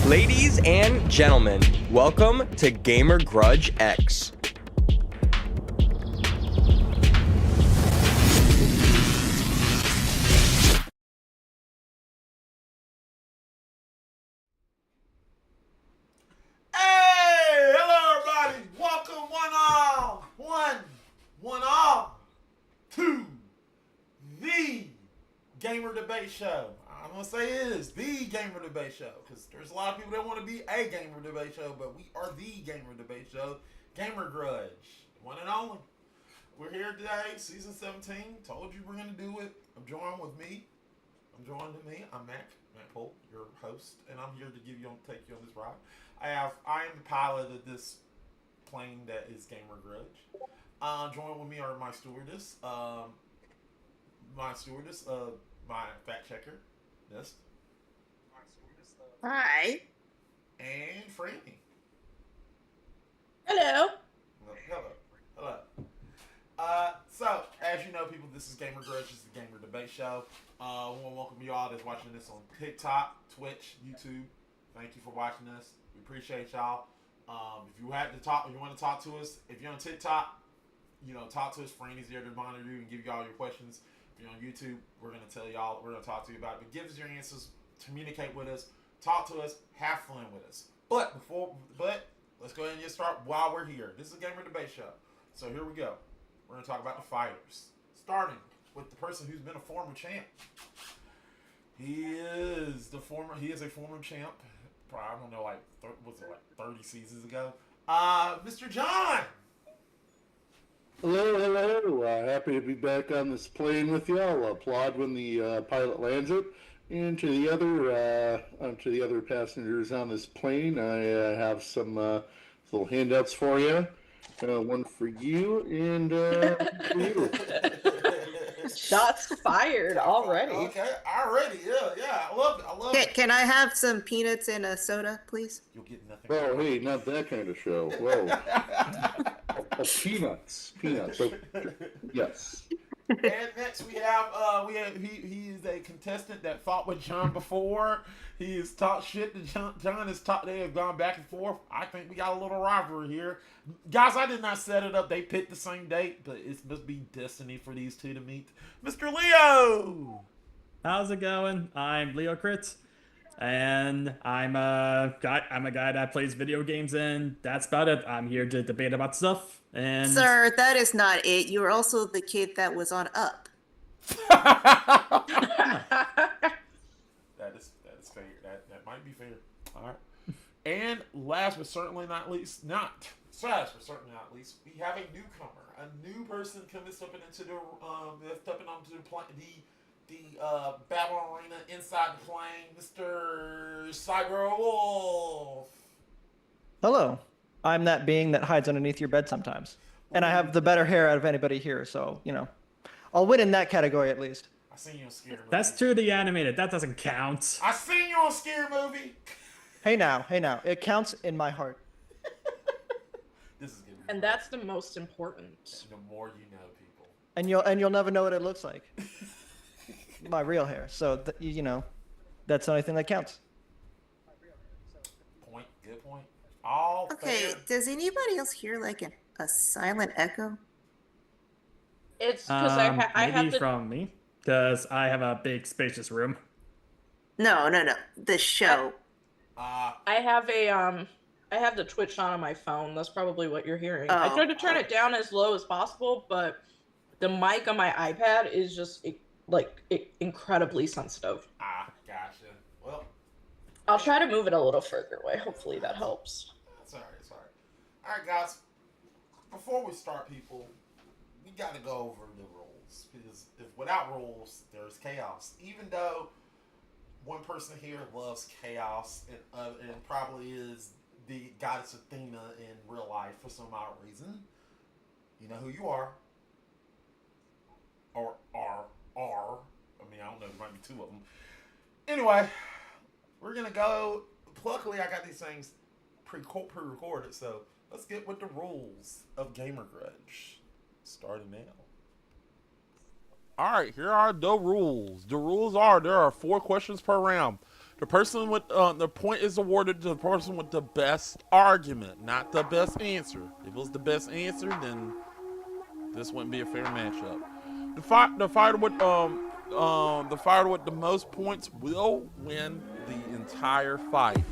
Ladies and gentlemen, welcome to Gamer Grudge X. Hey, hello everybody. Welcome one all to the Gamer Debate Show. I'm I'm gonna say is the gamer debate show, because there's a lot of people that want to be a gamer debate show, but we are the gamer debate show. Gamer Grudge, one and only. We're here today, season 17. Told you we're gonna do it. I'm joined with me. I'm Mac Polt, your host, and I'm here to take you on this ride. I am the pilot of this plane that is Gamer Grudge. Joined with me are my stewardess, my fact checker, Nest. Hi. And Franny. Hello. Hello. So, as you know, people, this is Gamer Grudge. This is the Gamer Debate Show. I want to welcome you all that's watching this on TikTok, Twitch, YouTube. Thank you for watching us. We appreciate y'all. If you want to talk to us, if you're on TikTok, talk to us. Franny's there to monitor you and give you all your questions. If you're on YouTube, we're going to talk to you about it. But give us your answers, communicate with us, talk to us, have fun with us. But let's go ahead and get started while we're here. This is a Gamer Debate Show. So here we go. We're going to talk about the fighters. Starting with the person who's been a former champ. He is a former champ. Probably, I don't know, 30 seasons ago. Mr. John! Hello. Happy to be back on this plane with you. I'll applaud when the pilot lands it. And to the other passengers on this plane, I have some little handouts for you. One for you and for you. Shots fired already. Okay, already. Yeah. I love it. Can I have some peanuts and a soda, please? You'll get nothing. Oh, hey, not that kind of show. Whoa. Peanuts. So, yes. And next we have he is a contestant that fought with John before. He has talked shit to John has talked. They have gone back and forth. I think we got a little rivalry here, guys. I did not set it up. They picked the same date, but it must be destiny for these two to meet. Mr. Leo, how's it going? I'm Leo Critz, and I'm a guy that plays video games, and that's about it. I'm here to debate about stuff. And Sir, that is not it. You were also the kid that was on Up. that is fair. That might be fair. All right. And last but certainly not least, we have a newcomer, a new person stepping onto the battle arena inside the plane, Mr. Cyber Wolf. Hello. I'm that being that hides underneath your bed sometimes. And I have the better hair out of anybody here, so, I'll win in that category at least. I seen you on Scary Movie. that's 2D animated. That doesn't count. I seen you on Scary Movie. Hey now. It counts in my heart. This is good. And that's the most important. The more you know, people. And you'll never know what it looks like. My real hair. So, that's the only thing that counts. Good point. All Okay, fair. does anybody else hear a silent echo? It's because I have Maybe the from me, because I have a big spacious room. No. The show. I have the Twitch on my phone. That's probably what you're hearing. I Oh. tried to turn it down as low as possible, but the mic on my iPad is just incredibly sensitive. Gotcha. Well, I'll try to move it a little further away. Hopefully that helps. it's all right. All right, guys. Before we start, people, we got to go over the rules, because without rules, there's chaos. Even though one person here loves chaos and probably is the goddess Athena in real life for some odd reason, you know who you are. Or are. I mean, I don't know. There might be two of them. Anyway, we're going to go. Luckily, I got these things pre-recorded, so let's get with the rules of Gamer Grudge. Starting now. Alright, here are the rules. The rules are there are 4 questions per round. The person with the point is awarded to the person with the best argument, not the best answer. If it was the best answer, then this wouldn't be a fair matchup. The fighter with the most points will win the entire fight.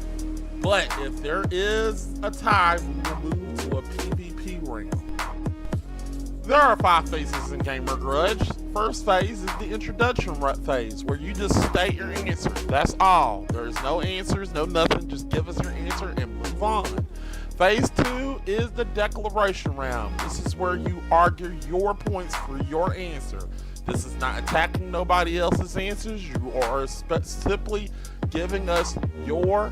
But if there is a tie, we will move to a PvP round. There are 5 phases in Gamer Grudge. first phase is the introduction phase, where you just state your answer. That's all. There's no answers, no nothing. Just give us your answer and move on. Phase 2 is the declaration round. This is where you argue your points for your answer. This is not attacking nobody else's answers. You are simply giving us your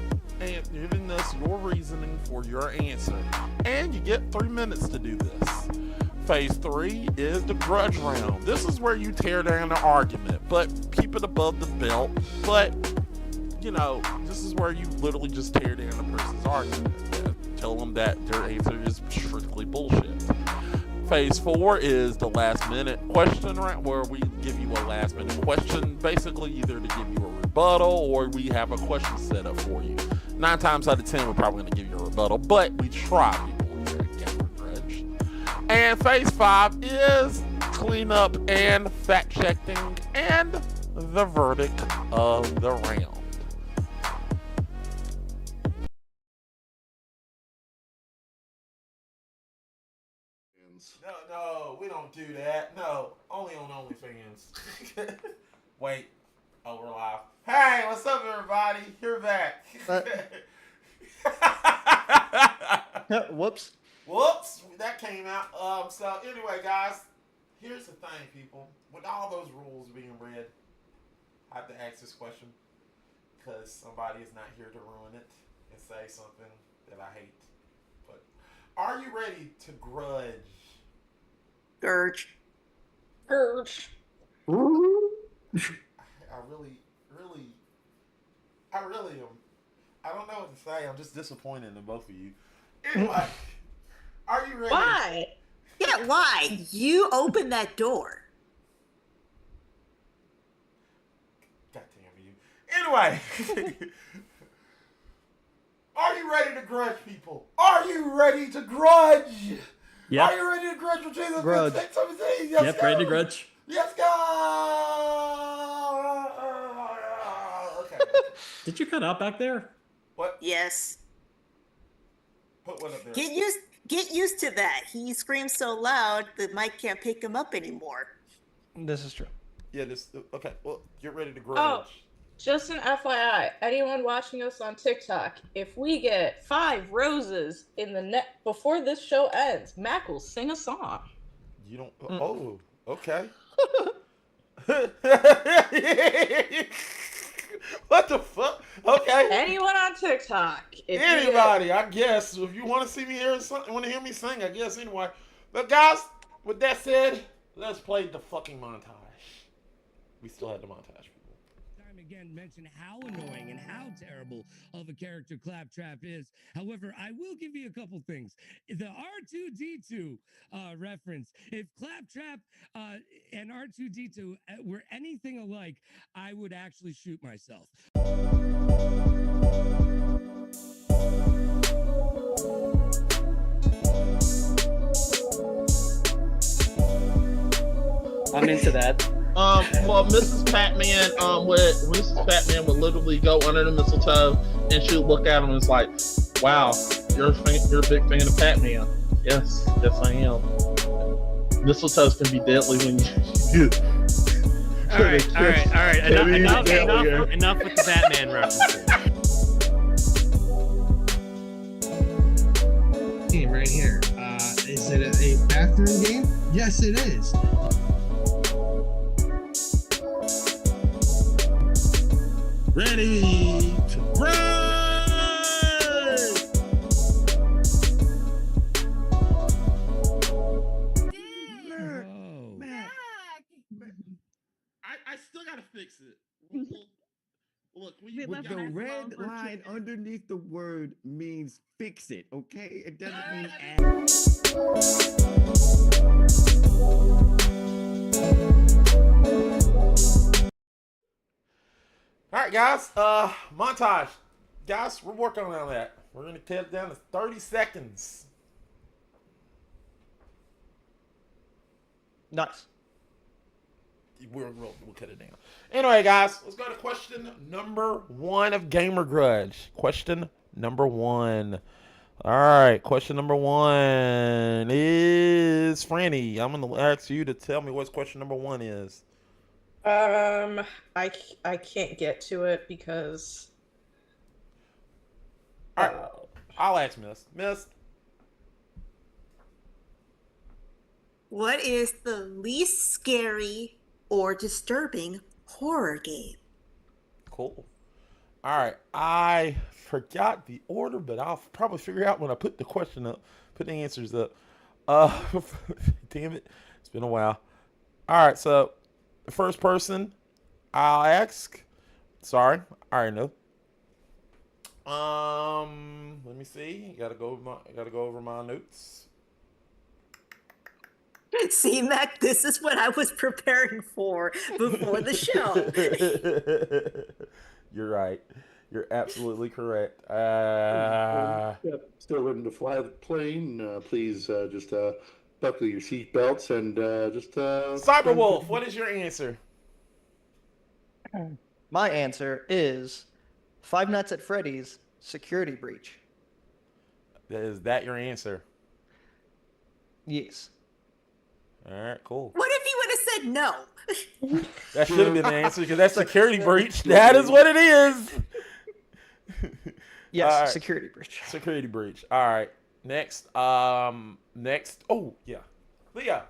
reasoning for your answer. And you get 3 minutes to do this. Phase 3 is the grudge round. This is where you tear down the argument, but keep it above the belt. But, this is where you literally just tear down a person's argument. Tell them that their answer is strictly bullshit. Phase 4 is the last minute question round, where we give you a last minute question, basically either to give you a rebuttal or we have a question set up for you. 9 times out of 10, we're probably going to give you a rebuttal, but we try, people here at Gamer Grudge. And phase 5 is cleanup and fact checking and the verdict of the round. No, we don't do that. No, only on OnlyFans. Wait. Oh, we're live. Hey, what's up, everybody? You're back. Whoops. Whoops, that came out. So anyway, guys, here's the thing, people. With all those rules being read, I have to ask this question because somebody is not here to ruin it and say something that I hate. But are you ready to grudge? Gurge. Urge. I really am. I don't know what to say. I'm just disappointed in both of you. Anyway, are you ready? Why? Yeah, why? You opened that door. God damn you. Anyway. Are you ready to grudge, people? Are you ready to grudge? Yep. Are you ready to grudge with Jesus? Grudge. Yes, Ready to grudge. Let's go. Okay. Did you cut out back there? What? Yes. Put what up there? Get used to that. He screams so loud the mic can't pick him up anymore. This is true. Yeah, okay, well, get ready to grudge. Oh, just an FYI, anyone watching us on TikTok, if we get 5 roses in the net before this show ends, Mac will sing a song. You don't. Oh, okay. What the fuck? Okay. Anyone on TikTok? Anybody, I guess. If you want to see me hear something, want to hear me sing, I guess. Anyway, but guys, with that said, let's play the fucking montage. We still had the montage, people. Time again mention how annoying and how terrible of a character Claptrap is. However, I will give you a couple things. The R2D2 reference. If Claptrap and R2D2 were anything alike, I would actually shoot myself. I'm into that. Well, Mrs. Patman would literally go under the mistletoe and she'd look at him and it's like, wow, you're a big fan of Patman. Yes, I am. Mistletoes can be deadly when you All right. Enough with the Batman references. Game right here. Is it a bathroom game? Yes, it is. Ready to run! I still gotta fix it. Look, the red line underneath the word means fix it, okay? It doesn't mean add. All right, guys. Montage. Guys, we're working on that. We're going to cut it down to 30 seconds. Nice. We'll cut it down. Anyway, guys, let's go to question number 1 of Gamer Grudge. Question number 1. All right, question number 1 is Franny. I'm gonna ask you to tell me what question number 1 is. I can't get to it because. All right, I'll ask Miss. Miss, What is the least scary or disturbing horror game? cool. All right, I forgot the order, but I'll probably figure out when I put the question up, put the answers up. Damn it, it's been a while. All right, so the first person I'll ask. Sorry, I already know. Let me see. Gotta go over my notes. See, Mac, this is what I was preparing for before the show. You're right. You're absolutely correct. Still ready to fly the plane. Please just buckle your seatbelts and just. Cyberwolf, what is your answer? My answer is Five Nights at Freddy's Security Breach. Is that your answer? Yes. All right, cool. What if you would have said no? That should have been the answer because that's security breach. That is what it is. Yes, right. security breach. Security breach. All right. Next. Next. Oh yeah, Leah.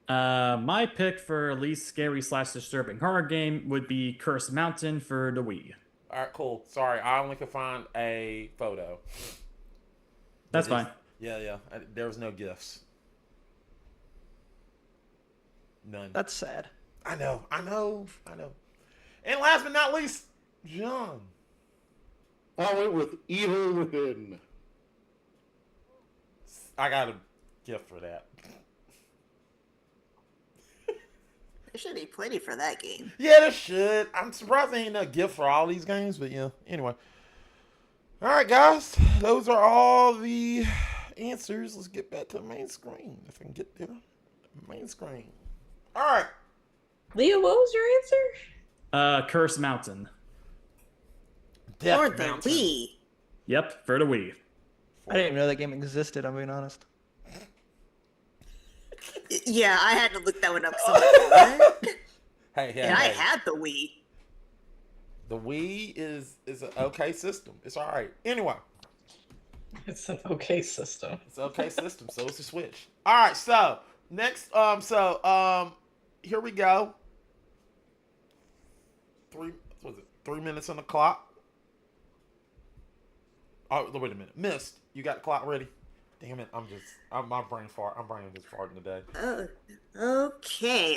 My pick for least scary / disturbing horror game would be Cursed Mountain for the Wii. All right, cool. Sorry, I only could find a photo. That's fine. Yeah. There was no gifs. None. That's sad. I know. And last but not least, John. I went with Evil Within. I got a gift for that. There should be plenty for that game. Yeah, there should. I'm surprised there ain't no gift for all these games, but yeah. Anyway. All right, guys. Those are all the answers. Let's get back to the main screen. If I can get there. Main screen. All right. Leah, what was your answer? Cursed Mountain. Or the Wii. Yep, for the Wii. I didn't even know that game existed, I'm being honest. Yeah, I had to look that one up. So what? Hey. I had the Wii. The Wii is an okay system. It's all right. Anyway. It's an okay system. It's an okay system, so it's a Switch. All right, so next, here we go. 3 minutes on the clock. Oh, wait a minute. Missed. You got the clock ready? Damn it. My brain just farting today. Okay.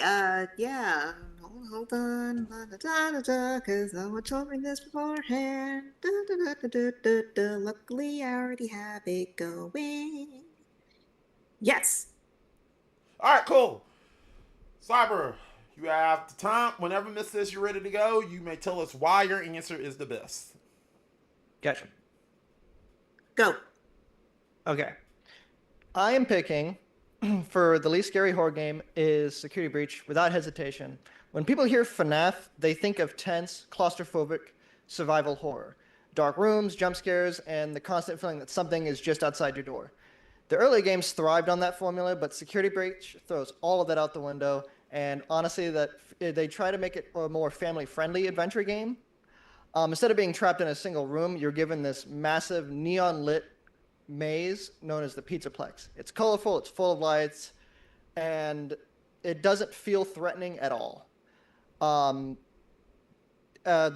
Yeah. Hold on. Because no one told me this beforehand. Luckily, I already have it going. Yes. All right, cool. Cyber, you have the time. Whenever Miss says you're ready to go, you may tell us why your answer is the best. Gotcha. Go. Okay. I am picking for the least scary horror game is Security Breach without hesitation. When people hear FNAF, they think of tense, claustrophobic survival horror. Dark rooms, jump scares, and the constant feeling that something is just outside your door. The early games thrived on that formula, but Security Breach throws all of that out the window, and honestly, that they try to make it a more family-friendly adventure game. Instead of being trapped in a single room, you're given this massive neon-lit maze known as the Pizzaplex. It's colorful, it's full of lights, and it doesn't feel threatening at all. The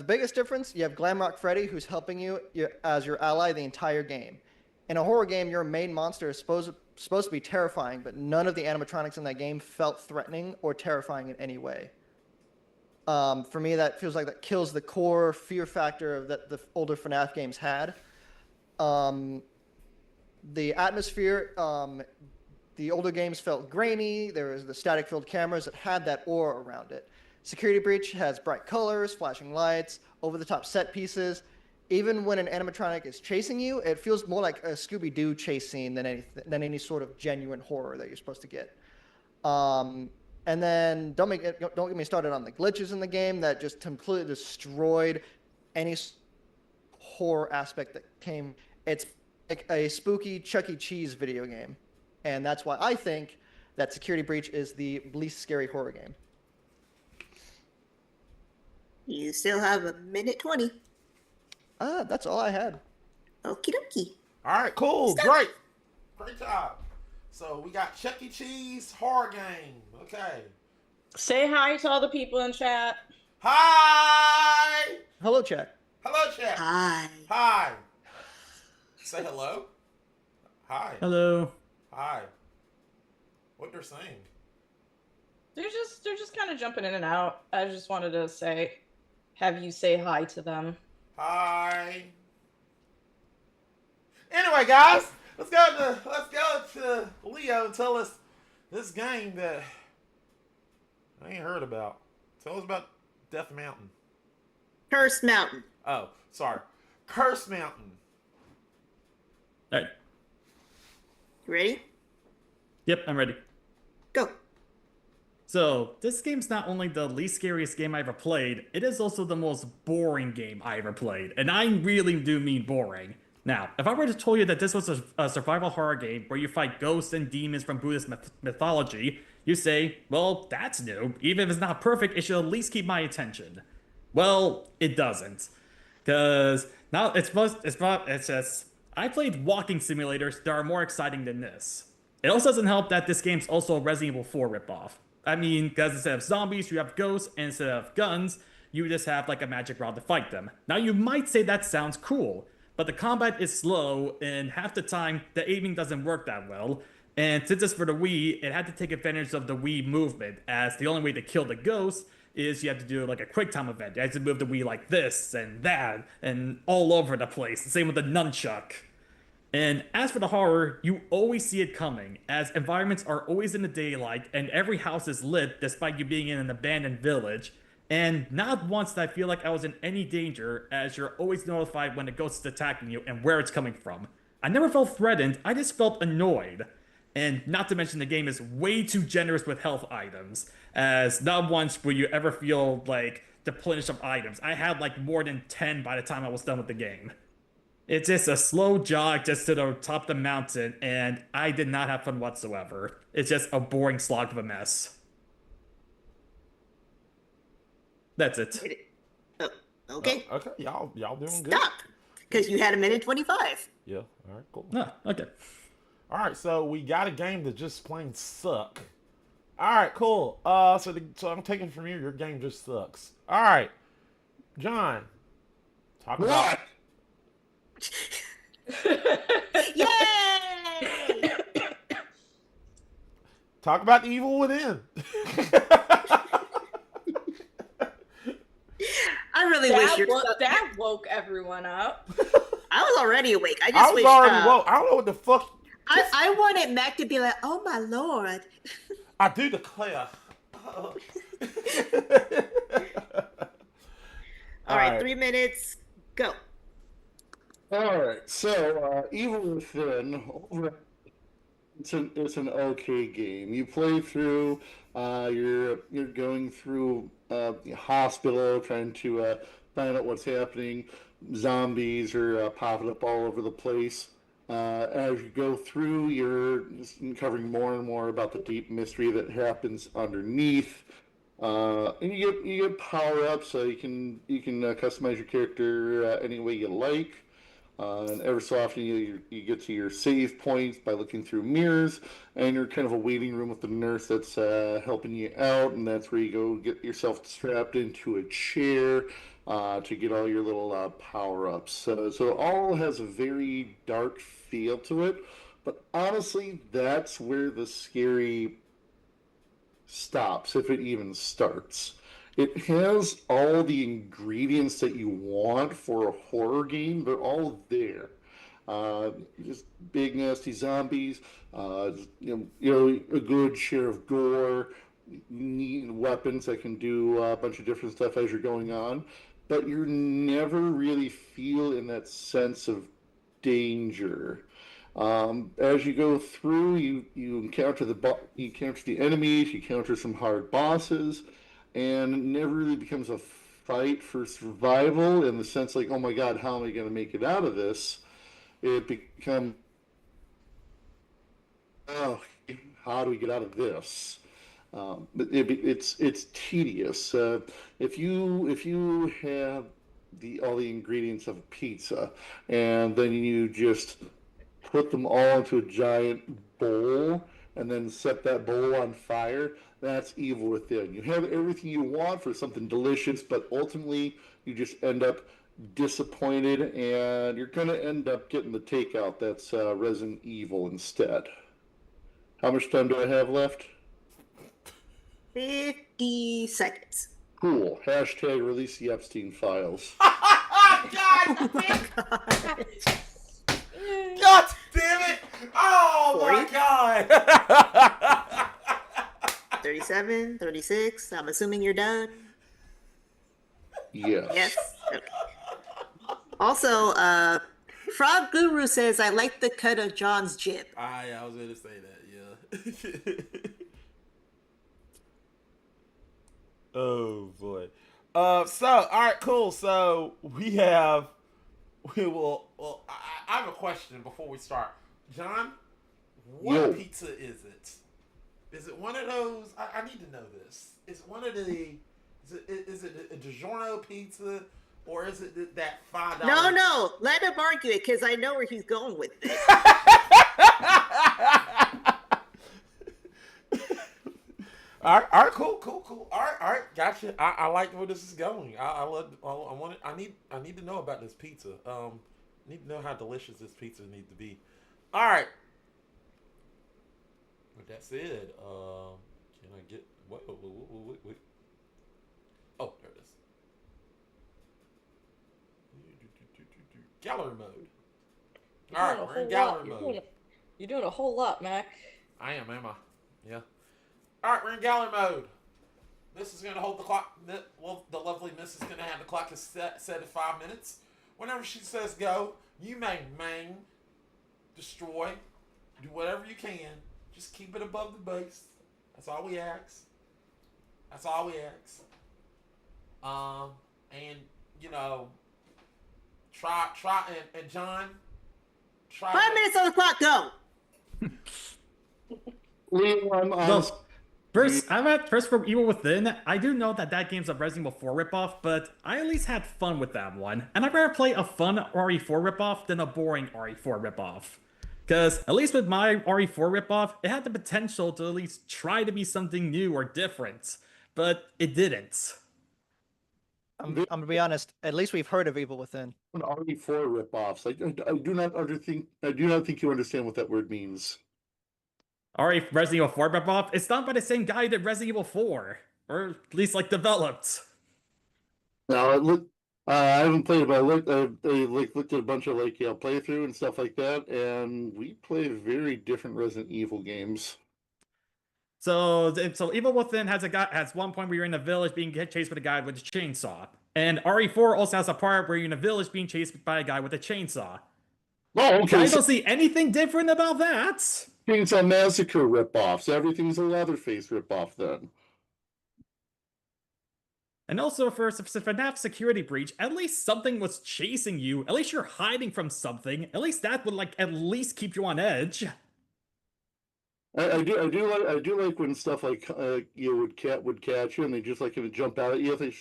biggest difference, you have Glamrock Freddy, who's helping you as your ally the entire game. In a horror game, your main monster is supposed to be terrifying, but none of the animatronics in that game felt threatening or terrifying in any way. For me, that feels like that kills the core fear factor that the older FNAF games had. The atmosphere, the older games felt grainy. There was the static-filled cameras that had that aura around it. Security Breach has bright colors, flashing lights, over-the-top set pieces. Even when an animatronic is chasing you, it feels more like a Scooby-Doo chase scene than any sort of genuine horror that you're supposed to get. And then don't get me started on the glitches in the game that just completely destroyed any horror aspect that came. It's a spooky Chuck E. Cheese video game, and that's why I think that Security Breach is the least scary horror game. You still have a minute 20. That's all I had. Okie dokie. All right, cool, Stop. great job. So we got Chuck E. Cheese horror game. Okay. Say hi to all the people in chat. Hi. Hello, chat. Hello, chat. Hi. Hi. Say hello. Hi. Hello. Hi. What they're saying? They're just kind of jumping in and out. I just wanted to have you say hi to them. Hi. Anyway, guys, let's go to Leo and tell us this game that I ain't heard about. Tell us about Death Mountain. Cursed Mountain. Oh, sorry. Curse Mountain. All right. You ready? Yep, I'm ready. Go. So, this game's not only the least scariest game I ever played, it is also the most boring game I ever played. And I really do mean boring. Now, if I were to tell you that this was a survival horror game where you fight ghosts and demons from Buddhist mythology, you say, well, that's new. Even if it's not perfect, it should at least keep my attention. Well, it doesn't. Because now it's just, I played walking simulators that are more exciting than this. It also doesn't help that this game's also a Resident Evil 4 ripoff. I mean, because instead of zombies, you have ghosts, and instead of guns, you just have like a magic rod to fight them. Now, you might say that sounds cool, but the combat is slow, and half the time, the aiming doesn't work that well. And since it's for the Wii, it had to take advantage of the Wii movement, as the only way to kill the ghost is you have to do like a quick time event. You have to move the Wii like this and that, and all over the place. Same with the nunchuck. And as for the horror, you always see it coming, as environments are always in the daylight, and every house is lit despite you being in an abandoned village. And not once did I feel like I was in any danger, as you're always notified when the ghost is attacking you and where it's coming from. I never felt threatened, I just felt annoyed. And not to mention the game is way too generous with health items, as not once will you ever feel like depleted of items. I had like more than 10 by the time I was done with the game. It's just a slow jog just to the top of the mountain, and I did not have fun whatsoever. It's just a boring slog of a mess. That's it. Oh, okay. Okay, y'all doing good. Stop. Because you had a minute 25. Yeah. All right. Cool. Ah, okay. All right. So we got a game that just plain suck. All right. Cool. So I'm taking from you. Your game just sucks. All right, John. Talk about. Yay! Talk about the evil within. I really wish that woke everyone up. I was already awake. I was wish, already woke. I don't know what the fuck. I wanted Mac to be like, "Oh my lord." I do declare. All right, 3 minutes. Go. All right, so Evil Within, it's an okay game. You play through, you're going through the hospital, trying to find out what's happening. Zombies are popping up all over the place. As you go through, you're just uncovering more and more about the deep mystery that happens underneath. And you get power ups, so you can customize your character any way you like. And every so often you get to your save points by looking through mirrors, and you're kind of a waiting room with the nurse that's helping you out, and that's where you go get yourself strapped into a chair to get all your little power-ups. So it all has a very dark feel to it, but honestly, that's where the scary stops, if it even starts. It has all the ingredients that you want for a horror game. They're all there. Just big nasty zombies. A good share of gore. Neat weapons that can do a bunch of different stuff as you're going on. But you never really feel in that sense of danger. As you go through, you encounter the enemies. You encounter some hard bosses. And it never really becomes a fight for survival in the sense like, oh my god, how am I going to make it out of this? it becomes, oh, how do we get out of this? It's tedious. If you have all the ingredients of a pizza, and then you just put them all into a giant bowl, and then set that bowl on fire, that's evil within. You have everything you want for something delicious, but ultimately you just end up disappointed, and you're gonna end up getting the takeout that's Resident Evil instead. How much time do I have left? 50 seconds. Cool. Hashtag release the Epstein files. God Oh my damn! god. God damn it! Oh 40? my god! 37, 36. I'm assuming you're done. Yes. Yes. Okay. Also, Frog Guru says, I like the cut of John's jib. I was going to say that, yeah. Oh boy. So all right, cool. So well, I have a question before we start. John, what Yo. pizza is it? Is it one of those? I need to know this. Is it one of the? Is it a DiGiorno pizza, or is it that $5? No. Let him argue it because I know where he's going with this. All right, cool. All right, gotcha. I like where this is going. I need to know about this pizza. Need to know how delicious this pizza needs to be. All right. With that said, can I get wait. Oh, there it is. Gallery mode. All right, we're in gallery mode. You're doing a whole lot, Mac. I am I? Yeah. All right, we're in gallery mode. This is going to hold the clock. Well, the lovely miss is going to have the clock set at 5 minutes. Whenever she says go, you may maim, destroy, do whatever you can. Just keep it above the base. That's all we ask. And you know, try and John, try. 5 minutes on the clock, go. Liam, Well, first from Evil Within, I do know that game's a Resident Evil 4 ripoff, but I at least had fun with that one. And I'd rather play a fun RE4 ripoff than a boring RE4 ripoff. Because at least with my RE4 ripoff, it had the potential to at least try to be something new or different, but it didn't. I'm gonna be honest. At least we've heard of Evil Within. RE4 ripoffs. I do not think you understand what that word means. Resident Evil 4 ripoff, it's done by the same guy that Resident Evil 4, or at least like developed. No, I haven't played it, but I looked at a bunch of playthrough and stuff like that, and we play very different Resident Evil games. So Evil Within has one point where you're in a village being chased by a guy with a chainsaw, and RE4 also has a part where you're in a village being chased by a guy with a chainsaw. Oh, okay. I don't see anything different about that. Chainsaw Massacre ripoffs. Everything's a Leatherface ripoff then. And also for FNAF Security Breach, at least something was chasing you. At least you're hiding from something. At least that would at least keep you on edge. I do like when stuff like would catch you and they just gonna jump out at you if they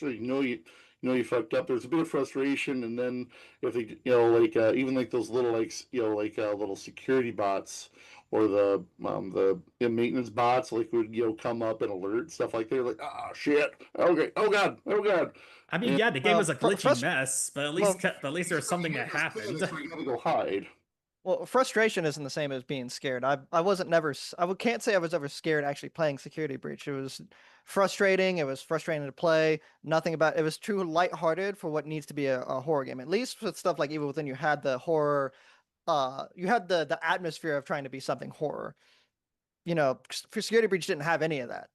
you fucked up. There's a bit of frustration, and then if they even those little little security bots or the maintenance bots would come up and alert stuff like they're like, oh shit, okay, oh god. I mean, yeah, the game was a glitchy mess, but at least there was something that happened. So you gotta go hide. Well, frustration isn't the same as being scared. I can't say I was ever scared actually playing Security Breach. It was frustrating. It was frustrating to play. It was too lighthearted for what needs to be a horror game. At least with stuff like Evil Within, you had the horror, you had the atmosphere of trying to be something horror. For Security Breach didn't have any of that.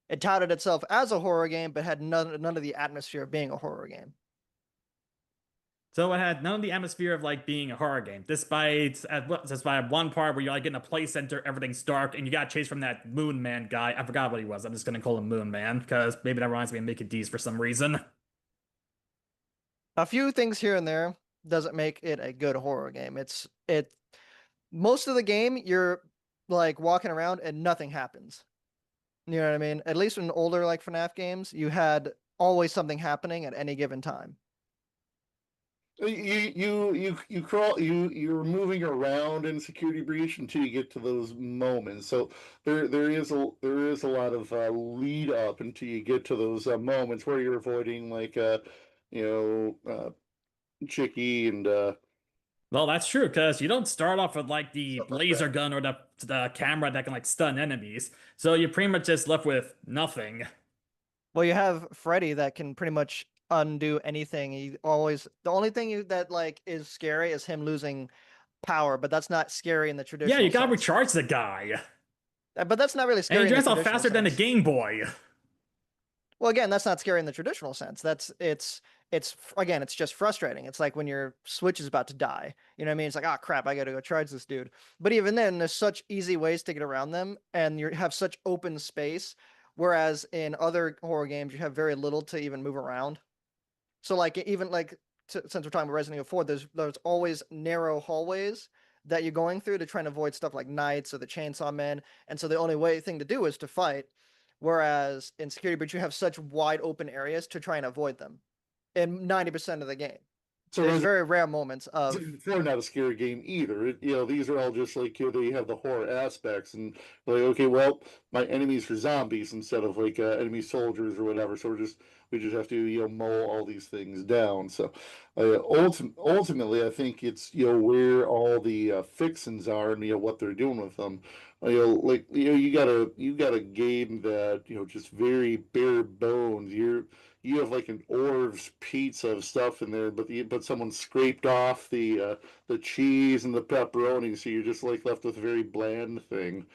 It touted itself as a horror game, but had none of the atmosphere of being a horror game. So it had none of the atmosphere of being a horror game, despite one part where you're in a play center, everything's dark, and you got chased from that Moon Man guy. I forgot what he was. I'm just gonna call him Moon Man because maybe that reminds me of Mickey D's for some reason. A few things here and there. doesn't make it a good horror game. It most of the game you're like walking around and nothing happens. You know what I mean? At least in older like FNAF games, you had always something happening at any given time. You crawl you're moving around in Security Breach until you get to those moments. So there is a lot of lead up until you get to those moments where you're avoiding like Chicky and Well, that's true, because you don't start off with like the stuff like laser that. gun or the camera that can like stun enemies. So you're pretty much just left with nothing. Well, you have Freddy that can pretty much undo anything. He always the only thing that like is scary is him losing power, but that's not scary in the Yeah, traditional you gotta sense. recharge the guy. But that's not really And scary he in the turns out traditional faster than a sense. Game Boy. Well, again, that's not scary in the traditional sense. It's again, it's just frustrating. It's like when your Switch is about to die. You know what I mean? It's like, oh crap, I gotta go charge this dude. But even then, there's such easy ways to get around them, and you have such open space. Whereas in other horror games, you have very little to even move around. So like even like since we're talking about Resident Evil 4, there's always narrow hallways that you're going through to try and avoid stuff like knights or the chainsaw men. And so the only thing to do is to fight. Whereas in Security Breach, you have such wide open areas to try and avoid them in 90% of the game. So There's Resident very rare moments of Evil 4 not a scary game either. These are all just like they have the horror aspects and like okay, well, my enemies are zombies instead of like enemy soldiers or whatever. So we just have to mow all these things down. So ultimately, I think it's where all the fixins are and what they're doing with them. Like you got a game that just very bare bones. You have like an Orv's pizza of stuff in there, but someone scraped off the cheese and the pepperoni, so you're just like left with a very bland thing.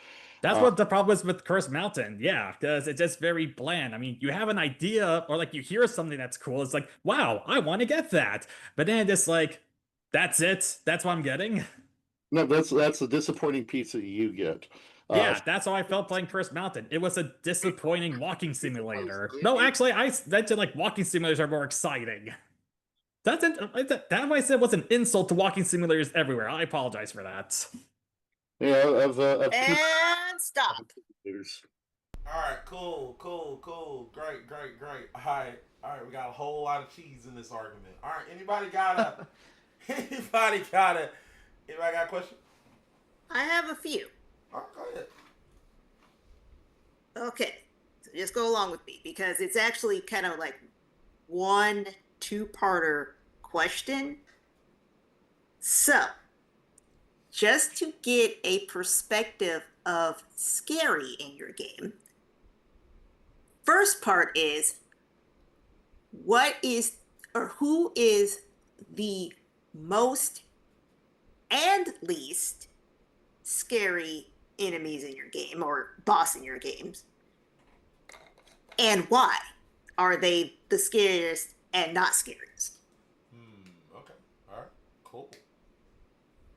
That's Uh, what the problem is with Cursed Mountain. Yeah, because it's just very bland. I mean, you have an idea or like you hear something that's cool. It's like, wow, I want to get that. But then it's like, that's it. That's what I'm getting. no, that's the disappointing pizza you get. Uh, Yeah, that's how I felt playing Cursed Mountain. It was a disappointing walking simulator. No, actually, I mentioned like walking simulators are more exciting. That what I said was an insult to walking simulators everywhere. I apologize for that. yeah, of And stop. All right, cool. Great. All right. We got a whole lot of cheese in this argument. All right, anybody got a anybody got a question? I have a few. All right, go ahead. Okay, so just go along with me because it's actually kind of like one two-parter question. So, just to get a perspective of scary in your game, first part is what is or who is the most and least scary enemies in your game or boss in your games, and why are they the scariest and not scariest? Okay. All right. Cool.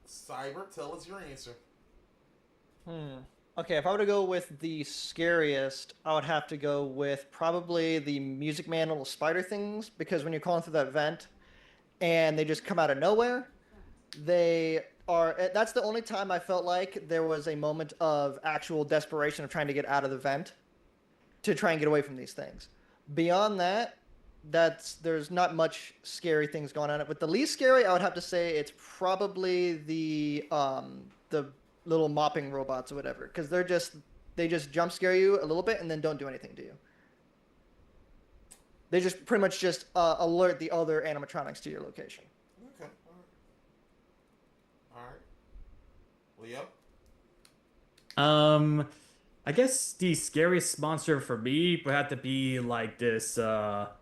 Cyber, tell us your answer. Okay, if I were to go with the scariest, I would have to go with probably the Music Man little spider things, because when you're calling through that vent and they just come out of nowhere, that's the only time I felt like there was a moment of actual desperation of trying to get out of the vent to try and get away from these things. Beyond that, there's not much scary things going on. But the least scary, I would have to say it's probably the little mopping robots or whatever, because they just jump scare you a little bit and then don't do anything to you. They just pretty much just alert the other animatronics to your location. Okay. All right. Leo? I guess the scariest monster for me would have to be like this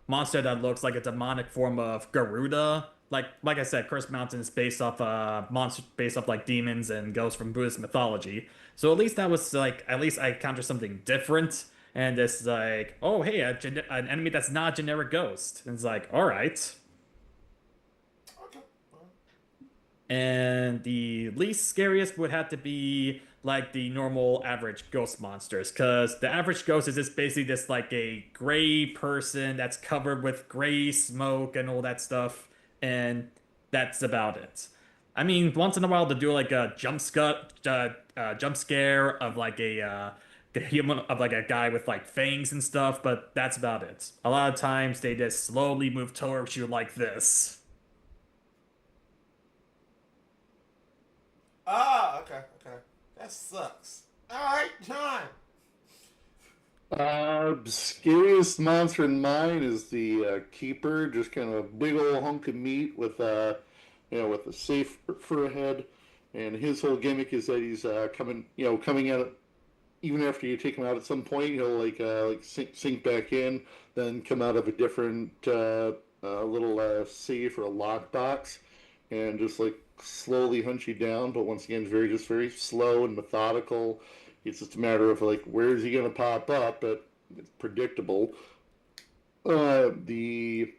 monster that looks like a demonic form of Garuda. Like I said, Cursed Mountain is based off monster based off like demons and ghosts from Buddhist mythology. So at least that was like at least I encountered something different. And it's like, oh hey, an enemy that's not a generic ghost. And it's like, all right. And the least scariest would have to be like the normal average ghost monsters, because the average ghost is just basically just like a gray person that's covered with gray smoke and all that stuff. And that's about it. I mean, once in a while to do like a jump scare of like a human of like a guy with like fangs and stuff, but that's about it. A lot of times they just slowly move towards you like this. Ah, okay, okay. That sucks. All right, John. Scariest monster in mine is the keeper, just kind of a big old hunk of meat with with a safe for a head, and his whole gimmick is that he's coming out even after you take him out at some point, he'll like sink back in, then come out of a different little safe or a lockbox, and just like slowly hunt you down. But once again, very slow and methodical. It's just a matter of like where is he going to pop up, but it's predictable. The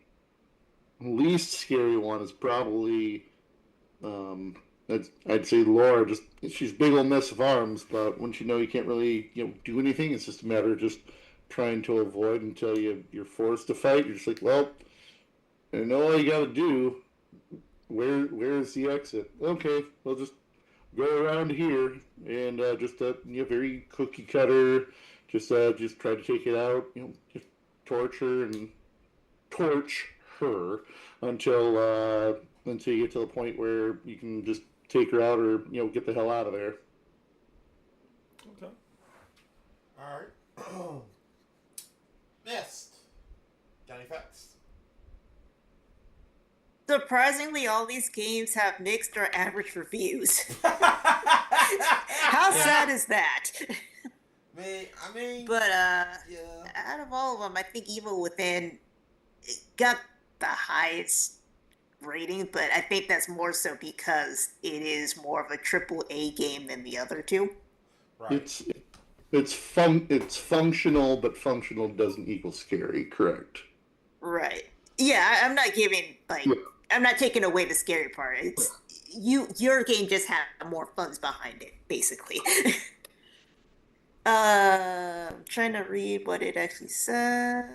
least scary one is probably I'd say Laura. Just she's a big old mess of arms, but once you know you can't really do anything, it's just a matter of just trying to avoid until you're forced to fight. You're just like, well, I know all you got to do. Where's the exit? Okay, we'll just go around here and just very cookie cutter. Just try to take it out. Just torture and torch her until you get to the point where you can just take her out or get the hell out of there. Okay. All right. Mist. Got any facts? Surprisingly, all these games have mixed or average reviews. How sad is that? I mean, but yeah. Out of all of them, I think Evil Within got the highest rating, but I think that's more so because it is more of a AAA game than the other two. Right. It's functional, but functional doesn't equal scary. Correct. Right. Yeah, I'm not giving I'm not taking away the scary part. It's your game just had more funds behind it, basically. I'm trying to read what it actually says.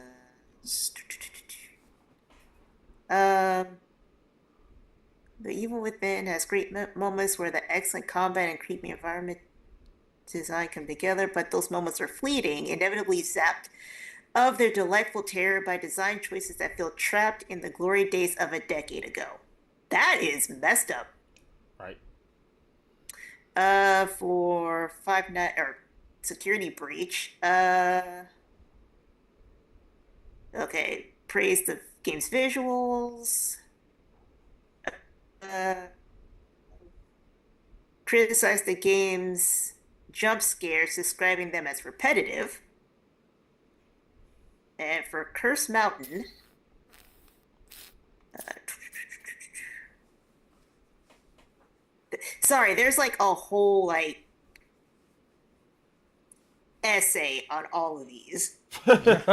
The Evil Within has great moments where the excellent combat and creepy environment design come together, but those moments are fleeting, inevitably zapped of their delightful terror by design choices that feel trapped in the glory days of a decade ago. That is messed up. Right. For Five Nights or Security Breach. Okay, praise the game's visuals. Criticize the game's jump scares, describing them as repetitive. And for Curse Mountain, sorry, there's like a whole essay on all of these. Golly.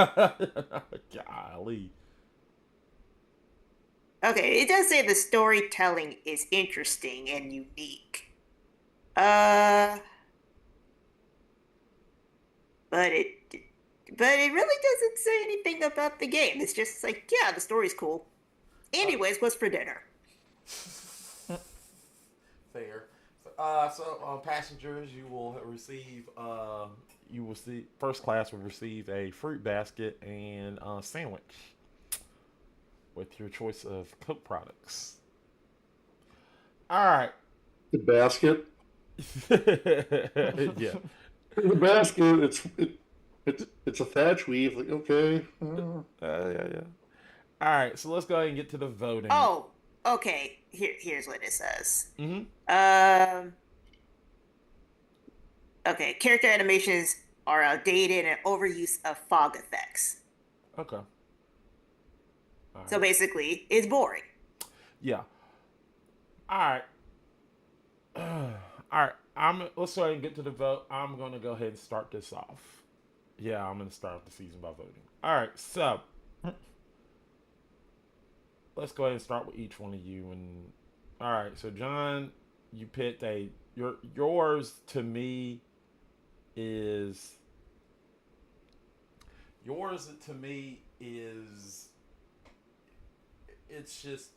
Okay, it does say the storytelling is interesting and unique. But it really doesn't say anything about the game. It's just like, yeah, the story's cool. Anyways, what's for dinner? Fair. So, passengers, you will receive. First class will receive a fruit basket and a sandwich with your choice of Coke products. All right. The basket. Yeah. The basket. It's a thatch weave. Like, okay. Yeah. All right, so let's go ahead and get to the voting. Oh, okay. Here's what it says. Mm-hmm. Okay, character animations are outdated and overuse of fog effects. Okay. So basically, it's boring. Yeah. All right. All right. Let's go ahead and get to the vote. I'm going to go ahead and start this off. Yeah, I'm going to start off the season by voting. All right, so let's go ahead and start with each one of you. And all right, so John, you picked yours to me is it's just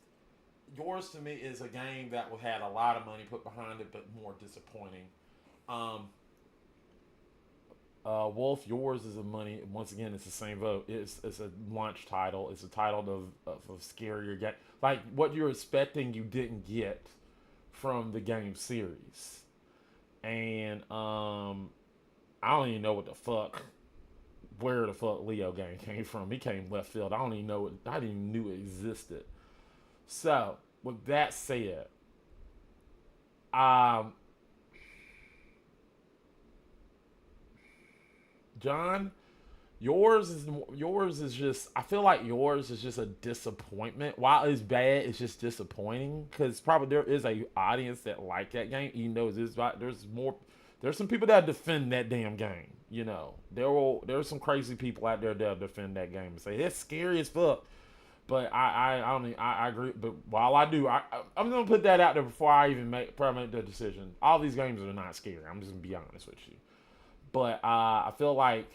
yours to me is a game that had a lot of money put behind it, but more disappointing. Um, Wolf, yours is a money. Once again, it's the same vote. It's a launch title. It's a title of scarier game. Like what you're expecting, you didn't get from the game series, and I don't even know what the fuck, where the fuck Leo game came from. He came left field. I don't even know. I didn't even knew it existed. So with that said, um, John, yours is just. I feel like yours is just a disappointment. While it's bad, it's just disappointing because probably there is a audience that like that game. Even though there's some people that defend that damn game. You know, there's some crazy people out there that defend that game and say it's scary as fuck. But I agree. But while I do, I'm gonna put that out there before I even make the decision. All these games are not scary. I'm just gonna be honest with you. But I feel like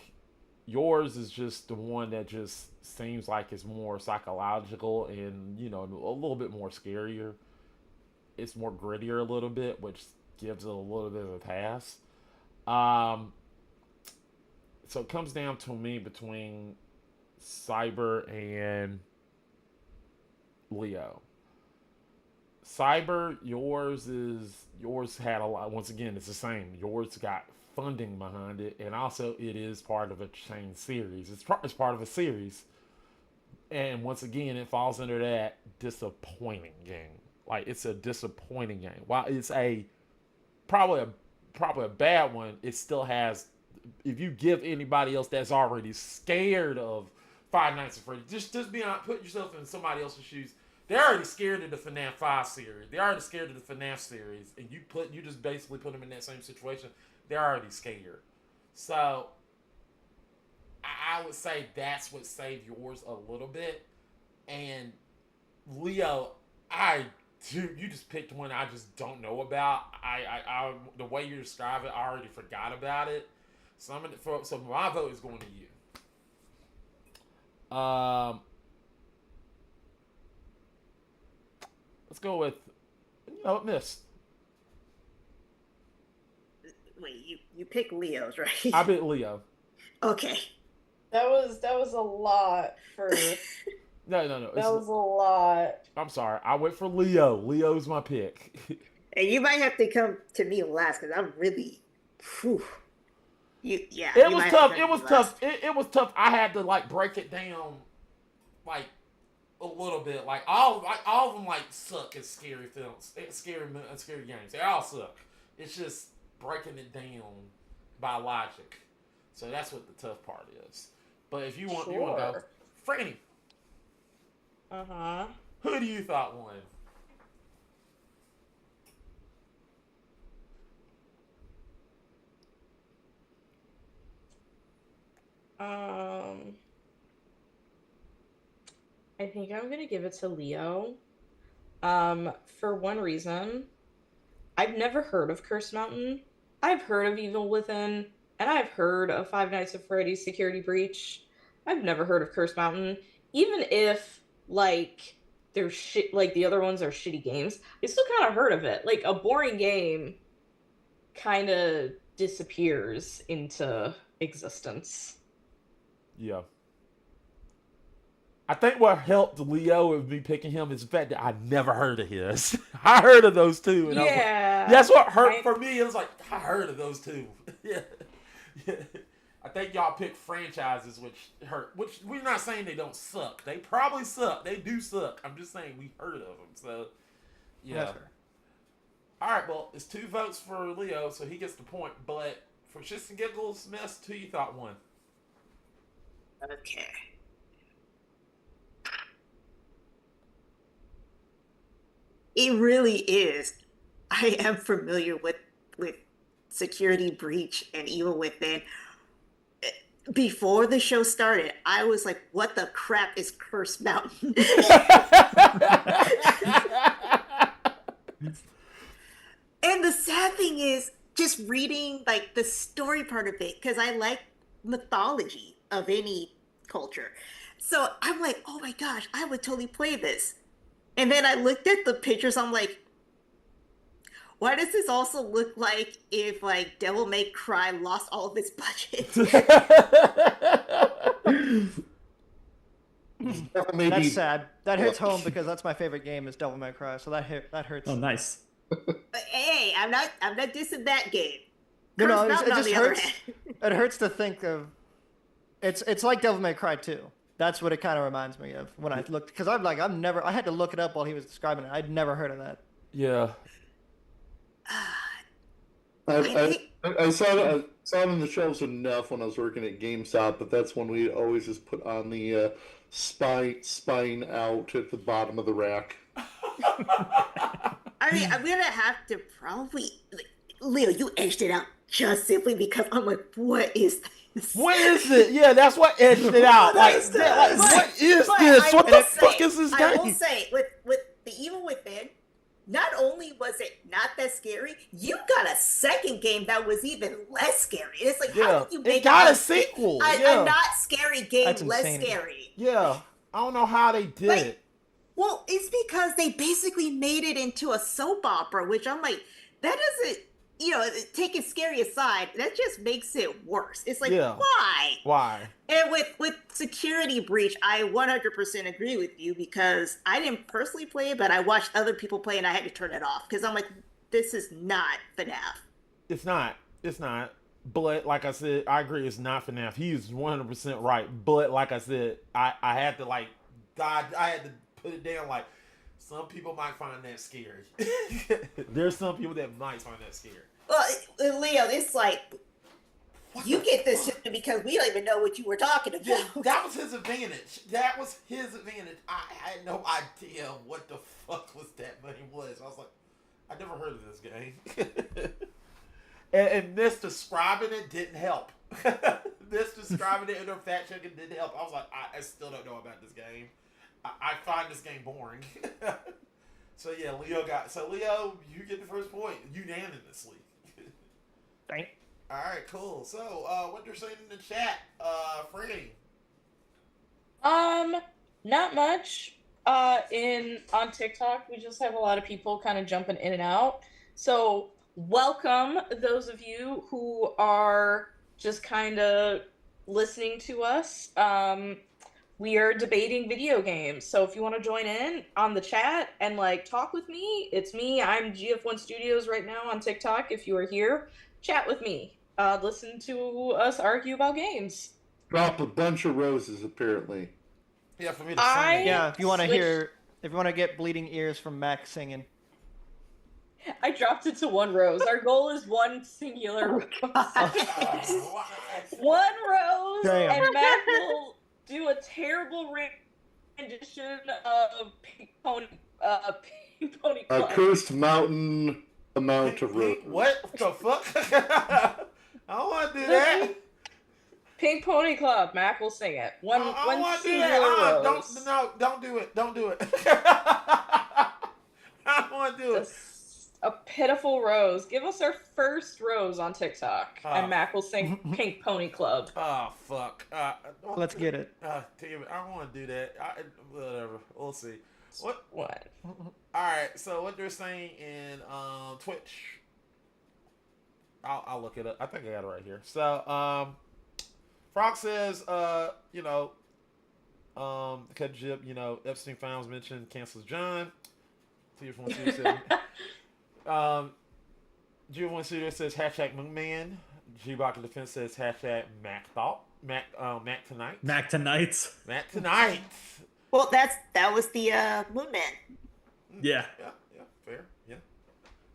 yours is just the one that just seems like it's more psychological and, you know, a little bit more scarier. It's more grittier a little bit, which gives it a little bit of a pass. So it comes down to me between Cyber and Leo. Cyber, yours had a lot. Once again, it's the same. Yours got funding behind it, and also it is part of a chain series. It's part of a series, and once again, it falls under that disappointing game. Like it's a disappointing game. While it's probably a bad one, it still has. If you give anybody else that's already scared of Five Nights at Freddy's, just be honest, put yourself in somebody else's shoes. They're already scared of the FNAF 5 series. They're already scared of the FNAF series, and you just basically put them in that same situation. They're already scared. So I would say that's what saved yours a little bit. And Leo, you just picked one I just don't know about. I the way you describe it, I already forgot about it. So my vote is going to you. Let's go with Miss. Wait, you pick Leo's, right? I picked Leo. Okay. That was a lot for. No. That was a lot. I'm sorry. I went for Leo. Leo's my pick. And you might have to come to me last because I'm really. Whew. It was tough. It was tough. It was tough. I had to break it down, a little bit. All of them suck as scary films, scary games. They all suck. It's just breaking it down by logic. So that's what the tough part is. But if you want to go, Franny. Who do you thought won? I think I'm gonna give it to Leo. For one reason, I've never heard of Curse Mountain. I've heard of Evil Within, and I've heard of Five Nights at Freddy's Security Breach. I've never heard of Curse Mountain. Even if they're shit, the other ones are shitty games, I still kind of heard of it. A boring game kind of disappears into existence. Yeah. I think what helped Leo with me picking him is the fact that I never heard of his. I heard of those two. And that's what hurt for me. It was I heard of those two. Yeah. I think y'all picked franchises which hurt. Which we're not saying they don't suck. They probably suck. They do suck. I'm just saying we heard of them. So, yeah. All right, well, it's 2 votes for Leo, so he gets the point. But for shits and giggles, Mess, who you thought won? Okay. It really is. I am familiar with Security Breach and Evil Within. Before the show started, I was like, what the crap is Curse Mountain? And the sad thing is just reading the story part of it, because I like mythology of any culture. So I'm like, oh my gosh, I would totally play this. And then I looked at the pictures. I'm like, why does this also look like if like Devil May Cry lost all of its budget? Maybe That's sad. That hits home because that's my favorite game is Devil May Cry. So that hurts. Oh, nice. But hey, I'm not dissing that game. No, Curse no, Mountain, it on just the other hurts. hand. It hurts to think of. It's like Devil May Cry 2. That's what it kind of reminds me of when I looked, because I had to look it up while he was describing it. I'd never heard of that. Yeah. I saw it on the shelves enough when I was working at GameStop, but that's when we always just put on the spine out at the bottom of the rack. I mean, I'm gonna have to probably, like, Leo, you edged it out just simply because I'm like, what is this? What is it? Yeah, that's what edged it out. Like, what is this? What the fuck is this I will game? say, with the Evil Within, not only was it not that scary, you got a second game that was even less scary. It's like, how did you make it got a sequel. a not scary game That's less insane. scary? Yeah, I don't know how they did it. Well, it's because they basically made it into a soap opera, which I'm like, that doesn't, taking scary aside, that just makes it worse. It's like, why? Why? And with Security Breach, I 100% agree with you because I didn't personally play it, but I watched other people play and I had to turn it off because I'm like, this is not FNAF. It's not. But like I said, I agree. It's not FNAF. He's 100% right. But like I said, I had to I had to put it down. Like, some people might find that scary. There's some people that might find that scary. Well, Leo, it's like, you get this because we don't even know what you were talking about. Yeah, that was his advantage. I had no idea what the fuck was that name was. I was like, I never heard of this game. and this describing it didn't help. This describing it in her fact checking didn't help. I was like, I still don't know about this game. I find this game boring. So yeah, Leo, you get the first point unanimously. Thank. All right, cool. So, what they're saying in the chat, Franny? Not much. On TikTok, we just have a lot of people kind of jumping in and out. So, welcome those of you who are just kind of listening to us. We are debating video games. So if you want to join in on the chat and talk with me, it's me. I'm GF1 Studios right now on TikTok. If you are here, chat with me. Listen to us argue about games. Drop a bunch of roses, apparently. Yeah, for me to sing. Yeah, if you want to get bleeding ears from Mac singing. I dropped it to one rose. Our goal is one singular rose. One rose, Damn. and Mac will do a terrible rendition of Pink Pony A Club. cursed mountain amount of roses. What the fuck? I don't want to do that. Pink Pony Club. Mac will sing it. One singular rose. Don't do it. Don't do it. I don't want to do it. Just a pitiful rose. Give us our first rose on TikTok, and Mac will sing Pink Pony Club. Oh, fuck. Let's get it. Damn it. I don't want to do that. Whatever. We'll see. What? What? Alright, so what they're saying in Twitch. I'll look it up. I think I got it right here. So, Frog says, cut jib, Epstein Files mentioned cancels John. TF1 Studio said, G1 Studio says hashtag Moonman. G-Baka Defense says hashtag Mac Thought. Mac Tonight. Mac tonight. Mac Tonight. Well, that was the Moon Man. Yeah. Yeah, fair. Yeah.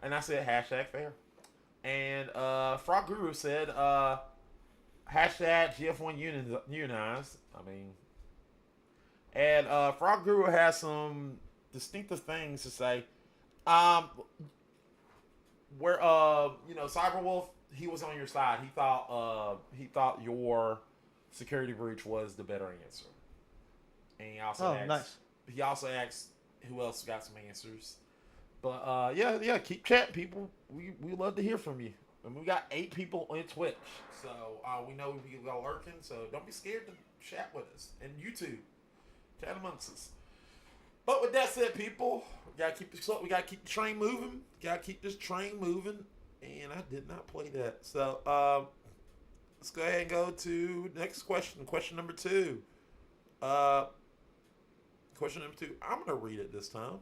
And I said hashtag fair. And Frog Guru said hashtag GF1 unionize. I mean, and Frog Guru has some distinctive things to say. Where Cyberwolf, he was on your side. He thought your security breach was the better answer. And he also asked who else got some answers. But yeah, keep chatting, people. We love to hear from you. And we got 8 people on Twitch, so we know we are lurking. So don't be scared to chat with us. And YouTube, chat amongst us. But with that said, people, we gotta keep the train moving. Gotta keep this train moving. And I did not play that. So let's go ahead and go to next question. Question number 2. Question number 2. I'm gonna read it this time.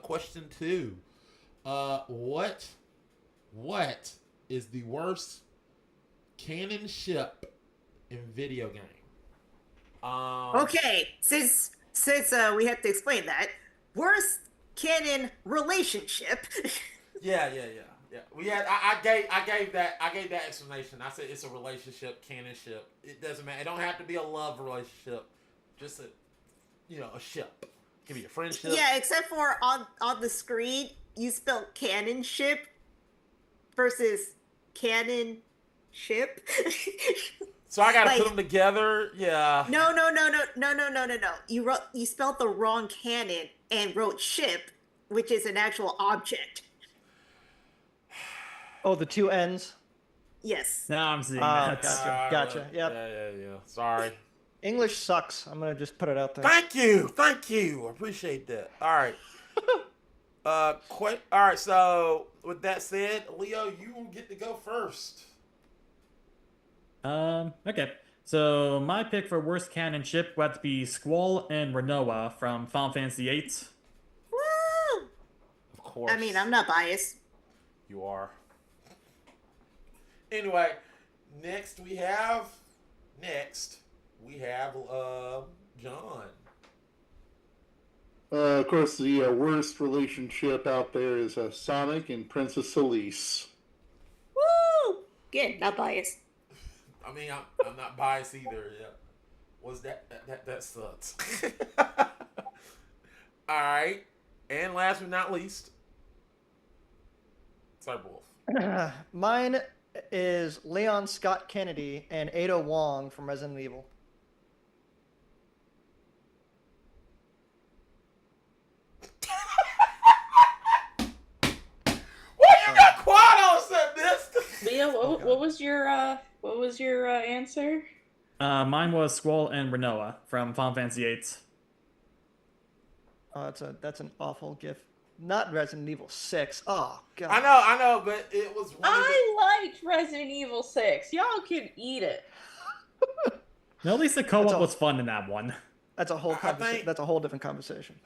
Question 2. What is the worst canon ship in video game? Okay, since we have to explain that, worst canon relationship. Yeah. We had I gave that explanation. I said it's a relationship, canon ship. It doesn't matter. It don't have to be a love relationship. Just a ship. It can be a friendship. Yeah, except for on the screen you spelled canon ship versus canon ship. So I gotta Like- put them together. Yeah. No. You spelled the wrong canon and wrote ship, which is an actual object. Oh, the 2 N's. Yes. Now I'm seeing that. Gotcha. Yep. Yeah. Sorry. English sucks. I'm gonna just put it out there. Thank you. I appreciate that. All right. All right. So with that said, Leo, you get to go first. Okay. So my pick for worst canon ship would have to be Squall and Renoa from Final Fantasy VIII. Woo! Of course. I mean, I'm not biased. You are. Anyway, next we have John. Of course, the worst relationship out there is Sonic and Princess Elise. Woo! Again, not biased. I mean, I'm not biased either. Yeah. Was that sucks. All right, and last but not least, Cyberwolf. Mine is Leon Scott Kennedy and Ada Wong from Resident Evil. What you got quiet on said this? Leo, what was your answer? Mine was Squall and Renoa from Final Fantasy VIII. Oh, that's an awful gift. Not Resident Evil 6. Oh god. I know, but it was. I liked Resident Evil 6. Y'all can eat it. No, at least the co-op was fun in that one. That's a whole think- That's a whole different conversation.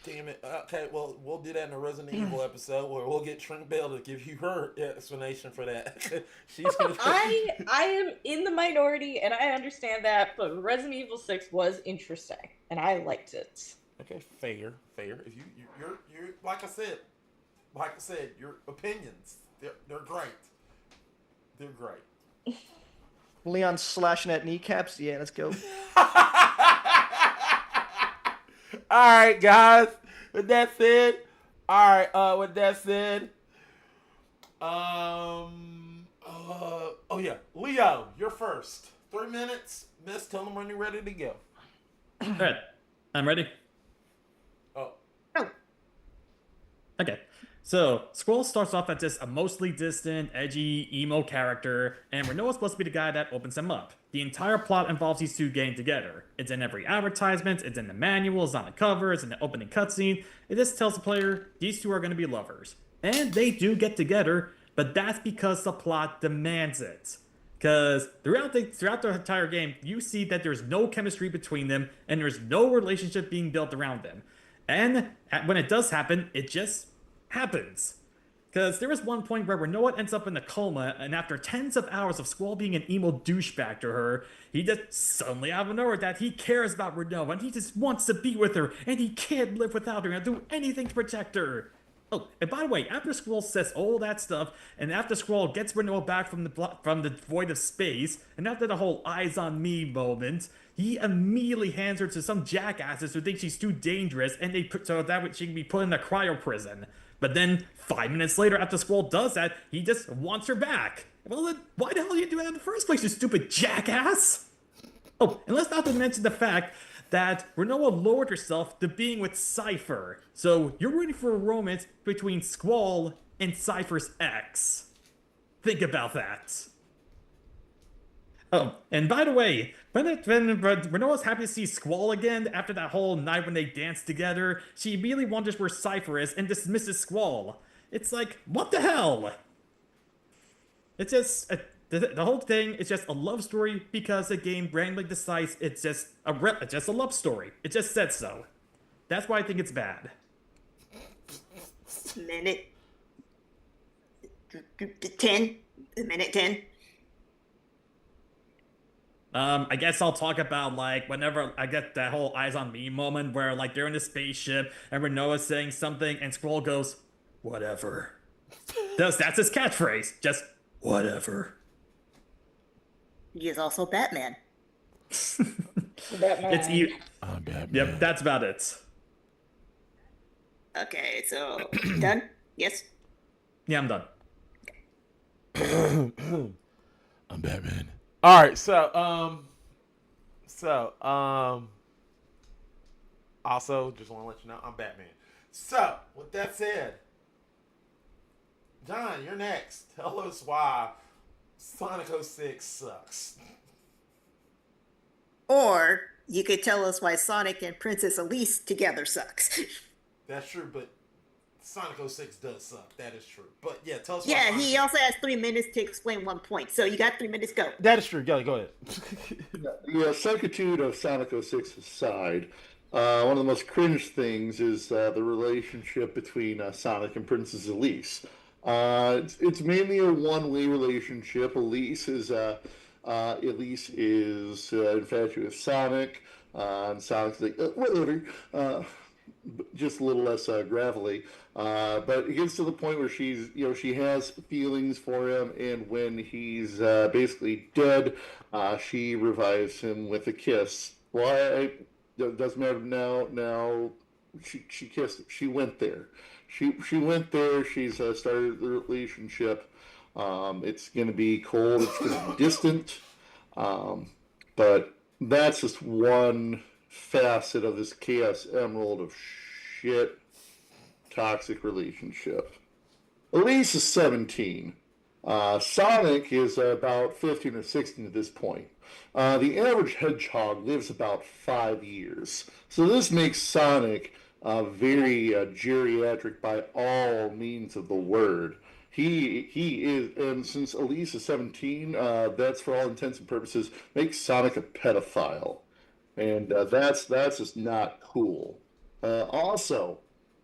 Damn it. Okay, well, we'll do that in a Resident Evil episode where we'll get Trink Bell to give you her explanation for that. She's gonna. I am in the minority, and I understand that, but Resident Evil 6 was interesting, and I liked it. Okay, fair. If you're like I said, your opinions they're great. They're great. Leon slashing at kneecaps. Yeah, let's go. All right, guys. With that said, Leo, you're first. 3 minutes. Miss, tell them when you're ready to go. All right, I'm ready. Oh. Okay, so Squall starts off as just a mostly distant, edgy, emo character, and Renoa's supposed to be the guy that opens him up. The entire plot involves these two getting together. It's in every advertisement, it's in the manual, it's on the cover, it's in the opening cutscene. It just tells the player these two are going to be lovers. And they do get together, but that's because the plot demands it. Because throughout the entire game, you see that there's no chemistry between them, and there's no relationship being built around them. And when it does happen, it just happens. Because there was one point where Renoa ends up in a coma, and after tens of hours of Squall being an emo douchebag to her, he just suddenly out of nowhere that he cares about Renoa, and he just wants to be with her, and he can't live without her, and do anything to protect her. Oh, and by the way, after Squall says all that stuff, and after Squall gets Renoa back from the void of space, and after the whole eyes on me moment, he immediately hands her to some jackasses who think she's too dangerous, and so that way she can be put in a cryo prison. But then 5 minutes later, after Squall does that, he just wants her back. Well, then why the hell did you do that in the first place, you stupid jackass? Oh, and let's not mention the fact that Renoa lowered herself to being with Cypher. So you're rooting for a romance between Squall and Cypher's ex. Think about that. Oh, and by the way, when Renault was happy to see Squall again after that whole night when they danced together, she immediately wonders where Cypher is and dismisses Squall. It's like, what the hell? It's just the whole thing is just a love story because the game randomly decides it's just a love story. It just said so. That's why I think it's bad. Minute 10. Minute 10. I guess I'll talk about like whenever I get that whole eyes on me moment where like they're in the spaceship and Renault's saying something and Squall goes, whatever. That's his catchphrase. Just whatever. He is also Batman. Batman. It's you. I'm Batman. Yep, that's about it. Okay, so done? Yes? Yeah, I'm done. I'm Batman. All right, so also just want to let you know I'm Batman. So with that said, John, you're next. Tell us why Sonic 06 sucks. Or you could tell us why Sonic and Princess Elise together sucks. That's true, but Sonic 06 does suck. That is true. But yeah, tell us. Yeah, why he also has 3 minutes to explain 1 point. So you got 3 minutes, go. That is true. Go ahead. Yeah, sectitude of Sonic 06 aside, one of the most cringe things is the relationship between Sonic and Princess Elise. It's mainly a one-way relationship. Elise is infatuated with Sonic, and Sonic's like, whatever. Just a little less gravelly, but it gets to the point where she has feelings for him, and when he's basically dead, she revives him with a kiss. Why? It doesn't matter now. She kissed him. She went there. She went there. She's started the relationship. It's going to be cold. It's going to be distant. But that's just one facet of this Chaos Emerald of shit toxic relationship. Elise is 17. Sonic is about 15 or 16 at this point. The average hedgehog lives about 5 years. So this makes Sonic very geriatric by all means of the word. He is, and since Elise is 17, that's for all intents and purposes makes Sonic a pedophile. And that's just not cool. Also,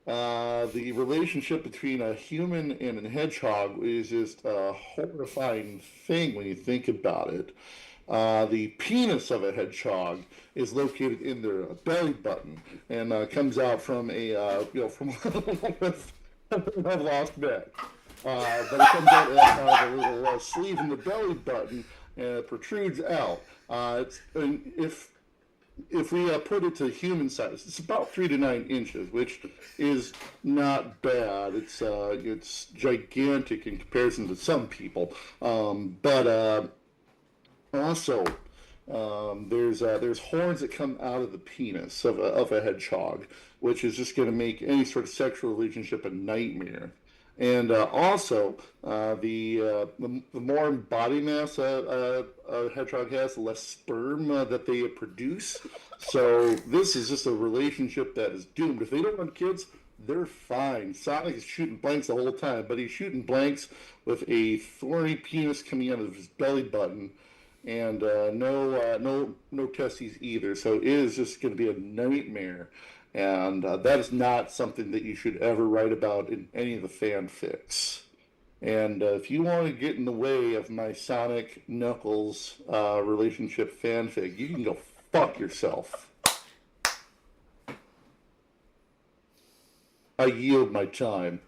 the relationship between a human and a hedgehog is just a horrifying thing when you think about it. The penis of a hedgehog is located in their belly button and comes out from from I've lost neck. But it comes out of a little sleeve in the belly button and it protrudes out. If we put it to human size, it's about 3 to 9 inches, which is not bad. It's gigantic in comparison to some people. But also, there's horns that come out of the penis of a hedgehog, which is just going to make any sort of sexual relationship a nightmare. And also, the more body mass a hedgehog has, the less sperm that they produce. So this is just a relationship that is doomed. If they don't want kids, they're fine. Sonic is shooting blanks the whole time, but he's shooting blanks with a thorny penis coming out of his belly button, and no testes either. So it is just going to be a nightmare. And that is not something that you should ever write about in any of the fanfics. And if you want to get in the way of my Sonic Knuckles relationship fanfic, you can go fuck yourself. I yield my time.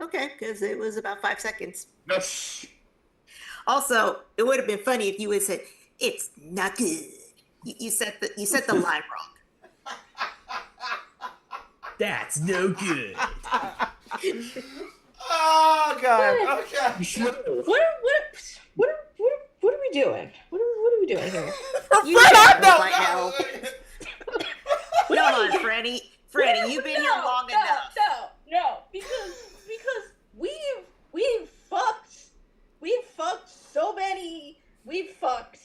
Okay, because it was about 5 seconds. Yes. Also, it would have been funny if you would have said, it's not good. You said the line wrong. That's no good. Oh god. Okay. What are we doing? What are we doing here? You know. Come on, Franny. Franny, you've been here long enough. No, because we've fucked so many. We've fucked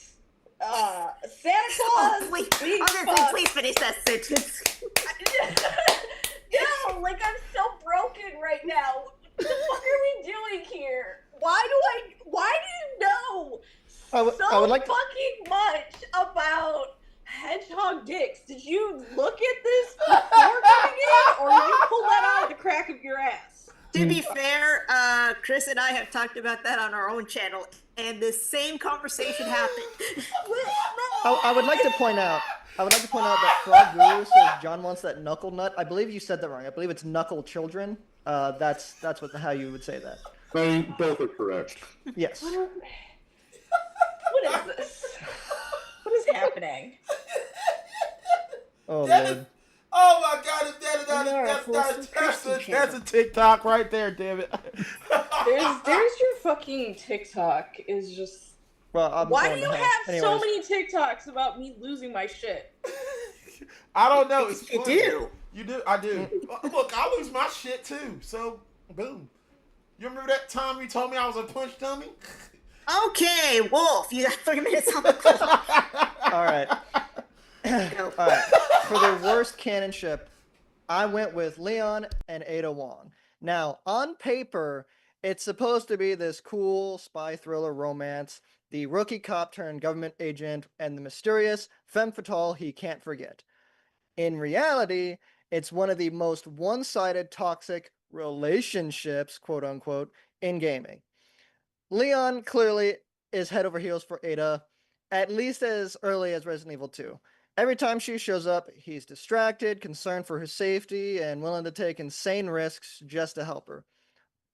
I would like to. fucking much about hedgehog dicks. Did you look at this before coming in, or you pulled that out of the crack of your ass? To be fair, Chris and I have talked about that on our own channel, and the same conversation happened. I would like to point out. That Frog Guru says John wants that knuckle nut. I believe you said that wrong. I believe it's knuckle children. That's how you would say that. Both are correct. Yes. What is this? What is happening? Oh That Lord. is- oh my God! That's a TikTok right there. Damn it. There's your fucking TikTok is just. Well, I'm Why going do you to have hell. so Anyways. many TikToks about me losing my shit? I don't know. It's You funny. do. You do. I do. Look, I lose my shit too. So, boom. You remember that time you told me I was a punch dummy? Okay, Wolf, you got 3 minutes on the clock. All right. Go. All right. For the worst canonship, I went with Leon and Ada Wong. Now, on paper, it's supposed to be this cool spy thriller romance, the rookie cop turned government agent, and the mysterious femme fatale he can't forget. In reality, it's one of the most one-sided toxic relationships, quote unquote, in gaming. Leon clearly is head over heels for Ada, at least as early as Resident Evil 2. Every time she shows up, he's distracted, concerned for her safety, and willing to take insane risks just to help her.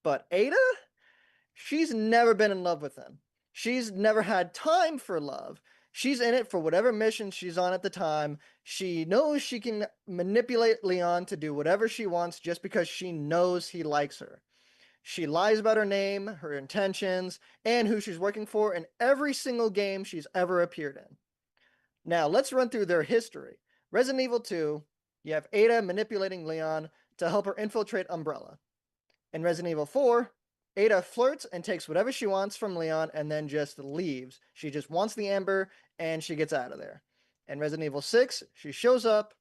But Ada? She's never been in love with him. She's never had time for love. She's in it for whatever mission she's on at the time. She knows she can manipulate Leon to do whatever she wants just because she knows he likes her. She lies about her name, her intentions, and who she's working for in every single game she's ever appeared in. Now, let's run through their history. Resident Evil 2, you have Ada manipulating Leon to help her infiltrate Umbrella. In Resident Evil 4, Ada flirts and takes whatever she wants from Leon and then just leaves. She just wants the amber and she gets out of there. In Resident Evil 6, she shows up,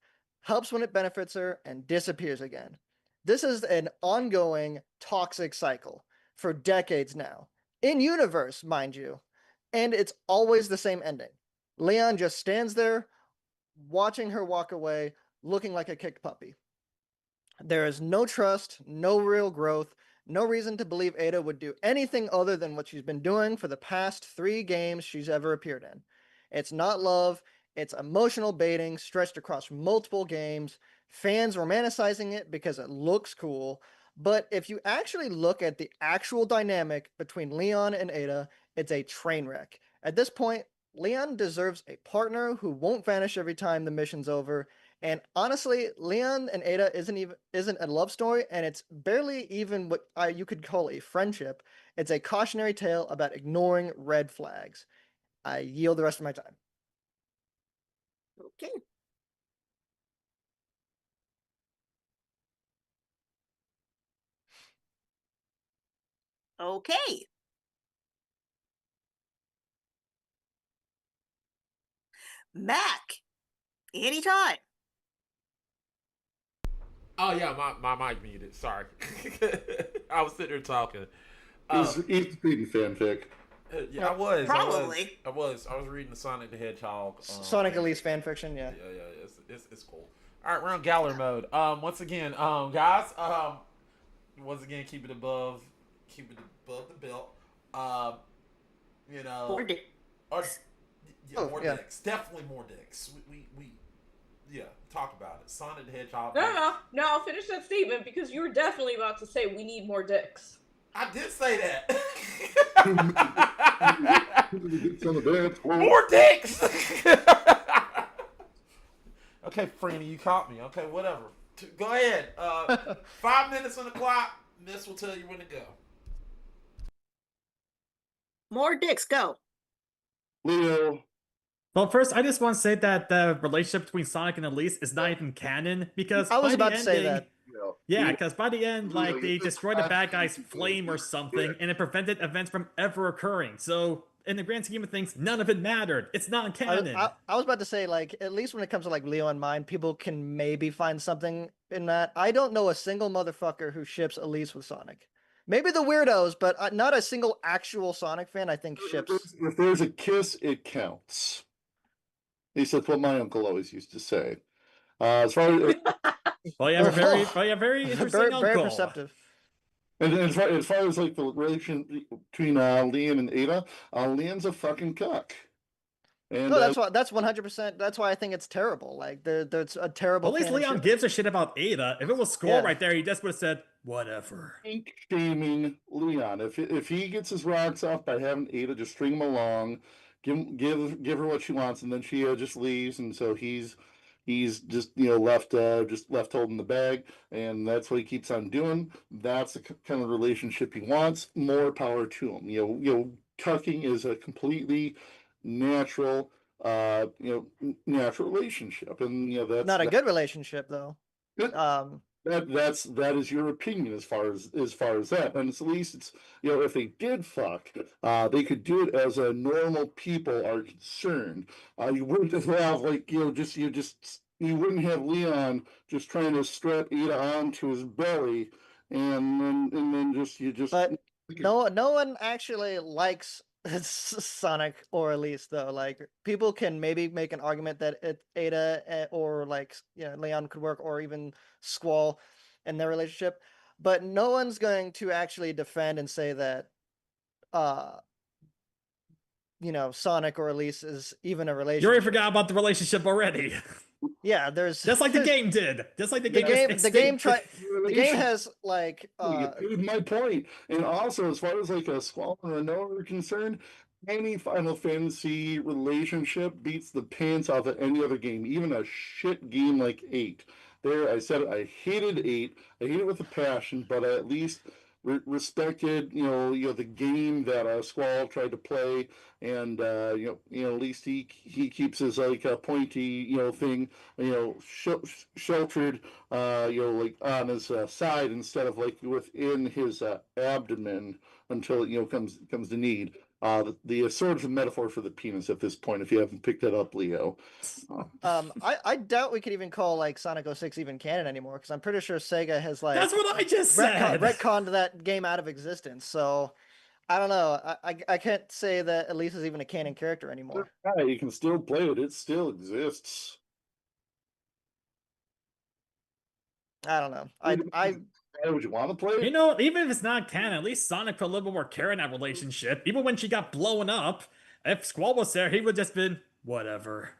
helps when it benefits her, and disappears again. This is an ongoing toxic cycle for decades now. In universe, mind you. And it's always the same ending. Leon just stands there, watching her walk away, looking like a kicked puppy. There is no trust, no real growth, no reason to believe Ada would do anything other than what she's been doing for the past 3 games she's ever appeared in. It's not love, it's emotional baiting stretched across multiple games, fans romanticizing it because it looks cool, but if you actually look at the actual dynamic between Leon and Ada, it's a train wreck. At this point, Leon deserves a partner who won't vanish every time the mission's over. And honestly, Leon and Ada isn't a love story, and it's barely even what you could call a friendship. It's a cautionary tale about ignoring red flags. I yield the rest of my time. Okay. Okay. Mac, anytime. Oh yeah, my mic muted. Sorry, I was sitting there talking. He's reading fanfic. Yeah, I was. Probably. I was reading the Sonic the Hedgehog. Sonic Elise fanfiction, yeah. Yeah. It's cool. All right, we're on Galler mode. Once again, guys. Once again, keep it above the belt. You know. More dicks. More yeah. dicks. Definitely more dicks. We talk about it. Sonic the Hedgehog. No, I'll finish that statement because you were definitely about to say we need more dicks. I did say that. It's on the dance floor. More dicks. Okay, Franny, you caught me. Okay, whatever. Go ahead. 5 minutes on the clock. This will tell you when to go. More dicks, go. Leo. Well, first, I just want to say that the relationship between Sonic and Elise is not even canon because I was by the about to say ending- that. Yeah, because by the end, like, they Leo, destroyed the bad guy's flame or something, Yeah. and it prevented events from ever occurring. So, in the grand scheme of things, none of it mattered. It's not canon. I was about to say, like, at least when it comes to like Leo and mine, people can maybe find something in that. I don't know a single motherfucker who ships Elise with Sonic. Maybe the weirdos, but not a single actual Sonic fan. I think ships. If there's a kiss, it counts. At least that's what my uncle always used to say. As far as Well, you have a very interesting very, uncle. very perceptive. and as far as like the relation between Leon and Ada, Leon's a fucking cuck. And No, that's 100%. That's why I think it's terrible. Like there's a terrible. At least canon Leon ship. gives a shit about Ada. If it was Squall Yeah. right there, he just would have said whatever. shaming Leon. If he gets his rocks off by having Ada just string him along, give her what she wants, and then she just leaves, and so he's just left holding the bag, and that's what he keeps on doing. That's the kind of relationship he wants. More power to him. Cucking is a completely natural natural relationship, and that's Not a good relationship though. Good. That is your opinion as far as that, and at least it's if they did fuck, they could do it as a normal people are concerned. You wouldn't have you wouldn't have Leon just trying to strap Ada onto his belly, and then just. But no one actually likes Sonic or Elise though. Like people can maybe make an argument that Ada or Leon could work, or even Squall and their relationship, but no one's going to actually defend and say that Sonic or Elise is even a relationship. You already forgot about the relationship already. Yeah, there's just like the game did. Just like the game. The game has like. You proved my point, and also as far as like a Squall and Renoa are concerned, any Final Fantasy relationship beats the pants off of any other game, even a shit game like 8. There, I said it, I hated 8. I hate it with a passion, but I at least respected, the game that Squall tried to play, and at least he keeps his pointy thing, sheltered, on his side instead of within his abdomen until it comes to need. The sword's a metaphor for the penis at this point, if you haven't picked that up, Leo. I doubt we could even call Sonic 06 even canon anymore, because I'm pretty sure Sega has That's what I just said. retconned that game out of existence. So I don't know. I can't say that Elise is even a canon character anymore. Yeah, you can still play it. It still exists. I don't know. Would you want to play it? Even if it's not canon, at least Sonic put a little more care in that relationship. Even when she got blown up, if Squall was there, he would just been whatever.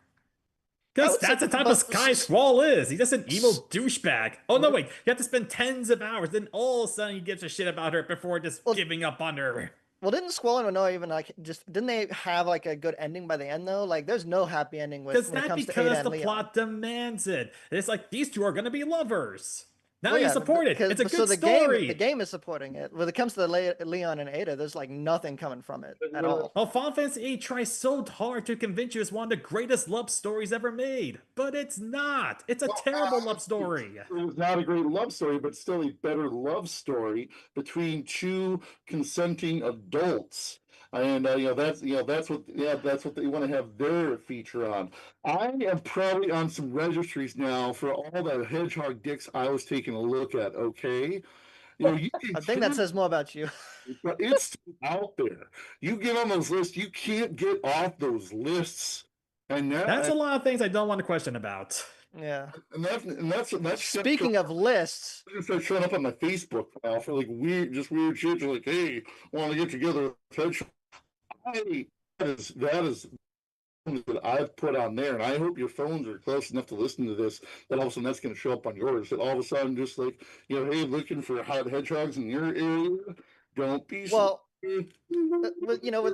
Because that's the type of guy Squall is. He's just an evil douchebag. Oh no, wait! You have to spend tens of hours, then all of a sudden he gives a shit about her before just giving up on her. Well, didn't Squall and Renoa even didn't they have a good ending by the end though? There's no happy ending when it comes to Ada and Leon. Because the plot demands it. It's these two are going to be lovers. Now you support it. It's a good story. The game is supporting it. When it comes to Leon and Ada, there's nothing coming from it at all. Well, Final Fantasy VIII tries so hard to convince you it's one of the greatest love stories ever made, but it's not. It's a terrible love story. It was not a great love story, but still a better love story between two consenting adults. And that's what they want to have their feature on. I am probably on some registries now for all the hedgehog dicks I was taking a look at. Okay, I think that says more about you. It's out there. You get on those lists, you can't get off those lists. And that's a lot of things I don't want to question about. Yeah, and that's speaking of lists. I'm gonna start showing up on my Facebook now for weird shit. You're hey, want to get together with hedgehog. That is that I've put on there, and I hope your phones are close enough to listen to this that all of a sudden that's going to show up on yours. That all of a sudden, just hey, looking for hot hedgehogs in your area. Don't be at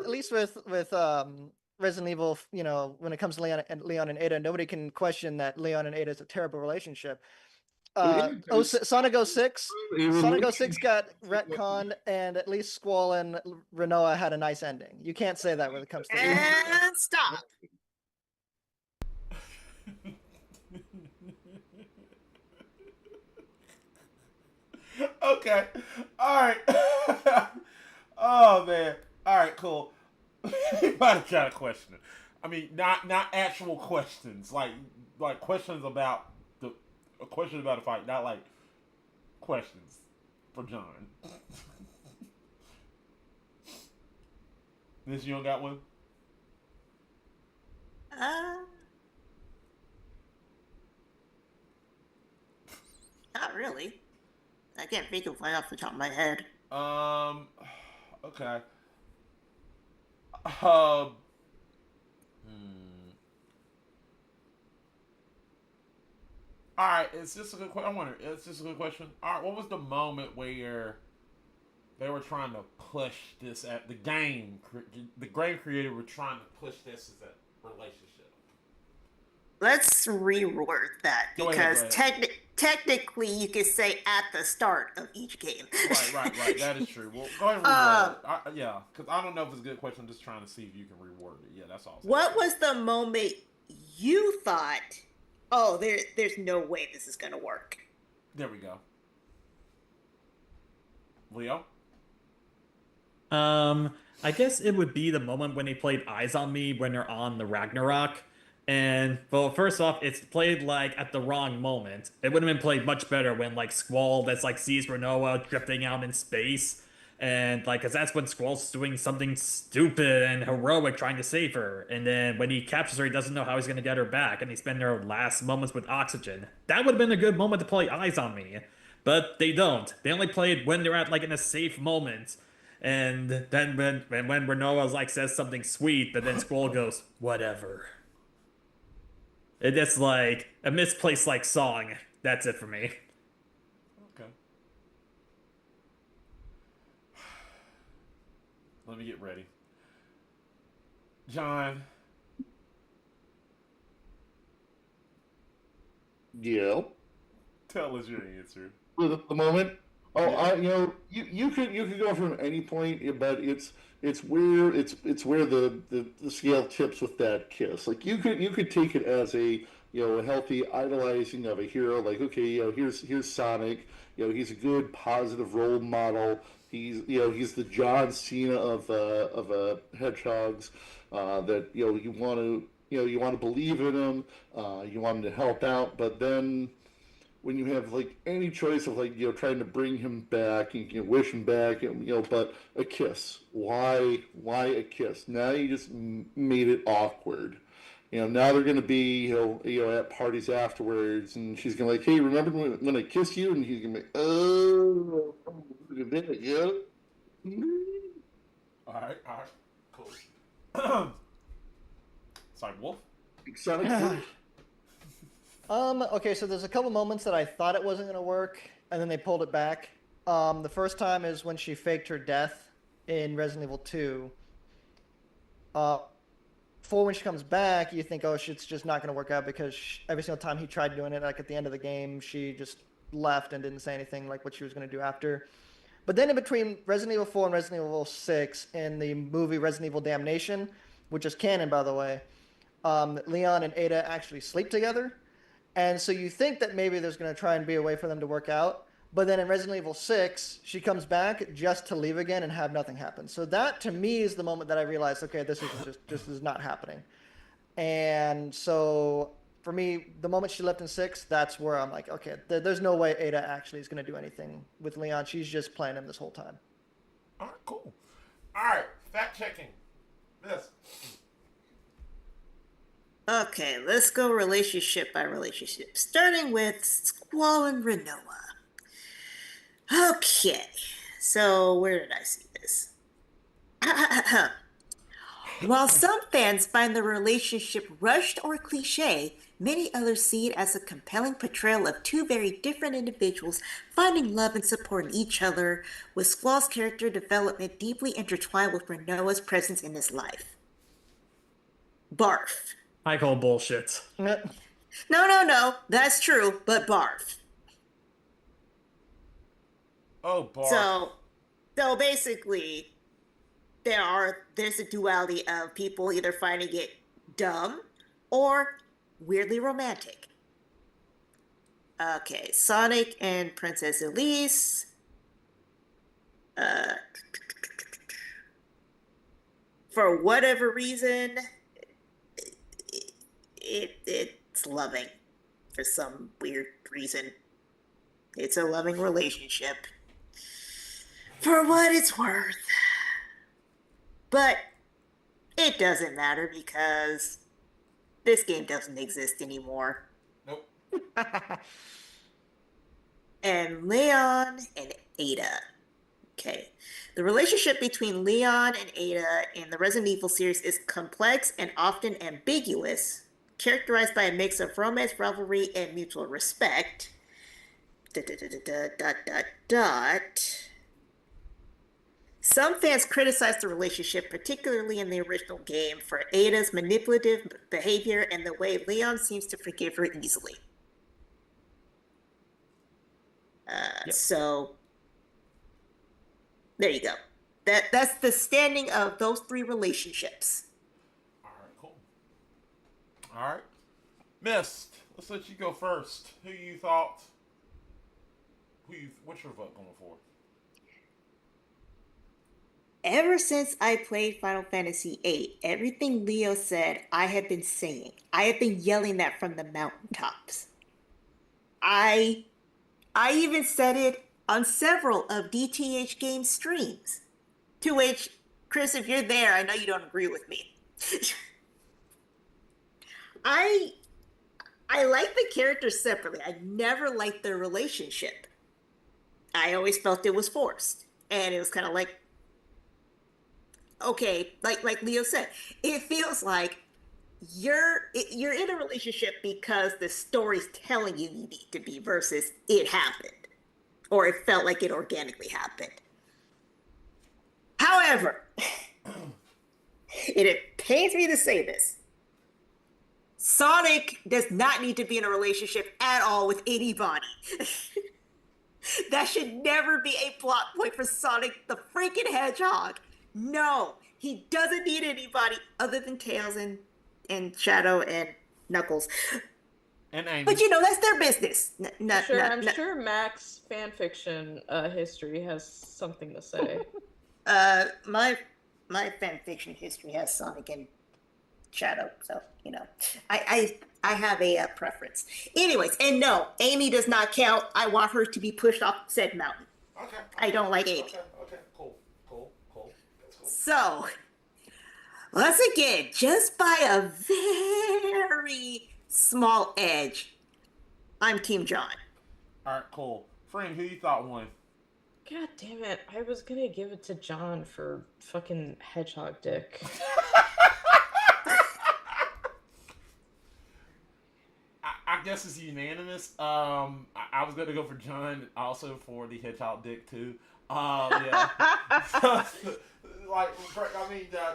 least with Resident Evil, when it comes to Leon and Ada, nobody can question that Leon and Ada is a terrible relationship. Sonic 06 got retconned, and at least Squall and Renoa had a nice ending. You can't say that when it comes to and stop. Okay. All right. Oh man. All right. Cool. Everybody try to question it. I mean, not actual questions, like questions about a question about a fight, not questions for John. This you don't got one? Not really. I can't think of one off the top of my head. Okay. All right, it's just a good question. I wonder. It's just a good question. All right, what was the moment where they were trying to push this at the game? The game creator were trying to push this as a relationship. Let's reword that Go ahead, because go ahead. technically you could say at the start of each game. Right. That is true. Well, go ahead and reword it. Yeah, because I don't know if it's a good question. I'm just trying to see if you can reword it. Yeah, that's all. What was the moment you thought, oh, there's no way this is going to work? There we go. Leo? I guess it would be the moment when they played Eyes on Me when they're on the Ragnarok. And, well, first off, it's played, like, at the wrong moment. It would have been played much better when, like, Squall that's, like, sees Renoa drifting out in space. And, like, because that's when Squall's doing something stupid and heroic trying to save her. And then when he captures her, he doesn't know how he's going to get her back. And they spend their last moments with oxygen. That would have been a good moment to play Eyes on Me. But they don't. They only play it when they're at, like, in a safe moment. And then when Renoa, like, says something sweet, but then Squall goes, whatever. It's like a misplaced like song. That's it for me. Okay. Let me get ready. John. Yeah. Tell us your answer. The moment. Oh, Yeah. you could go from any point, but it's where the scale tips with that kiss. Like you could take it as a a healthy idolizing of a hero. Like okay, here's Sonic. He's a good positive role model. He's the John Cena of hedgehogs. That you want to believe in him. You want him to help out, but then when you have like any choice of like trying to bring him back and wish him back and but a kiss, why a kiss? Now you just made it awkward. Now they're gonna be at parties afterwards and she's gonna like, hey, remember when I kissed you? And he's gonna be oh, yeah. All right, cool. Sorry, Wolf. Sonic. Okay, so there's a couple moments that I thought it wasn't going to work, and then they pulled it back. The first time is when she faked her death in Resident Evil 2. Before when she comes back, you think, oh, it's just not going to work out because every single time he tried doing it, like at the end of the game, she just left and didn't say anything like what she was going to do after. But then in between Resident Evil 4 and Resident Evil 6 in the movie Resident Evil Damnation, which is canon, by the way, Leon and Ada actually sleep together. And so you think that maybe there's going to try and be a way for them to work out. But then in Resident Evil 6, she comes back just to leave again and have nothing happen. So that, to me, is the moment that I realized, okay, this is not happening. And so for me, the moment she left in 6, that's where I'm like, okay, there's no way Ada actually is going to do anything with Leon. She's just playing him this whole time. All right, cool. All right, fact checking. This. Okay, let's go relationship by relationship. Starting with Squall and Renoa. Okay, so where did I see this? While some fans find the relationship rushed or cliche, many others see it as a compelling portrayal of two very different individuals finding love and supporting each other, with Squall's character development deeply intertwined with Renoa's presence in his life. Barf. I call bullshit. No, that's true, but barf. Oh, barf. So basically, there's a duality of people either finding it dumb or weirdly romantic. Okay, Sonic and Princess Elise. For whatever reason, it's loving. For some weird reason, it's a loving relationship. For what it's worth. But It doesn't matter because this game doesn't exist anymore. Nope. And Leon and Ada. Okay. The relationship between Leon and Ada in the Resident Evil series is complex and often ambiguous, characterized by a mix of romance, rivalry, and mutual respect. Dot, dot, dot, dot, dot, dot, dot. Some fans criticize the relationship, particularly in the original game, for Ada's manipulative behavior and the way Leon seems to forgive her easily. So, there you go. That's the standing of those three relationships. All right, cool. All right. Mist, let's let you go first. Who you thought? What's your vote going for? Ever since I played Final Fantasy VIII, everything Leo said, I have been saying. I have been yelling that from the mountaintops. I even said it on several of DTH Game streams. To which, Chris, if you're there, I know you don't agree with me. I like the characters separately. I never liked their relationship. I always felt it was forced. And it was kind of like, okay, like Leo said, it feels like you're in a relationship because the story's telling you need to be versus it happened. Or it felt like it organically happened. However, it pains me to say this. Sonic does not need to be in a relationship at all with anybody. That should never be a plot point for Sonic the freaking Hedgehog. No, he doesn't need anybody other than Tails and Shadow and Knuckles. And Amy. But that's their business. I'm sure Mac's fanfiction history has something to say. My fanfiction history has Sonic and Shadow, so I have a preference. Anyways, and no, Amy does not count. I want her to be pushed off said mountain. Okay. I don't like Amy. Okay, cool. That's cool. So, once again, just by a very small edge, I'm Team John. All right, cool. Friend, who you thought won? God damn it. I was gonna give it to John for fucking hedgehog dick. I guess it's unanimous. I was gonna go for John also for the hedgehog dick too. Yeah.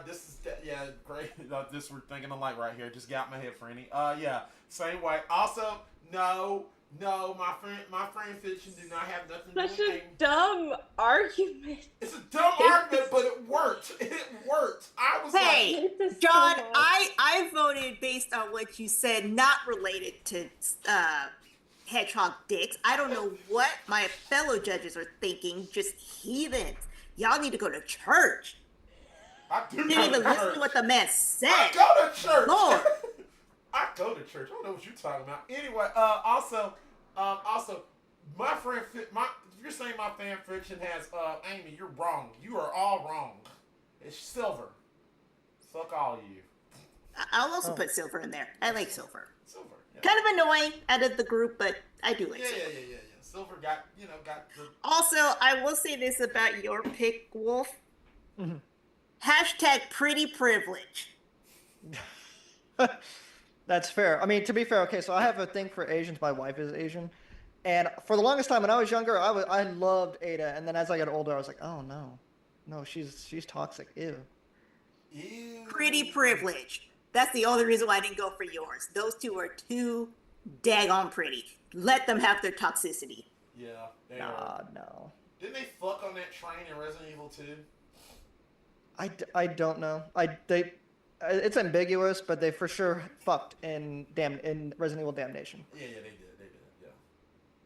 This is great. This we're thinking alike right here. Just got my head, Franny. Yeah, same way. Also, no, my friend fiction do not have nothing to do Such with a Amy. dumb argument. It's a dumb argument, but it worked. It worked. I was Hey, this John, so much. I voted based on what you said, not related to hedgehog dicks. I don't know what my fellow judges are thinking. Just heathens. Y'all need to go to church. I do Didn't go even to listen church. to what the man said. I go to church. Lord. I go to church. I don't know what you're talking about. Anyway, also, my friend, if you're saying my fan fiction has Amy, you're wrong. You are all wrong. It's Silver. Fuck all of you. I'll also put Silver in there. I like Silver. Silver. Yeah. Kind of annoying out of the group, but I do like Silver. Yeah. Silver got the. Also, I will say this about your pick, Wolf. Mm-hmm. Hashtag pretty privilege. That's fair. I mean, to be fair, okay, so I have a thing for Asians. My wife is Asian. And for the longest time when I was younger, I loved Ada. And then as I got older, I was like, oh, no. No, she's toxic. Ew. Pretty privilege. That's the only reason why I didn't go for yours. Those two are too daggone pretty. Let them have their toxicity. Yeah. No. Didn't they fuck on that train in Resident Evil 2? I don't know. It's ambiguous, but they for sure fucked in Resident Evil Damnation. Yeah, they did. Yeah.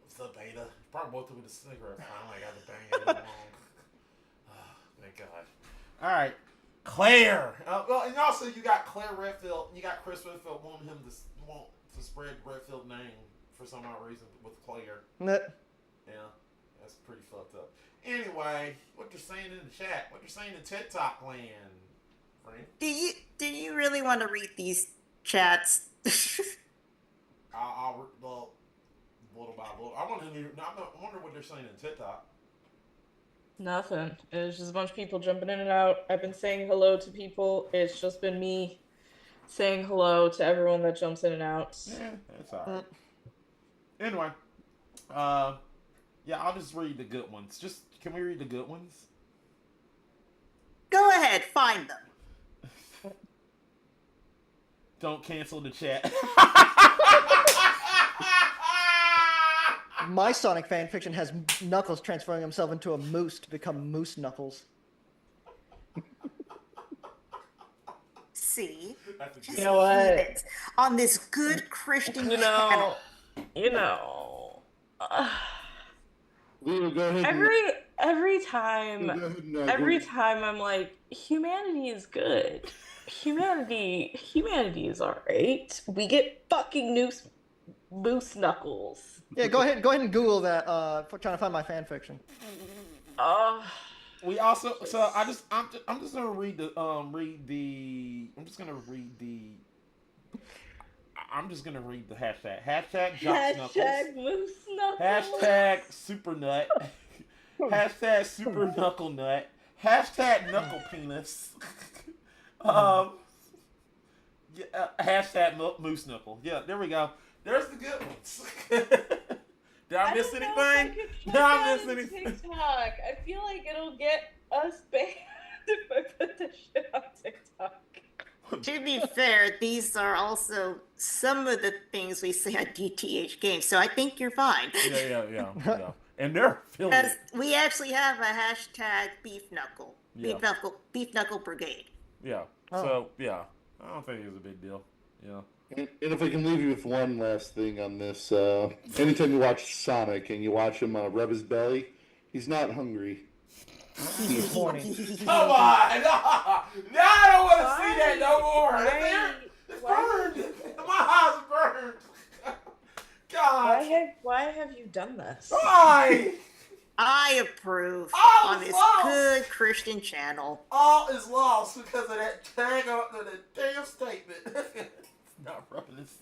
What's up, Ada? Probably both with a cigarette. Finally, I got the bang Ada along. Thank God. All right, Claire. Well, and also you got Claire Redfield. You got Chris Redfield wanting him to spread Redfield name for some odd reason with Claire. Yeah, that's pretty fucked up. Anyway, what you're saying in the chat? What you're saying in TikTok land? Friend? Do you really want to read these chats? Well, little by little. I wonder what they're saying in TikTok. Nothing. It's just a bunch of people jumping in and out. I've been saying hello to people. It's just been me saying hello to everyone that jumps in and out. Yeah, that's alright. Anyway, yeah, I'll just read the good ones. Can we read the good ones? Go ahead, find them. Don't cancel the chat. My Sonic fan fiction has Knuckles transferring himself into a moose to become Moose Knuckles. See? Just You know what? keep it on this good Christian channel. Lena, go ahead. Every time Go ahead and, every go- time I'm like, humanity is good. Humanity is alright. We get fucking moose knuckles. Yeah, go ahead and Google that for trying to find my fan fiction. We also I'm just gonna read the hashtag. Hashtag Jock Knuckles. Hashtag moose knuckles. Hashtag super nut. Hashtag super knuckle nut. Hashtag knuckle penis. Hashtag moose knuckle. Yeah, there we go. There's the good ones. Did I miss anything? Did I miss anything? TikTok. I feel like it'll get us banned if I put this shit on TikTok. To be fair, these are also some of the things we say on DTH games, so I think you're fine. Yeah. And they're feeling Because it. we actually have a hashtag beef knuckle. Yeah. Beef knuckle brigade. Yeah. Oh. So yeah, I don't think it was a big deal. Yeah. And if I can leave you with one last thing on this, anytime you watch Sonic and you watch him rub his belly, he's not hungry. He's horny. Come on! No, I don't want to see that no more. It's burned. My eyes burned. God. Why have you done this? Why? I approve All on is this lost. good Christian channel. All is lost because of that damn statement. It's not rubbing this.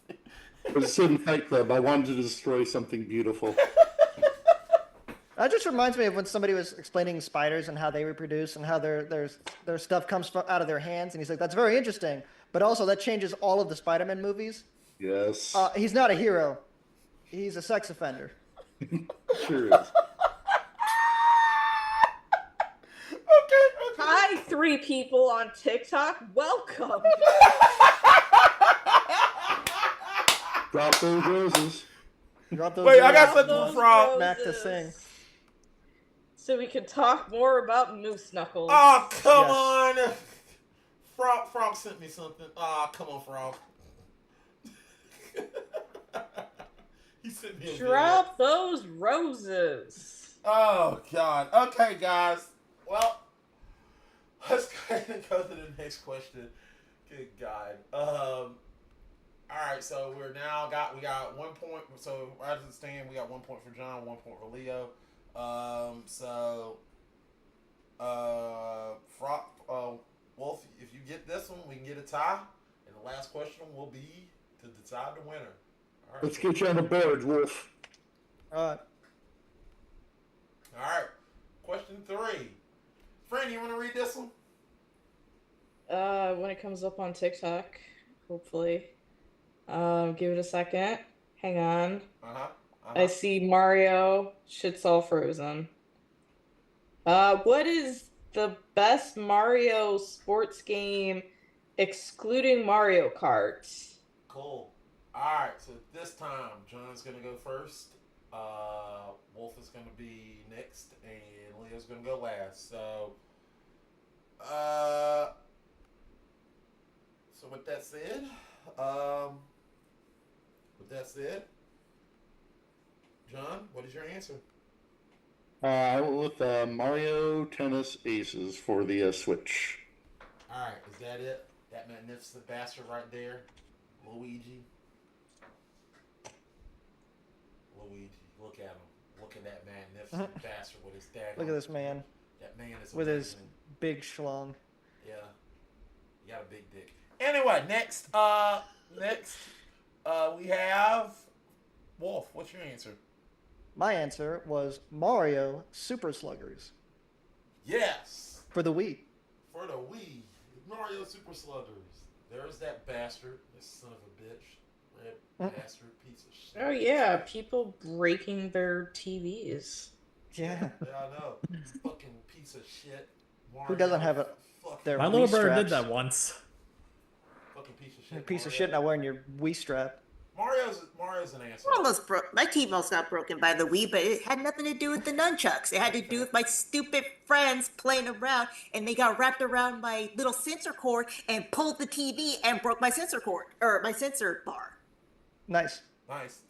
It was a certain Fight Club. I wanted to destroy something beautiful. That just reminds me of when somebody was explaining spiders and how they reproduce and how their stuff comes out of their hands, and he's like, "That's very interesting," but also that changes all of the Spider-Man movies. Yes. He's not a hero; he's a sex offender. Sure is. Hi, 3 people on TikTok. Welcome. Drop those roses. Drop those Wait, I got roses. something from Mac to sing. So we can talk more about moose knuckles. Oh, come on. Frog sent me something. Oh, come on, Frog. He sent me a Drop those roses. Oh, God. Okay, guys. Well, let's go ahead and go to the next question. Good God. All right, so we got 1 point. So as it stands, we got 1 point for John, 1 point for Leo. Wolf, if you get this one, we can get a tie, and the last question will be to decide the winner. All right. Let's get you on the board, Wolf. All right. Question 3. Friend, you want to read this one? When it comes up on TikTok, hopefully. Give it a second. Hang on. I see Mario. Shit's all frozen. What is the best Mario sports game excluding Mario Kart? Cool. Alright, so this time, John's going to go first. Wolf is going to be next, and Leo's going to go last. So with that said, John, what is your answer? I went with Mario Tennis Aces for the Switch. Alright, is that it? That magnificent bastard right there? Luigi, look at him. Look at that magnificent bastard with his dad. Look at this man. That man is with amazing. his big schlong. Yeah. You got a big dick. Anyway, next, we have Wolf. What's your answer? My answer was Mario Super Sluggers Yes. for the Wii. For the Wii, Mario Super Sluggers. There's that bastard, this son of a bitch, red bastard piece of shit. Oh yeah, people breaking their TVs. Yeah. Yeah, I know. Fucking piece of shit. Mario, Who doesn't have their My Wii little brother straps? did that once. Fucking piece of shit. Piece of Mario. shit not wearing your Wii strap. Mario's an asshole. Almost broke. My TV almost got broken by the Wii, but it had nothing to do with the nunchucks. It had to do with my stupid friends playing around, and they got wrapped around my little sensor cord and pulled the TV and broke my sensor cord or my sensor bar. Nice. Nice.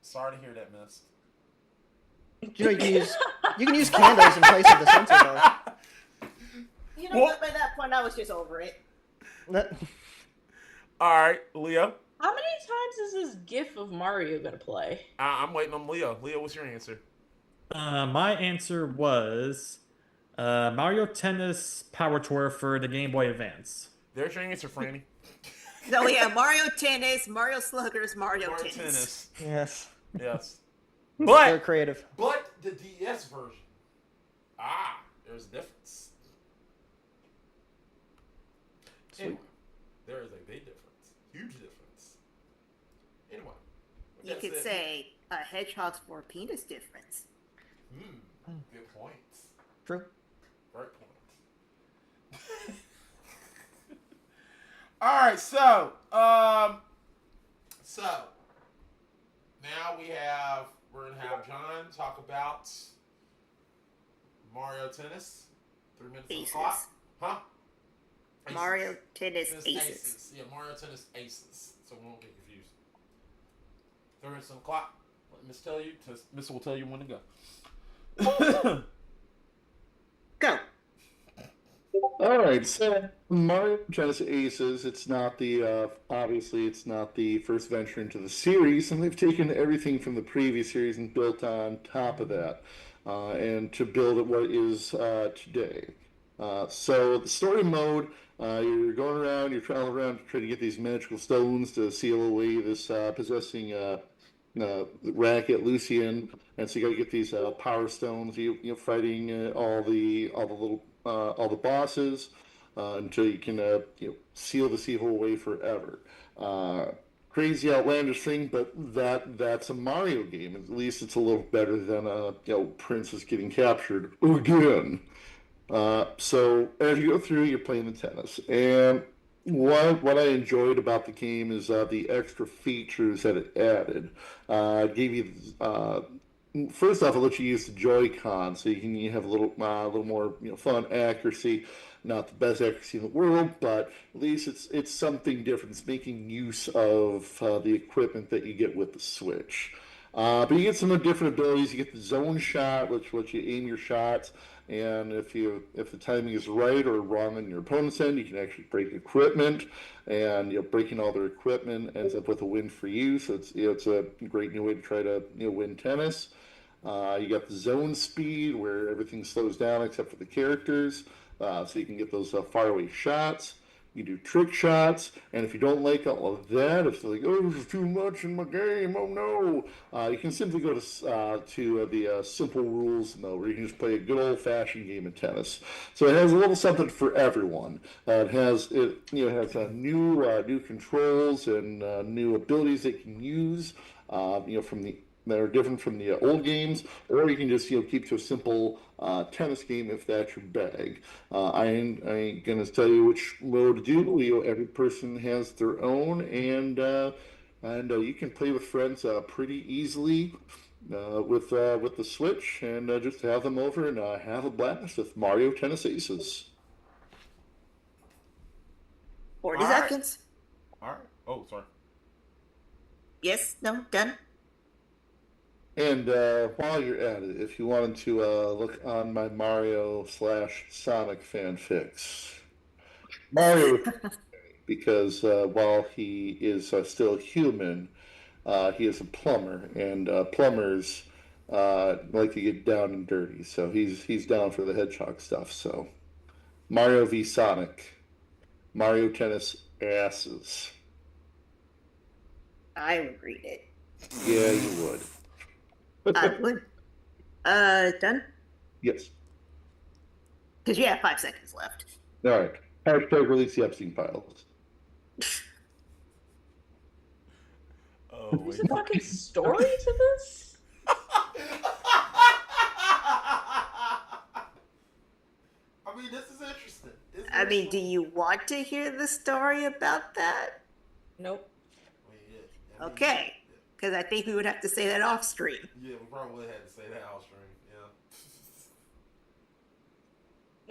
Sorry to hear that, miss. You know you can use candles in place of the sensor bar. You know what? By that point, I was just over it. All right, Leo. How many times is this GIF of Mario gonna play? I'm waiting on Leo. Leo, what's your answer? My answer was Mario Tennis Power Tour for the Game Boy Advance. There's your answer, Franny. So we have Mario Tennis, Mario Sluggers, Mario Tennis. Yes. Yes. Very creative. But the DS version. There's a difference. Anyway, there is a big difference. Huge difference. Anyway. You could say a hedgehog's for a penis difference. Good point. True. Great point. All right, so now we're gonna have John talk about Mario Tennis. 3 minutes on the clock. Huh? Aces. Mario Tennis Aces. Yeah, Mario Tennis Aces. So we won't get confused. 3 minutes on the clock. Let Miss will tell you when to go. Go. All right, so Mario Tennis Aces. It's not the obviously it's not the first venture into the series, and they've taken everything from the previous series and built on top of that, and to build it what is today. So the story mode, you're going around, you're traveling around to try to get these magical stones to seal away this possessing racket, Lucian, and so you got to get these power stones. You're fighting all the bosses until you can seal this evil away forever. Crazy outlandish thing, but that's a Mario game. At least it's a little better than Princess getting captured again. So as you go through, you're playing the tennis, and what I enjoyed about the game is the extra features that it added. Gave you first off, it lets you use the Joy-Con, so you have a little more fun accuracy. Not the best accuracy in the world, but at least it's something different. It's making use of the equipment that you get with the Switch. But you get some different abilities. You get the zone shot, which lets you aim your shots, and if the timing is right or wrong on your opponent's end, you can actually break equipment, and breaking all their equipment ends up with a win for you. So it's a great new way to try to win tennis. You got the zone speed, where everything slows down except for the characters, so you can get those faraway shots. You do trick shots, and if you don't like all of that, if you're like, oh, this is too much in my game, oh no, you can simply go to the simple rules mode, where you can just play a good old-fashioned game of tennis. So it has a little something for everyone. It has new controls and new abilities that you can use, that are different from the old games, or you can just keep to a simple tennis game if that's your bag. I ain't gonna tell you which mode to do. Every person has their own, and you can play with friends pretty easily with the Switch, and just have them over and have a blast with Mario Tennis Aces. 40 All right. seconds. All right. Oh, sorry. Yes. No. Done. And while you're at it, if you wanted to look on my Mario/Sonic fanfics, Mario, because while he is still human, he is a plumber, and plumbers like to get down and dirty. So he's down for the hedgehog stuff. So Mario v Sonic. Mario Tennis asses. I would read it. Yeah, you would. I would. Done? Yes. Because you have 5 seconds left. All right. Hashtag release the Epstein files. Oh, There's wait. a fucking story to this? I mean, this is interesting. It's I very mean, do cool. you want to hear the story about that? Nope. I mean, yeah. I mean, Okay. Because I think we would have to say that off stream. Yeah, we probably had to say that off stream. Yeah.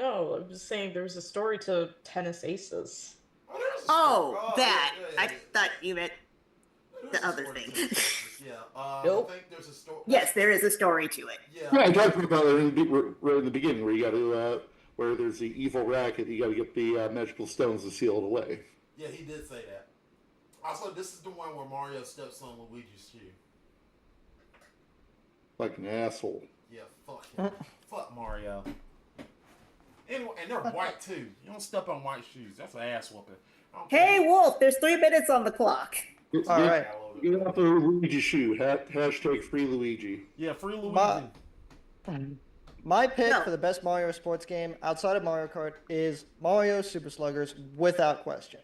No, I'm just saying there was a story to Tennis Aces. Oh, there's a story. Oh, that. yeah. I thought you meant There's the a other story thing. to it. Yeah. Nope. I think there's a story. Yes, there is a story to it. Yeah. Yeah, I talked about it right in the beginning, where you got to, where there's the evil racket, you got to get the magical stones to seal it away. Yeah, he did say that. Also, this is the one where Mario steps on Luigi's shoe. Like an asshole. Yeah, fuck him. Fuck Mario. Anyway, and they're white too. You don't step on white shoes. That's an ass whooping. I don't Hey, care. Wolf, there's 3 minutes on the clock. All right. Get off the Luigi shoe. Hashtag free Luigi. Yeah, free Luigi. My pick No. for the best Mario sports game outside of Mario Kart is Mario Super Sluggers without question.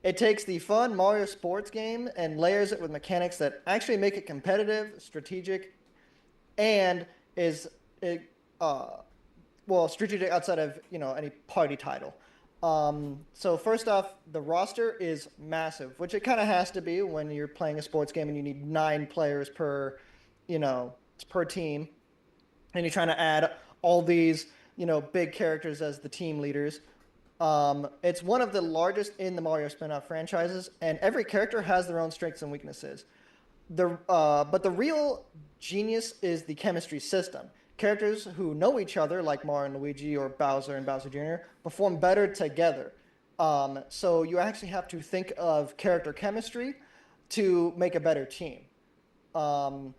It takes the fun Mario sports game and layers it with mechanics that actually make it competitive, strategic, and is strategic outside of any party title. So first off, the roster is massive, which it kind of has to be when you're playing a sports game and you need 9 players per team, and you're trying to add all these big characters as the team leaders. It's one of the largest in the Mario spin-off franchises, and every character has their own strengths and weaknesses. But the real genius is the chemistry system. Characters who know each other, like Mario and Luigi or Bowser and Bowser Jr., perform better together. So you actually have to think of character chemistry to make a better team. On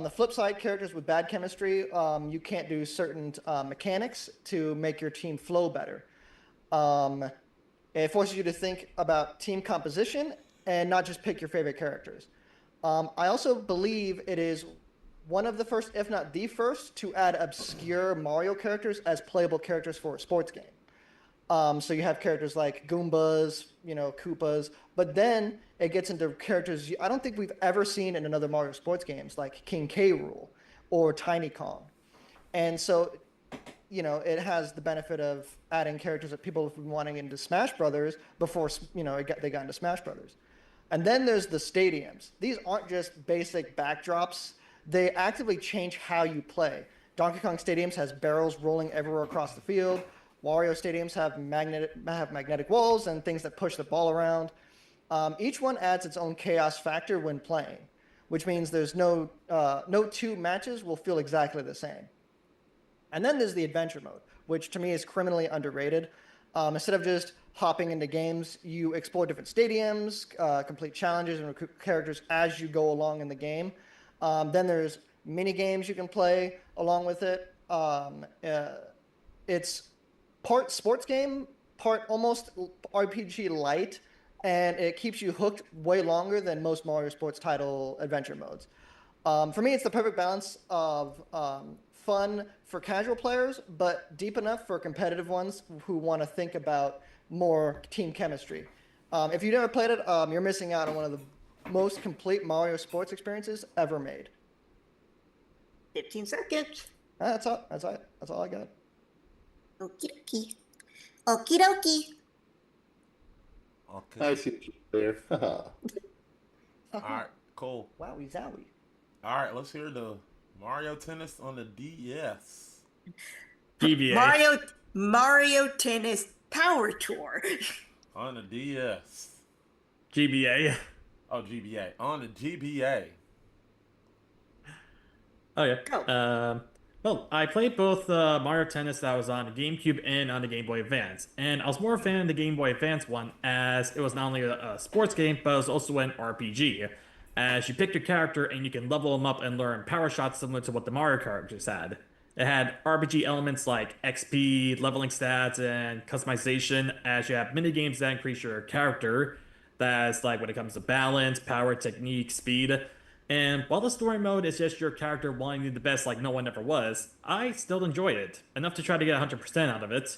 the flip side, characters with bad chemistry, you can't do certain mechanics to make your team flow better. It forces you to think about team composition and not just pick your favorite characters. I also believe it is one of the first, if not the first, to add obscure Mario characters as playable characters for a sports game. So you have characters like Goombas, Koopas, but then it gets into characters I don't think we've ever seen in another Mario sports games, like King K. Rool or Tiny Kong. And so, it has the benefit of adding characters that people have been wanting into Smash Brothers before, they got into Smash Brothers. And then there's the stadiums. These aren't just basic backdrops. They actively change how you play. Donkey Kong stadiums has barrels rolling everywhere across the field. Wario stadiums have magnetic walls and things that push the ball around. Each one adds its own chaos factor when playing, which means there's no 2 matches will feel exactly the same. And then there's the adventure mode, which to me is criminally underrated. Instead of just hopping into games, you explore different stadiums, complete challenges, and recruit characters as you go along in the game. Then there's mini games you can play along with it. It's part sports game, part almost RPG light, and it keeps you hooked way longer than most Mario sports title adventure modes. For me, it's the perfect balance of fun for casual players, but deep enough for competitive ones who want to think about more team chemistry. If you've never played it, you're missing out on one of the most complete Mario sports experiences ever made. 15 seconds. That's all I got. Okie dokie. Okie dokie. Okay. I see what you there. All right. Cool. Wowie zowie. All right. Let's hear the Mario Tennis on the DS. GBA. Mario Tennis Power Tour. On the DS. GBA. Oh, GBA. On the GBA. Oh yeah. Go. Well, I played both Mario Tennis that was on the GameCube and on the Game Boy Advance, and I was more a fan of the Game Boy Advance one, as it was not only a sports game, but it was also an RPG. As you pick your character and you can level them up and learn power shots similar to what the Mario characters had. It had RPG elements like XP, leveling stats, and customization, as you have mini games that increase your character. That's like when it comes to balance, power, technique, speed. And while the story mode is just your character wanting to be the best like no one ever was, I still enjoyed it, enough to try to get 100% out of it.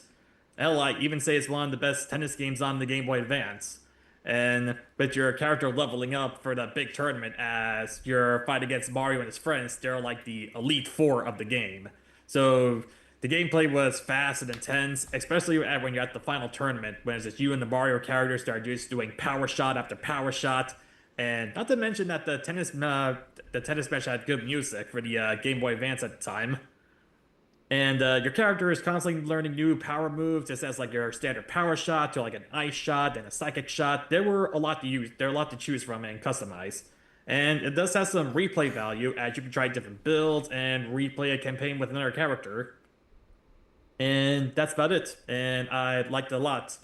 Hell, I even say it's one of the best tennis games on the Game Boy Advance. And with your character leveling up for the big tournament as your fight against Mario and his friends, they're like the Elite Four of the game. So the gameplay was fast and intense, especially when you're at the final tournament, when it's just you and the Mario characters start just doing power shot after power shot. And not to mention that the tennis match had good music for the Game Boy Advance at the time. And your character is constantly learning new power moves, just as like your standard power shot to like an ice shot and a psychic shot. There were a lot to use. There are a lot to choose from and customize. And it does have some replay value, as you can try different builds and replay a campaign with another character. And that's about it. And I liked it a lot.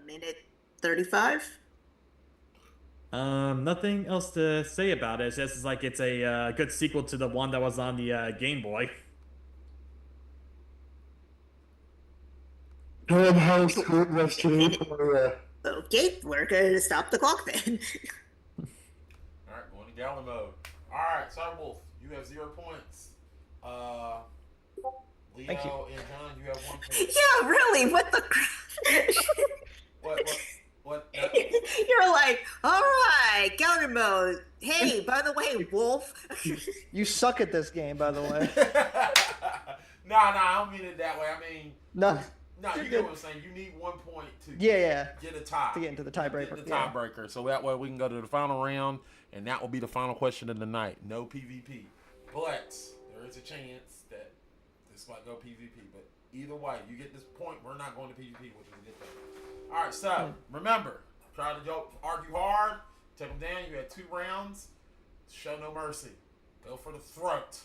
Minute 35. Nothing else to say about it. It's just like it's a good sequel to the one that was on the Game Boy. How's the rest of the Okay, we're gonna stop the clock then. All right, going to gallon mode. All right, Cyberwolf, you have 0 points. Leo Thank you. and John, you have 1 point. Yeah, really? What the crap? What? You're like, all right, counter mode. Hey, by the way, Wolf. You suck at this game, by the way. No, I don't mean it that way. I mean, No. no, You're you good. get what I'm saying. You need 1 point to Yeah. get a tie. To get into the tiebreaker. Get the Yeah. tiebreaker. So that way we can go to the final round, and that will be the final question of the night. No PvP. But there is a chance that this might go PvP. But either way, you get this point. We're not going to PvP, which is a good thing. All right, so remember, try to argue hard, take them down. You had 2 rounds. Show no mercy. Go for the throat.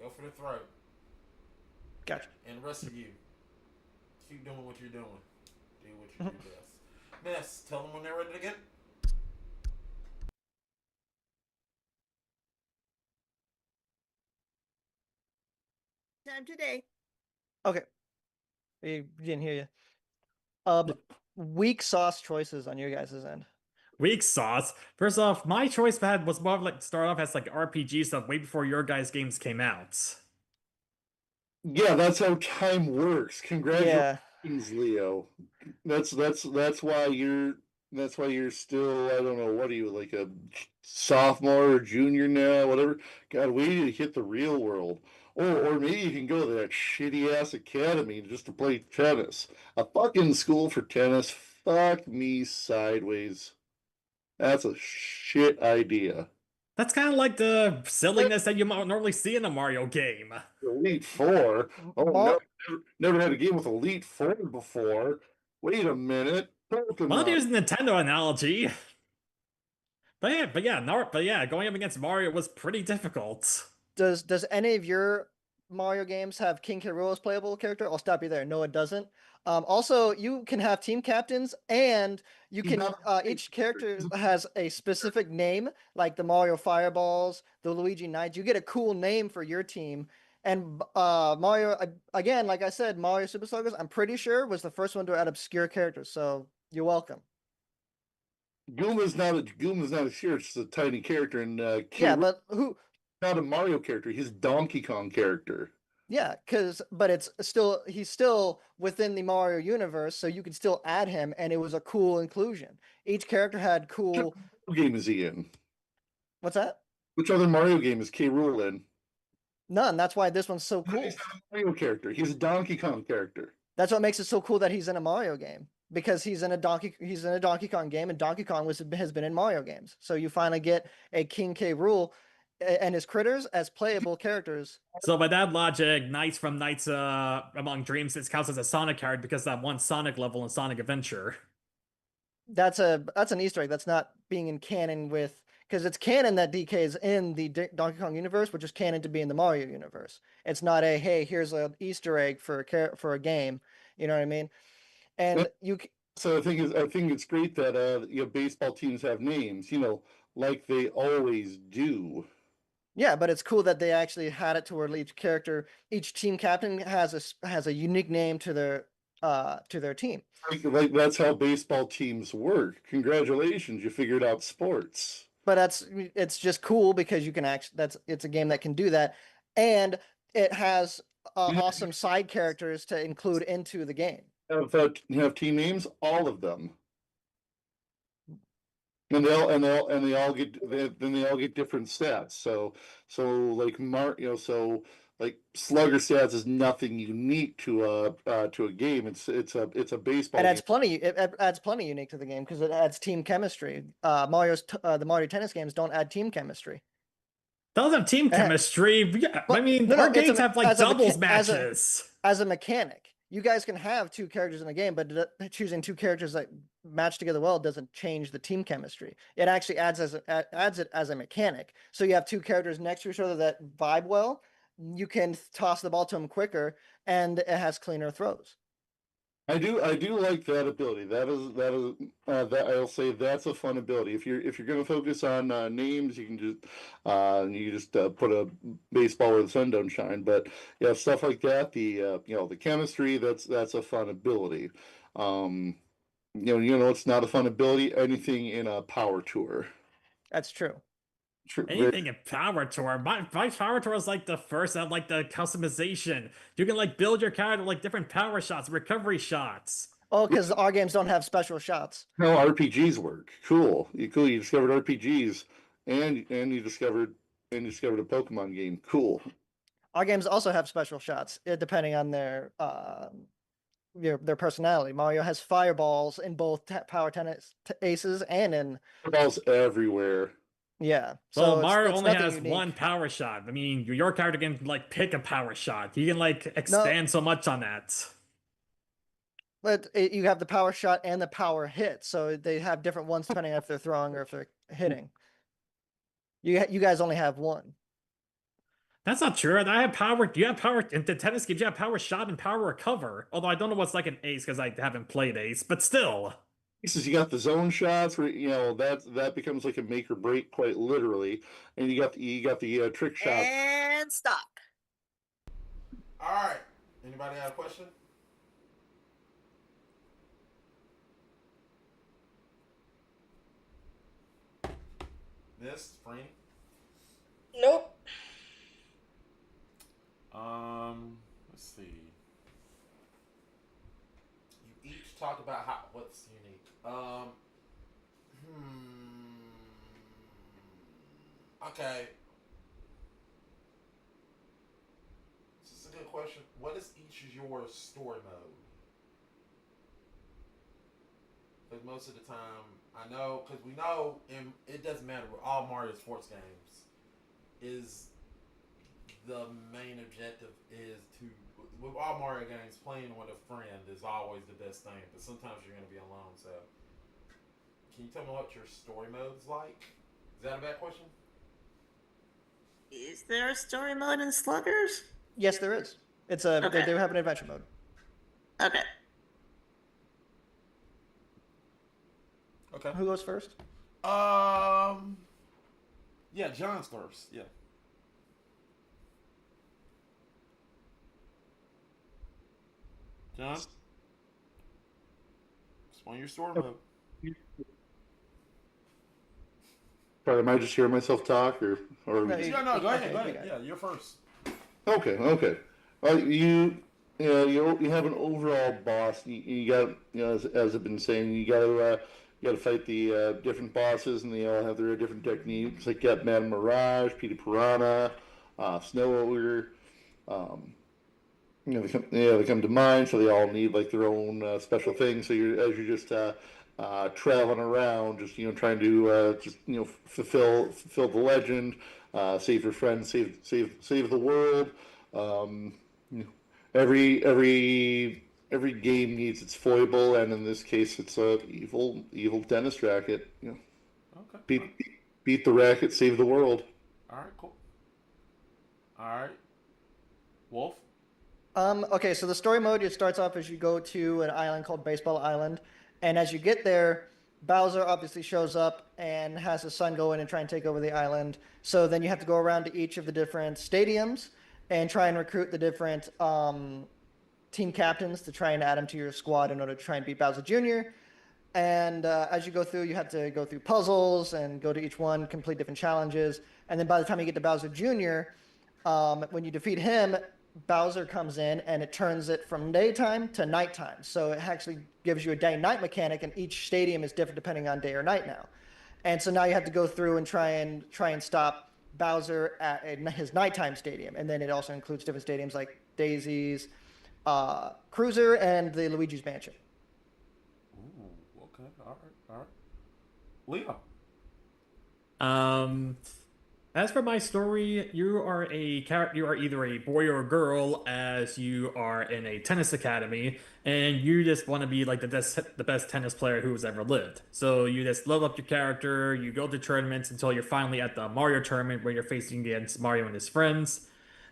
Go for the throat. Gotcha. And the rest of you, keep doing what you're doing. Do what you do best. Miss, tell them when they're ready to get. Time today. Okay. We didn't hear you. Weak sauce choices on your guys' end. Weak sauce. First off, my choice pad was more of like start off as like RPG stuff way before your guys' games came out. Yeah, that's how time works. Yeah. Congratulations, Leo. That's why you're still, I don't know, what are you, like a sophomore or junior now, whatever. God, we need to hit the real world. Or maybe you can go to that shitty ass academy just to play tennis. A fucking school for tennis. Fuck me sideways. That's a shit idea. That's kind of like the silliness that you might normally see in a Mario game. Elite Four? Oh, Mar- no, never had a game with Elite Four before. Wait a minute. Pokemon. Well, use a Nintendo analogy. But yeah, going up against Mario was pretty difficult. Does any of your Mario games have King K. Rool as playable character? I'll stop you there. No, it doesn't. Also, you can have team captains, and you can each character has a specific name, like the Mario Fireballs, the Luigi Knights. You get a cool name for your team. And Mario, again, like I said, Mario Super Sagas, I'm pretty sure was the first one to add obscure characters. So you're welcome. Gooma's not a shirt, it's a tiny character, and Yeah, but who? Not a Mario character. He's Donkey Kong character. Yeah, but he's still within the Mario universe, so you can still add him, and it was a cool inclusion. Each character had cool. What game is he in? What's that? Which other Mario game is K. Rool in? None. That's why this one's so cool. He's not a Mario character. He's a Donkey Kong character. That's what makes it so cool that he's in a Mario game, because he's in a Donkey Kong game, and Donkey Kong has been in Mario games. So you finally get a King K. Rool and his critters as playable characters. So by that logic, Knights from Knights Among Dreams, it counts as a Sonic card because that one Sonic level in Sonic Adventure. That's an Easter egg. That's not being in canon with, because it's canon that DK is in the Donkey Kong universe, which is canon to be in the Mario universe. It's not a, hey, here's an Easter egg for a game. You know what I mean? And So I think it's great that baseball teams have names, like they always do. Yeah, but it's cool that they actually had it to where each team captain has a unique name to their team. Like that's how baseball teams work. Congratulations, you figured out sports. But it's just cool because you can it's a game that can do that, and it has awesome side characters to include into the game. Have team names, all of them. And they all get different stats. So like like slugger stats is nothing unique to a game. It's a baseball. It adds game. plenty. It adds plenty unique to the game because it adds team chemistry. The Mario Tennis games don't add team chemistry. Those have team chemistry. Yeah, I mean, our games have like doubles matches. As a mechanic, you guys can have two characters in the game, but choosing two characters that match together well doesn't change the team chemistry. It actually adds it as a mechanic. So you have two characters next to each other that vibe well. You can toss the ball to them quicker, and it has cleaner throws. I do like that ability. That I'll say that's a fun ability. If you're going to focus on names, you can just put a baseball where the sun don't shine. But yeah, stuff like that. The chemistry, that's a fun ability. It's not a fun ability. Anything in a power tour. That's true. Anything in Power Tour. My Power Tour is like the first that like the customization. You can like build your character like different power shots, recovery shots. Oh, because our games don't have special shots. No, RPGs work. Cool. You discovered RPGs, and you discovered a Pokemon game. Cool. Our games also have special shots, depending on their personality. Mario has fireballs in both Power Tennis Aces and in fireballs everywhere. Yeah. So Mario only has one power shot. I mean, your character can like pick a power shot. You can like expand so much on that. But you have the power shot and the power hit, so they have different ones depending on if they're throwing or if they're hitting. You guys only have one. That's not true. I have power. You have power in the tennis games. You have power shot and power recover. Although I don't know what's like an ace because I haven't played ace, but still. You got the zone shots where that becomes like a make or break quite literally, and you got the trick shot. And stop. All right. Anybody have a question? Miss Franny? Nope. Let's see. You each talked about what's unique. Okay. This is a good question. What is each of your story mode? Because most of the time, I know, because we know, and it doesn't matter with all Mario sports games, is the main objective is to, with all Mario games, playing with a friend is always the best thing, but sometimes you're going to be alone, so. Can you tell me what your story mode is like? Is that a bad question? Is there a story mode in Sluggers? Yes, there is. It's a they do have an adventure mode. Okay. Okay. Who goes first? Yeah, John's first. Yeah. John? Explain your story mode. Sorry, am I just hearing myself talk or? No, go ahead. Yeah, you're first. Okay. You have an overall boss. You got as I've been saying, you got to fight the different bosses, and they all have their different techniques. Like got Madame Mirage, Petey Piranha, Snow Ogre. They come to mind, so they all need like their own special things. So you're just traveling around, just trying to fulfill the legend, save your friends, save the world. Every game needs its foible, and in this case, it's a evil dentist racket. Okay. Beat the racket, save the world. All right, cool. All right, Wolf. Okay, so the story mode, it starts off as you go to an island called Baseball Island, and as you get there, Bowser obviously shows up and has his son go in and try and take over the island. So then you have to go around to each of the different stadiums and try and recruit the different team captains to try and add them to your squad in order to try and beat Bowser Jr. And as you go through, you have to go through puzzles and go to each one, complete different challenges. And then by the time you get to Bowser Jr., when you defeat him, Bowser comes in and it turns it from daytime to nighttime. So it actually gives you a day-night mechanic, and each stadium is different depending on day or night now. And so now you have to go through and try and stop Bowser at his nighttime stadium. And then it also includes different stadiums like Daisy's Cruiser and the Luigi's Mansion. Ooh, okay, all right. Leo. As for my story, you are either a boy or a girl, as you are in a tennis academy, and you just want to be like the best tennis player who's ever lived. So you just level up your character, you go to tournaments until you're finally at the Mario tournament where you're facing against Mario and his friends.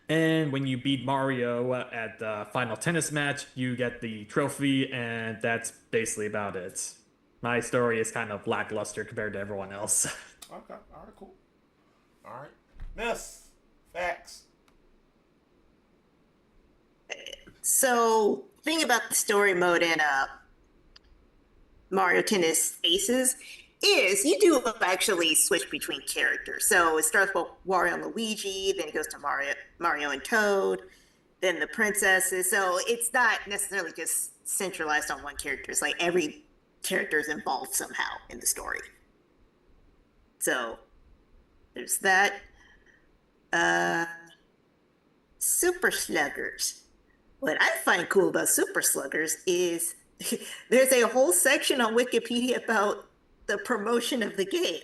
And when you beat Mario at the final tennis match, you get the trophy, and that's basically about it. My story is kind of lackluster compared to everyone else. Okay, all right, cool. All right, Miss Facts. So, thing about the story mode in Mario Tennis Aces is you do actually switch between characters. So it starts with Wario and Luigi, then it goes to Mario and Toad, then the princesses. So it's not necessarily just centralized on one character. It's like every character is involved somehow in the story. So there's that. Super Sluggers. What I find cool about Super Sluggers is there's a whole section on Wikipedia about the promotion of the game.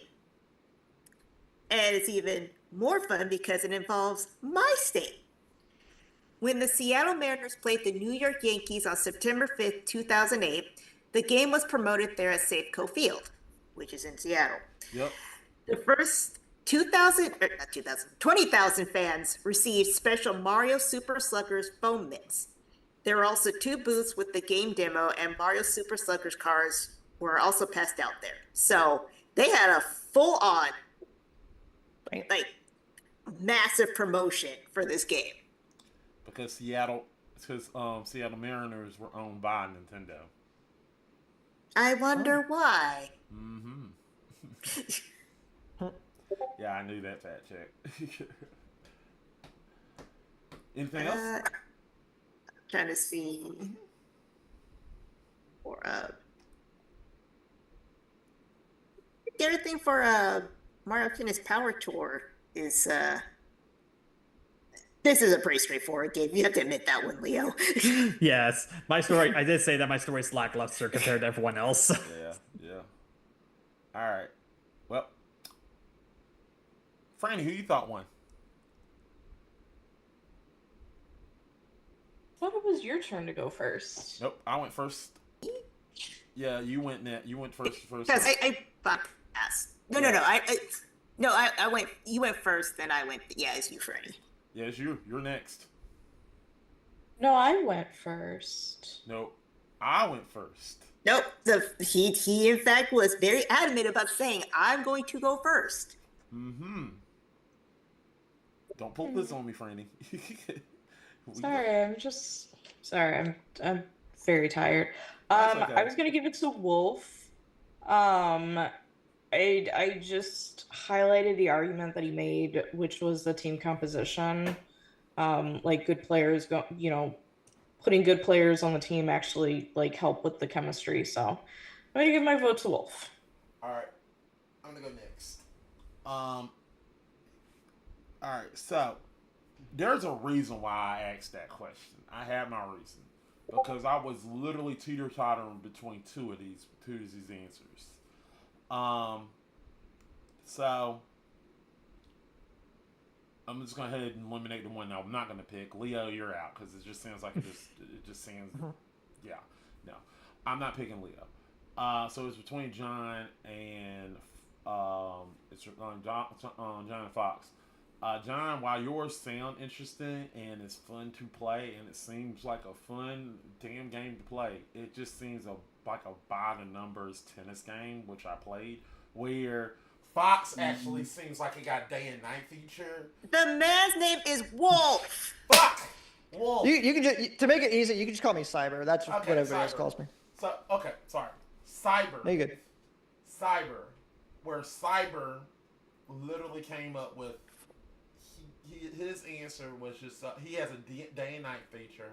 And it's even more fun because it involves my state. When the Seattle Mariners played the New York Yankees on September 5th, 2008, the game was promoted there at Safeco Field, which is in Seattle. Yep. The first 20,000 fans received special Mario Super Sluggers foam mitts. There were also 2 booths with the game demo, and Mario Super Sluggers cards were also passed out there. So they had a full-on, like, massive promotion for this game. Because Seattle Mariners were owned by Nintendo. I wonder why. Mm-hmm. Yeah, I knew that fact check. Anything else? Trying to see. For everything for Mario Tennis Power Tour is this is a pretty straightforward game. You have to admit that one, Leo. Yes, my story. I did say that my story is lackluster compared to everyone else. Yeah. All right. Well, Franny, who you thought won? I thought it was your turn to go first. Nope, I went first. Yeah, you went You went first. Because I fuck ass. No. I went. You went first, then I went. Yeah, it's you, Franny. Yeah, it's you. You're next. No, I went first. Nope, I went first. Nope. He in fact was very adamant about saying, "I'm going to go first." Mm-hmm. Don't pull this on me, Franny. Sorry, I'm very tired. Okay. I was gonna give it to Wolf. I just highlighted the argument that he made, which was the team composition. Like good players putting good players on the team actually like help with the chemistry. So I'm gonna give my vote to Wolf. All right, I'm gonna go next. All right, so there's a reason why I asked that question. I have my reason because I was literally teeter-tottering between two of these answers. So I'm just going to go ahead and eliminate the one I'm not going to pick. Leo, you're out because it just sounds like it just sounds. Yeah, no, I'm not picking Leo. So it's between John and John and Fox. John, while yours sound interesting and it's fun to play and it seems like a fun damn game to play, it just seems like a by the numbers tennis game, which I played, where Fox actually seems like it got day and night feature. The man's name is Wolf. Fuck! Wolf. You can just, to make it easy, you can just call me Cyber. That's what everybody else Cyber. calls me. So, okay, sorry. Cyber. No, you good. Cyber. Where Cyber literally came up with his answer was just he has a day and night feature.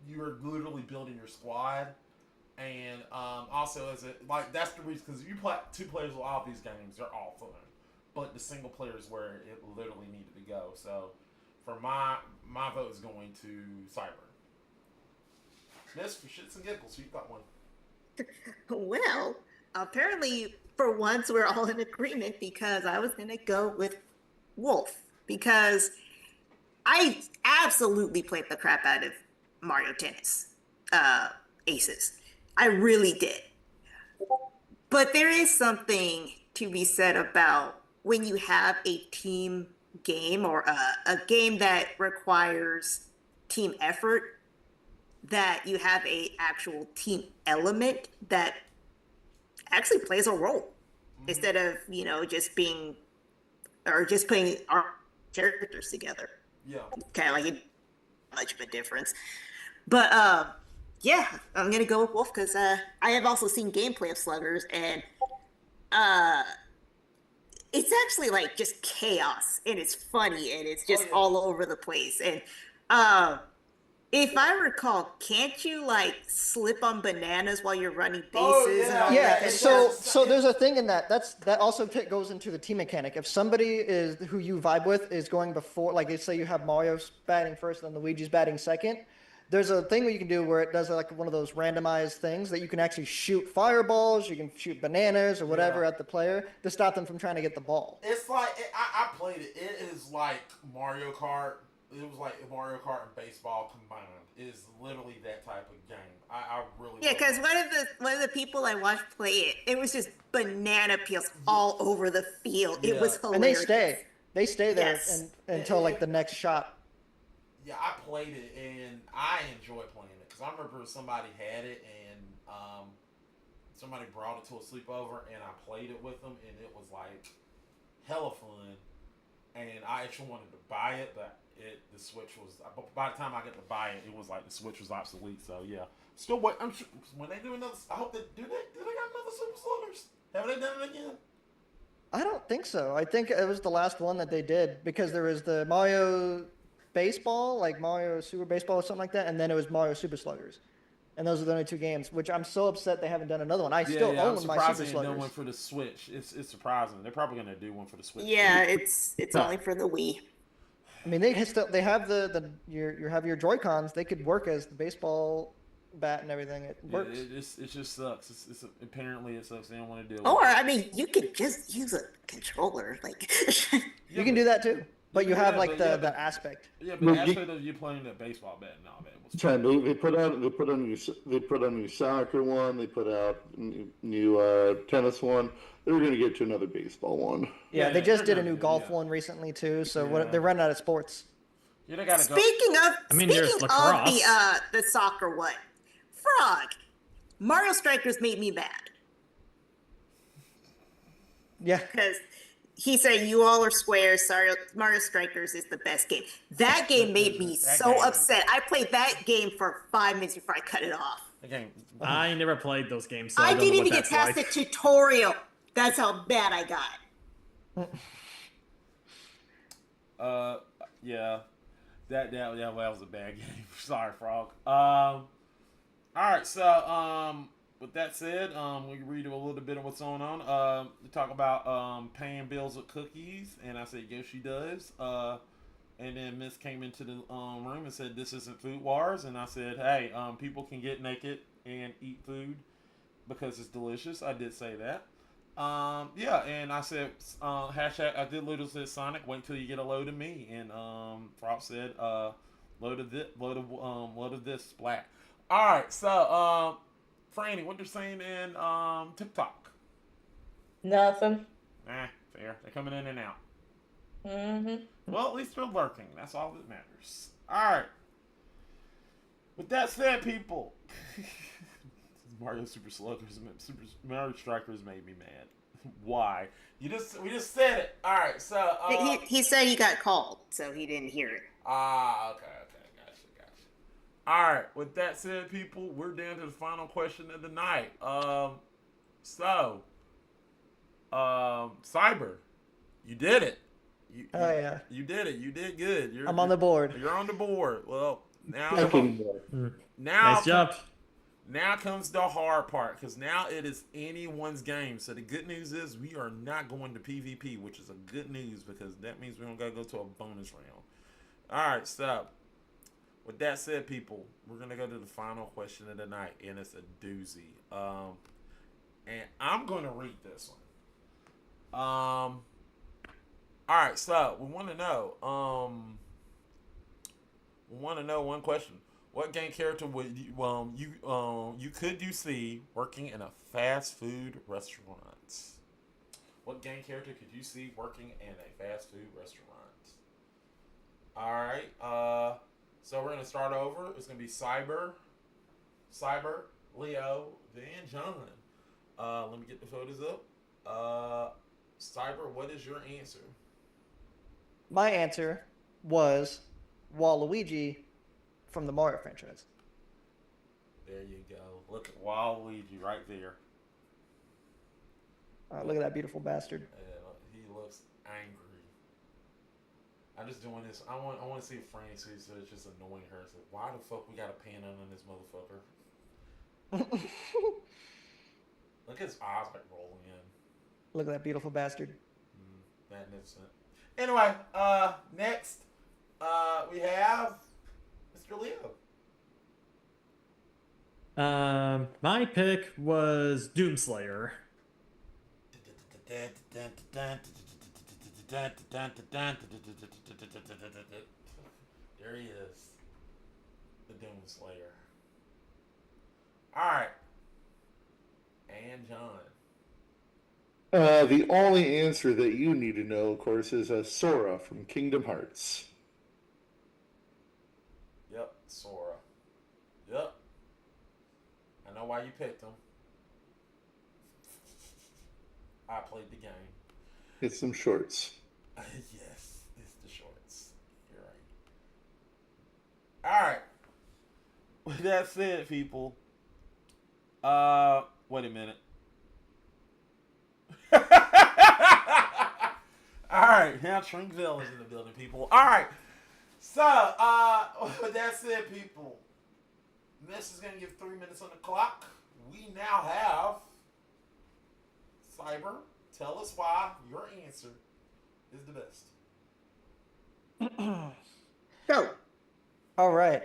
You are literally building your squad, and also as it like that's the reason because you play two players with all these games, they're all fun, but the single player is where it literally needed to go. So for my vote is going to Cyber. Miss, for shits and giggles, you got one. Well, apparently for once we're all in agreement because I was gonna go with Wolf because I absolutely played the crap out of Mario Tennis Aces. I really did. But there is something to be said about when you have a team game or a game that requires team effort, that you have a actual team element that actually plays a role instead of, just being or just putting our characters together. Yeah. Kind of like much of a difference. But yeah, I'm gonna go with Wolf because I have also seen gameplay of Sluggers and it's actually like just chaos and it's funny and it's just all over the place. And if I recall, can't you like slip on bananas while you're running bases? And all that kind of stuff? So there's a thing in that. That also goes into the team mechanic. If somebody is who you vibe with is going before, like let's say you have Mario batting first and then Luigi's batting second, there's a thing that you can do where it does like one of those randomized things that you can actually shoot fireballs, you can shoot bananas or whatever at the player to stop them from trying to get the ball. It's like I played it. It is like Mario Kart. It was like Mario Kart and baseball combined. It is literally that type of game. I really because one of the people I watched play it, it was just banana peels all over the field. It was hilarious. And they stay there until like the next shot. Yeah, I played it and I enjoyed playing it because I remember somebody had it and somebody brought it to a sleepover and I played it with them and it was like hella fun. And I actually wanted to buy it, but the Switch was. By the time I got to buy it, it was like the Switch was obsolete. So yeah, still wait. I'm sure when they do another. I hope they do. They got another Super Sluggers? Have they done it again? I don't think so. I think it was the last one that they did because there was the Mario Baseball, like Mario Super Baseball or something like that, and then it was Mario Super Sluggers. And those are the only two games, which I'm so upset they haven't done another one. I still own my Super Sluggers. Done one for the Switch. It's surprising. They're probably gonna do one for the Switch. Yeah, it's only for the Wii. I mean, they have you have your Joy-Cons. They could work as the baseball bat and everything. It works. It just sucks. Apparently it sucks. They don't want to do it. Or I mean, you could just use a controller, like. You can do that too. But you have like the aspect. Yeah, but the aspect of you playing that baseball bat and all that was. They put on a new soccer one. They put out new tennis one. They're going to get to another baseball one. Yeah, they just did a new golf one recently too. So they're running out of sports. Yeah, they gotta go. Speaking of lacrosse. the soccer one, Frog, Mario Strikers made me mad. Yeah, because he said you all are squares. Sorry, Mario Strikers is the best game. That game made me so upset. I played that game for 5 minutes before I cut it off. Okay. I never played those games. So I I don't didn't know what even get that's past like. the tutorial. That's how bad I got. Yeah, that was a bad game. Sorry, Frog. All right, so with that said, we can read a little bit of what's going on. We talk about paying bills with cookies, and I said Yoshi does. And then Miss came into the room and said this isn't Food Wars, and I said, hey, people can get naked and eat food because it's delicious. I did say that. Yeah, and I said hashtag. I did literally said Sonic. Wait till you get a load of me, and Frog said load of this splat. All right, so Franny, what they're saying in TikTok? Nothing. Fair. They're coming in and out. Mm-hmm. Well, at least they're lurking. That's all that matters. All right. With that said, people, Mario Super Sluggers, Super Mario Strikers made me mad. Why? We just said it. All right. So He said he got called, so he didn't hear it. okay, gotcha. All right. With that said, people, we're down to the final question of the night. Cyber, you did it. Oh yeah. You did it. You did good. I'm on the board. You're on the board. Well, now Nice job. Now comes the hard part, because now it is anyone's game. So the good news is we are not going to PvP, which is a good news because that means we don't gotta go to a bonus round. All right, so with that said, people, we're gonna go to the final question of the night, and it's a doozy. And I'm gonna read this one. All right, so we want to know. We want to know one question. What game character would you could you see working in a fast food restaurant? What game character could you see working in a fast food restaurant? All right. So we're gonna start over. It's gonna be Cyber, Leo, then John. Let me get the photos up. Cyber, what is your answer? My answer was Waluigi from the Mario franchise. There you go. Look at Waluigi right there. Look at that beautiful bastard. He looks angry. I'm just doing this. I want to see if Franny sees it. It's just annoying her. So why the fuck we got a pan on this motherfucker? Look at his eyes like rolling in. Look at that beautiful bastard. Magnificent. Anyway, next, we have Mr. Leo. My pick was Doomslayer. There he is, the Doomslayer. All right, and John. The only answer that you need to know, of course, is Sora from Kingdom Hearts. Yep, Sora. Yep. I know why you picked him. I played the game. It's some shorts. Yes, it's the shorts. You're right. All right. With that said, people. Wait a minute. All right, now Trinkville is in the building, people. All right, so with that said, people, this is gonna give 3 minutes on the clock. We now have Cyber. Tell us why your answer is the best. Go. All right.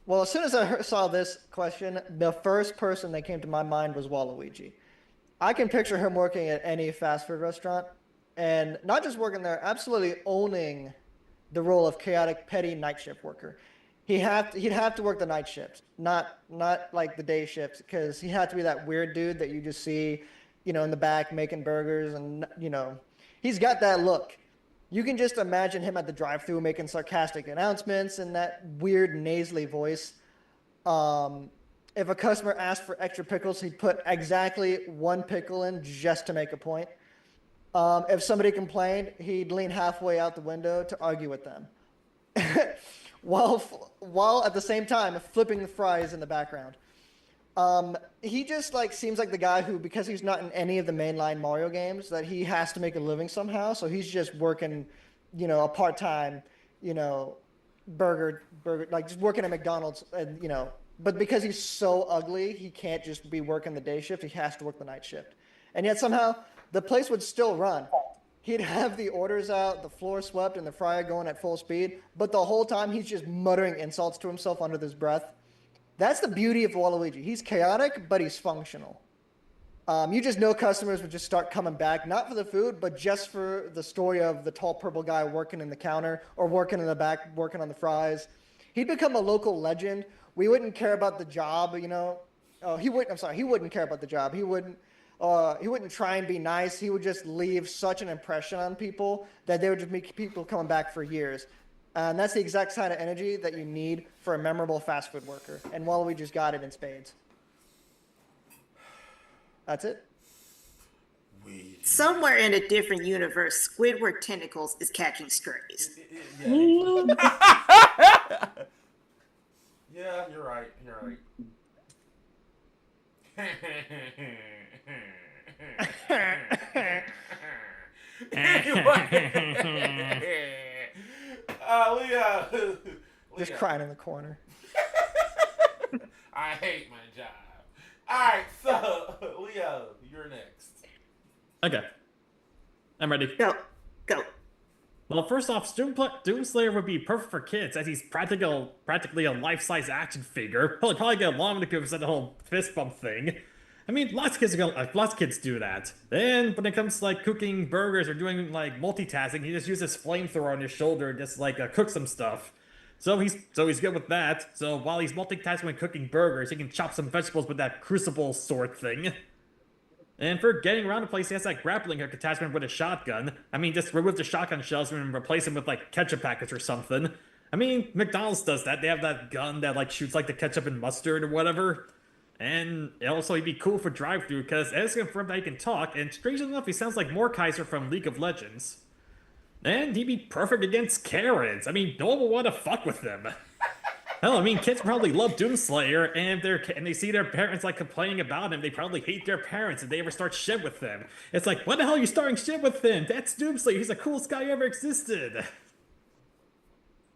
Well, as soon as I saw this question, the first person that came to my mind was Waluigi. I can picture him working at any fast food restaurant, and not just working there, absolutely owning the role of chaotic, petty night shift worker. He'd have to work the night shift, not like the day shift, because he had to be that weird dude that you just see, in the back making burgers, and he's got that look. You can just imagine him at the drive-thru making sarcastic announcements and that weird nasally voice. If a customer asked for extra pickles, he'd put exactly one pickle in just to make a point. If somebody complained, he'd lean halfway out the window to argue with them, while at the same time flipping the fries in the background. He just seems like the guy who, because he's not in any of the mainline Mario games, that he has to make a living somehow. So he's just working, a part-time, burger, just working at McDonald's, and But because he's so ugly, he can't just be working the day shift. He has to work the night shift. And yet somehow the place would still run. He'd have the orders out, the floor swept, and the fryer going at full speed. But the whole time he's just muttering insults to himself under his breath. That's the beauty of Waluigi. He's chaotic, but he's functional. You just know customers would just start coming back, not for the food, but just for the story of the tall purple guy working in the counter or working in the back, working on the fries. He'd become a local legend. We wouldn't care about the job, He wouldn't care about the job. He wouldn't. He wouldn't try and be nice. He would just leave such an impression on people that they would just make people coming back for years. And that's the exact kind of energy that you need for a memorable fast food worker. And Waluigi's got it in spades. That's it. Somewhere in a different universe, Squidward Tentacles is catching strays. Yeah, you're right. You're right. Leo. Just crying in the corner. I hate my job. All right, so Leo, you're next. Okay. I'm ready. Go. Well, first off, Doomslayer would be perfect for kids, as he's practically a life-size action figure. He'll probably get along with it, the whole fist bump thing. I mean, lots of kids do that. Then, when it comes to like cooking burgers or doing like multitasking, he just uses flamethrower on his shoulder and just like cook some stuff. So he's good with that. So while he's multitasking when cooking burgers, he can chop some vegetables with that crucible sword thing. And for getting around the place, he has that grappling hook attachment with a shotgun. I mean, just remove the shotgun shells and replace them with like ketchup packets or something. I mean, McDonald's does that. They have that gun that like shoots like the ketchup and mustard or whatever. And also, he'd be cool for drive-thru because it's confirmed that he can talk, and strangely enough, he sounds like Mordekaiser from League of Legends. And he'd be perfect against Karens. I mean, no one will want to fuck with them. Hell, I mean, kids probably love Doomslayer, and they see their parents like complaining about him. They probably hate their parents if they ever start shit with them. It's like, what the hell are you starting shit with him? That's Doomslayer. He's the coolest guy who ever existed.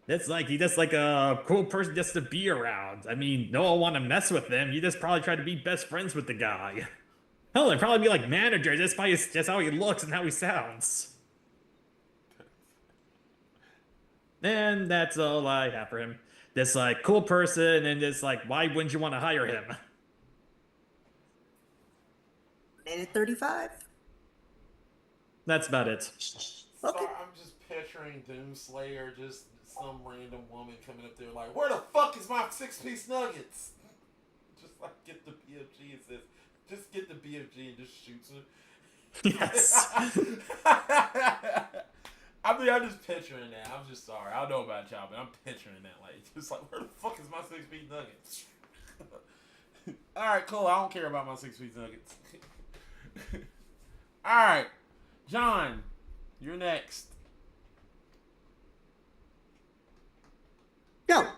He's just like a cool person just to be around. I mean, no one want to mess with him. You just probably try to be best friends with the guy. Hell, they'd probably be like manager just by just how he looks and how he sounds. And that's all I have for him. This like cool person, and just like, why wouldn't you want to hire him? Minute 35. That's about it. Okay. Sorry, I'm just picturing Doomslayer, just some random woman coming up there like, where the fuck is my 6-piece nuggets? Just like get the BFG and says, just get the BFG and just shoots her. Yes. I mean, I'm just picturing that. I'm just sorry. I don't know about y'all, but I'm picturing that. Like, just like, where the fuck is my 6-piece nuggets? Alright, cool. I don't care about my 6-piece nuggets. Alright. John, you're next. Go.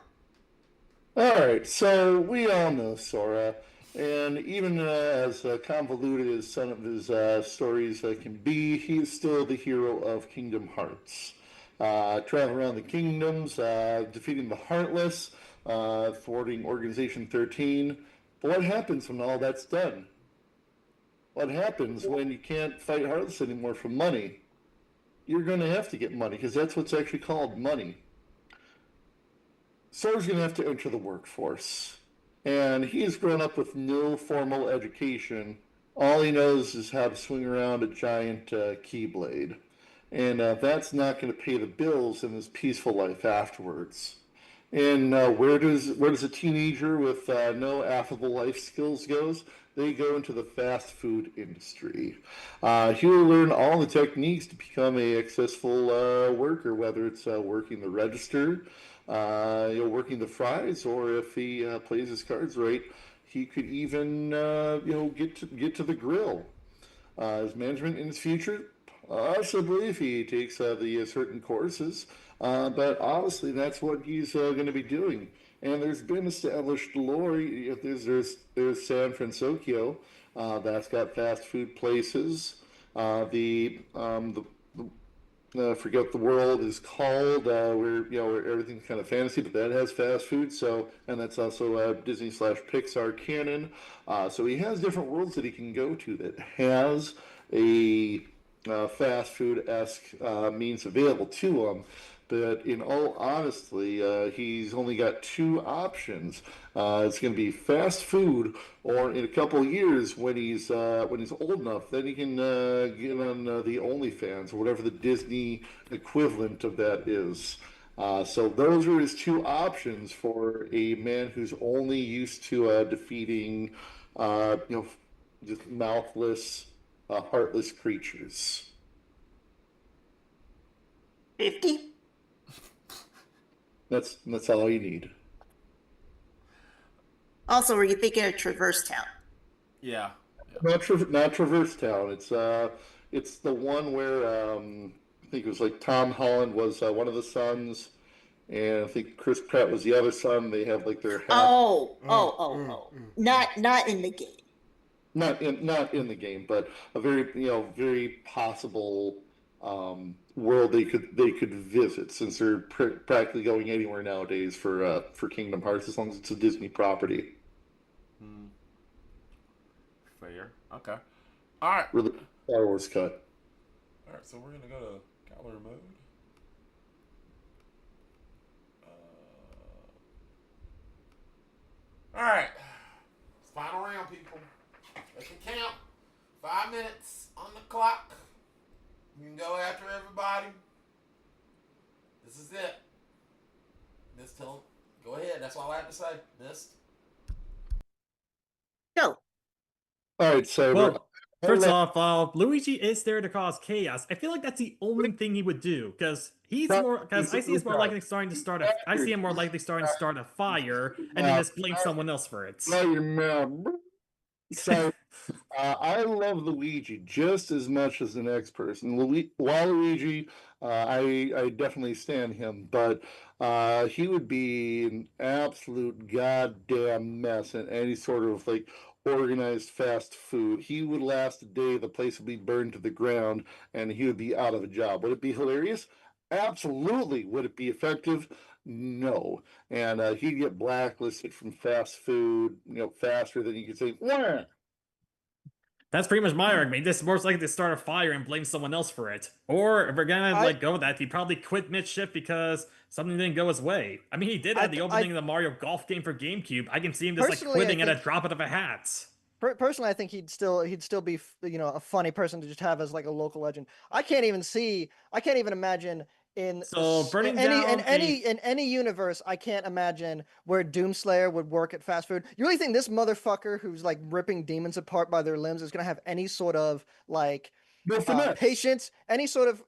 Alright, so we all know Sora. And even as convoluted as some of his stories can be, he's still the hero of Kingdom Hearts. Traveling around the kingdoms, defeating the Heartless, thwarting Organization 13. But what happens when all that's done? What happens when you can't fight Heartless anymore for money? You're going to have to get money, because that's what's actually called money. Sora's going to have to enter the workforce. And he's grown up with no formal education. All he knows is how to swing around a giant keyblade. And that's not going to pay the bills in his peaceful life afterwards. And where does a teenager with no affable life skills goes? They go into the fast food industry. He will learn all the techniques to become a successful worker, whether it's working the register, working the fries, or if he plays his cards right, he could even get to the grill. His management in his future, possibly if he takes the certain courses, but honestly, that's what he's going to be doing. And there's been established lore. There's San Francisco, that's got fast food places. Forget the world is called, where everything's kind of fantasy, but that has fast food. So, and that's also Disney/Pixar canon. So he has different worlds that he can go to that has a fast food-esque means available to him. But in all honesty, he's only got two options. It's going to be fast food, or in a couple of years, when he's old enough, then he can get on the OnlyFans, or whatever the Disney equivalent of that is. So those are his two options for a man who's only used to defeating, just mouthless, heartless creatures. 50? That's all you need. Also, were you thinking of Traverse Town? Yeah. Not Traverse Town. It's the one where I think it was like Tom Holland was one of the sons, and I think Chris Pratt was the other son. They have like their half. Oh. Not in the game. Not in the game, but a very very possible world they could visit, since they're practically going anywhere nowadays for Kingdom Hearts, as long as it's a Disney property. Fair. Okay. All right. Really, Star Wars cut. All right. So we're gonna go to gallery mode. All right. It's final round, people. They can count. 5 minutes on the clock. You can go after everybody. This is it. Miss Till, go ahead. That's all I have to say. Miss. Go. All right, so Well, first off, Luigi is there to cause chaos. I feel like that's the only thing he would do, because I see him more likely starting to start a fire and then just blame someone else for it. So I love Luigi just as much as the next person. Waluigi, I definitely stand him, but he would be an absolute goddamn mess in any sort of like organized fast food. He would last a day, the place would be burned to the ground, and he would be out of a job. Would it be hilarious? Absolutely. Would it be effective? No. And he'd get blacklisted from fast food, faster than you could say, wah! That's pretty much my argument. This is more likely to start a fire and blame someone else for it. Or if we're gonna go with that, he probably quit mid-shift because something didn't go his way. I mean, he did at the opening of the Mario Golf game for GameCube. I can see him just quitting at a drop of a hat. Personally, I think he'd still be a funny person to just have as like a local legend. I can't even imagine in any universe, I can't imagine where Doomslayer would work at fast food. You really think this motherfucker who's like ripping demons apart by their limbs is gonna have any sort of like patience, any sort of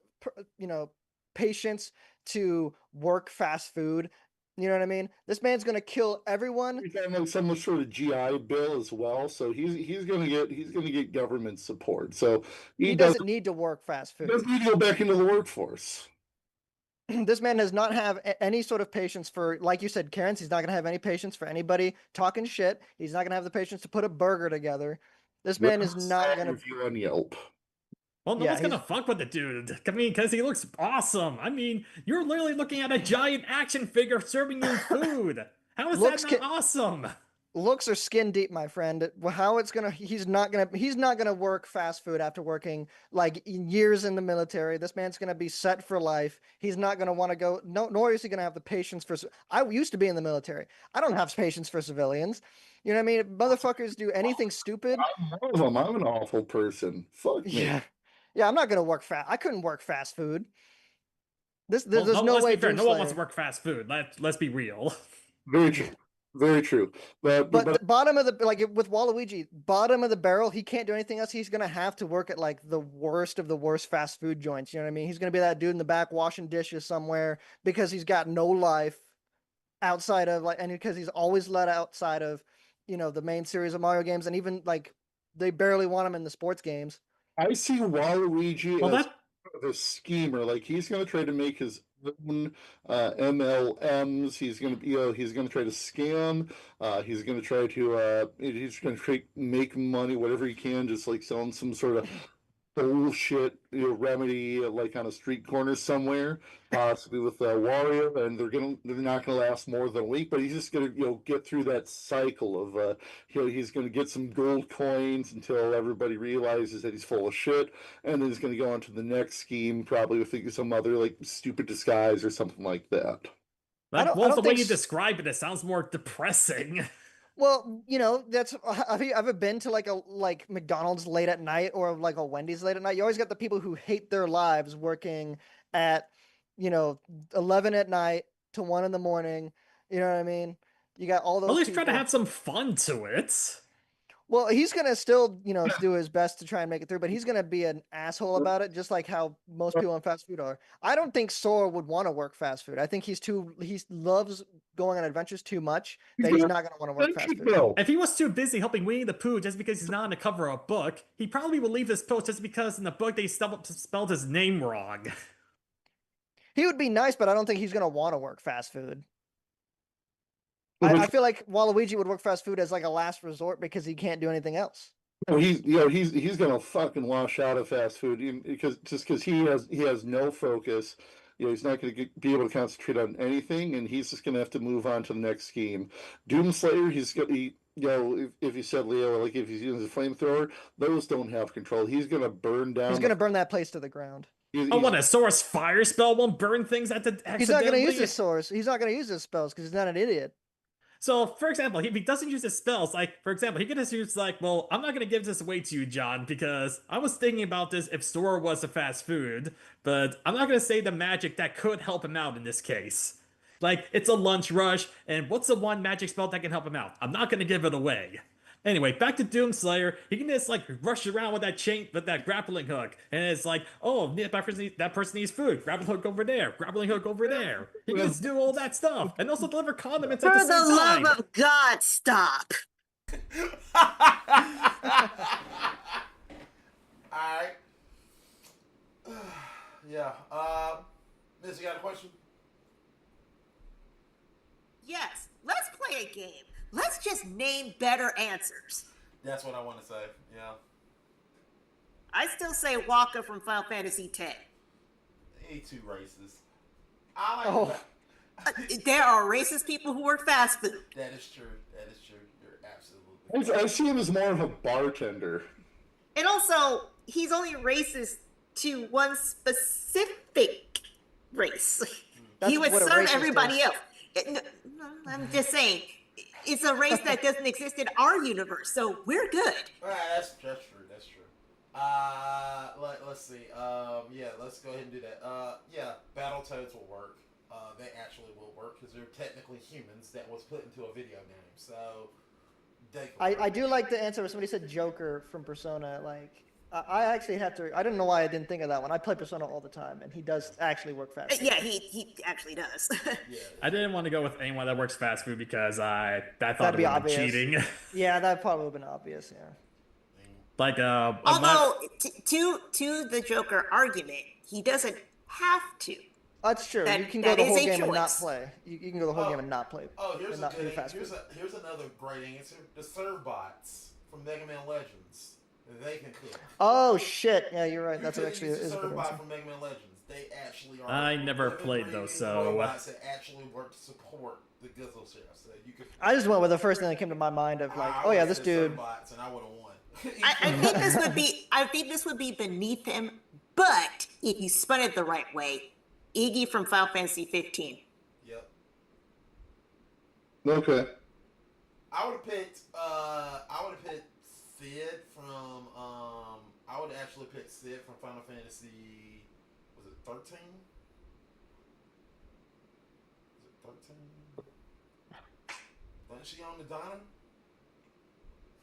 patience to work fast food? You know what I mean? This man's gonna kill everyone. He's got some sort of GI Bill as well, so he's gonna get government support. So he doesn't need to work fast food. He doesn't need to go back into the workforce. This man does not have any sort of patience for, like you said, Karens. He's not going to have any patience for anybody talking shit. He's not going to have the patience to put a burger together. This man is not going to review on Yelp. Well, no one's gonna fuck with the dude. I mean, because he looks awesome. I mean, you're literally looking at a giant action figure serving you food. How is that not awesome? Looks are skin deep, my friend. How it's gonna? He's not gonna work fast food after working like years in the military. This man's gonna be set for life. He's not gonna want to go. No, nor is he gonna have the patience for. I used to be in the military. I don't have patience for civilians. You know what I mean? Motherfuckers do anything stupid. I'm an awful person. Fuck me. Yeah, I'm not gonna work fast. I couldn't work fast food. There's no way. No one wants to work fast food. Let's be real. Very true. Very true. But the bottom of the, like with Waluigi, bottom of the barrel, he can't do anything else. He's gonna have to work at like the worst of the worst fast food joints. You know what I mean? He's gonna be that dude in the back washing dishes somewhere because he's got no life outside of and because he's always let outside of the main series of Mario games, and even like they barely want him in the sports games. I see Waluigi as a schemer. Like he's going to try to make his own MLMs. He's going to try to scam. He's going to try to make money, whatever he can, just like selling some sort of bullshit remedy like on a street corner somewhere, possibly with Wario, and they're not gonna last more than a week. But he's just gonna get through that cycle of he's gonna get some gold coins until everybody realizes that he's full of shit, and then he's gonna go on to the next scheme, probably with some other like stupid disguise or something like that. The way you describe it sounds more depressing. Well, that's have you ever been to like McDonald's late at night or like a Wendy's late at night? You always got the people who hate their lives working at 11 at night to 1 in the morning. You know what I mean? You got all those. At least try to have some fun to it. Well, he's gonna still, do his best to try and make it through, but he's gonna be an asshole about it, just like how most people in fast food are. I don't think Sora would want to work fast food. I think he loves going on adventures too much that he's not gonna want to work fast food. If he was too busy helping Winnie the Pooh just because he's not on the cover of a book, he probably would leave this post just because in the book they spelled his name wrong. He would be nice, but I don't think he's gonna want to work fast food. I feel like Waluigi would work fast food as like a last resort because he can't do anything else. He's gonna fucking wash out of fast food because he has no focus. He's not going to be able to concentrate on anything, and he's just going to have to move on to the next scheme. Doomslayer, if you said Leo, like if he's using a flamethrower, those don't have control. He's going to burn down. He's going to burn that place to the ground. What, a Source fire spell won't burn things at the accidentally? He's not going to use his Source. He's not going to use his spells because he's not an idiot. So, for example, if he doesn't use his spells, like, for example, he could just use, like, well, I'm not going to give this away to you, John, because I was thinking about this if Sora was a fast food, but I'm not going to say the magic that could help him out in this case. Like, it's a lunch rush, and what's the one magic spell that can help him out? I'm not going to give it away. Anyway, back to Doomslayer. He can just, like, rush around with that grappling hook. And it's like, oh, that person needs food. Grappling hook over there. Grappling hook over there. He can just do all that stuff. And also deliver condiments at the same time. For the love of God, stop. Alright. Yeah. Miss, you got a question? Yes, let's play a game. Let's just name better answers. That's what I want to say, yeah. I still say Waka from Final Fantasy X. Ain't too racist. I like There are racist people who work fast food. That is true. That is true. You're absolutely I see him as more of a bartender. And also, he's only racist to one specific race. He would serve everybody else. I'm just saying, it's a race that doesn't exist in our universe, so we're good. That's true. That's true. Let's see. Yeah, let's go ahead and do that. Yeah, Battletoads will work. They actually will work because they're technically humans that was put into a video game. So they. I do like the answer where somebody said Joker from Persona. Like, I actually have to. I don't know why I didn't think of that one. I play Persona all the time, and he does actually work fast. Yeah, he actually does. Yeah. I didn't want to go with anyone that works fast food because I thought That'd it be would be obvious. cheating. Yeah, that probably would have been obvious. Yeah. Like Although to the Joker argument, he doesn't have to. That's true. You can go the whole game and not play. You can go the whole game and not play. Oh, here's here's another great answer. The serve bots from Mega Man Legends. They can cook. Oh shit! Yeah, you're right. That's You actually could use is the a good serve answer. bot from Mega Man Legends. They actually are. I never played those, so robots that actually work to support the Gizzle Sheriff. So you could. I just went with the first thing that came to my mind of like, oh yeah, this dude. Bots and I would have won. I think this would be. I think this would be beneath him. But if you spun it the right way, Iggy from Final Fantasy 15. Yep. Okay. I would have picked. Sid from. I would actually pick Sid from Final Fantasy. Was it 13? Was it 13? Wasn't she on the diner?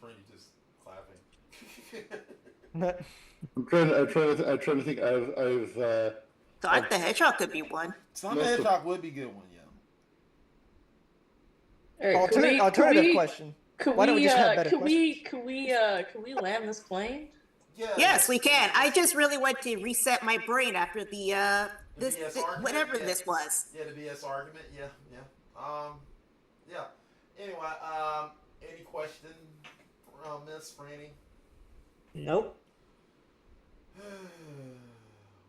Friend, you just clapping. I'm trying to think. I've Sonic the Hedgehog could be one. Sonic the Hedgehog would be a good one, yeah. All right, Alternative question. Why don't we just have better questions? Can we land this plane? Yeah. Yes, we can. I just really want to reset my brain after the whatever this was. Yeah, the BS argument. Yeah. Yeah. Anyway, any question, Miss Franny? Nope.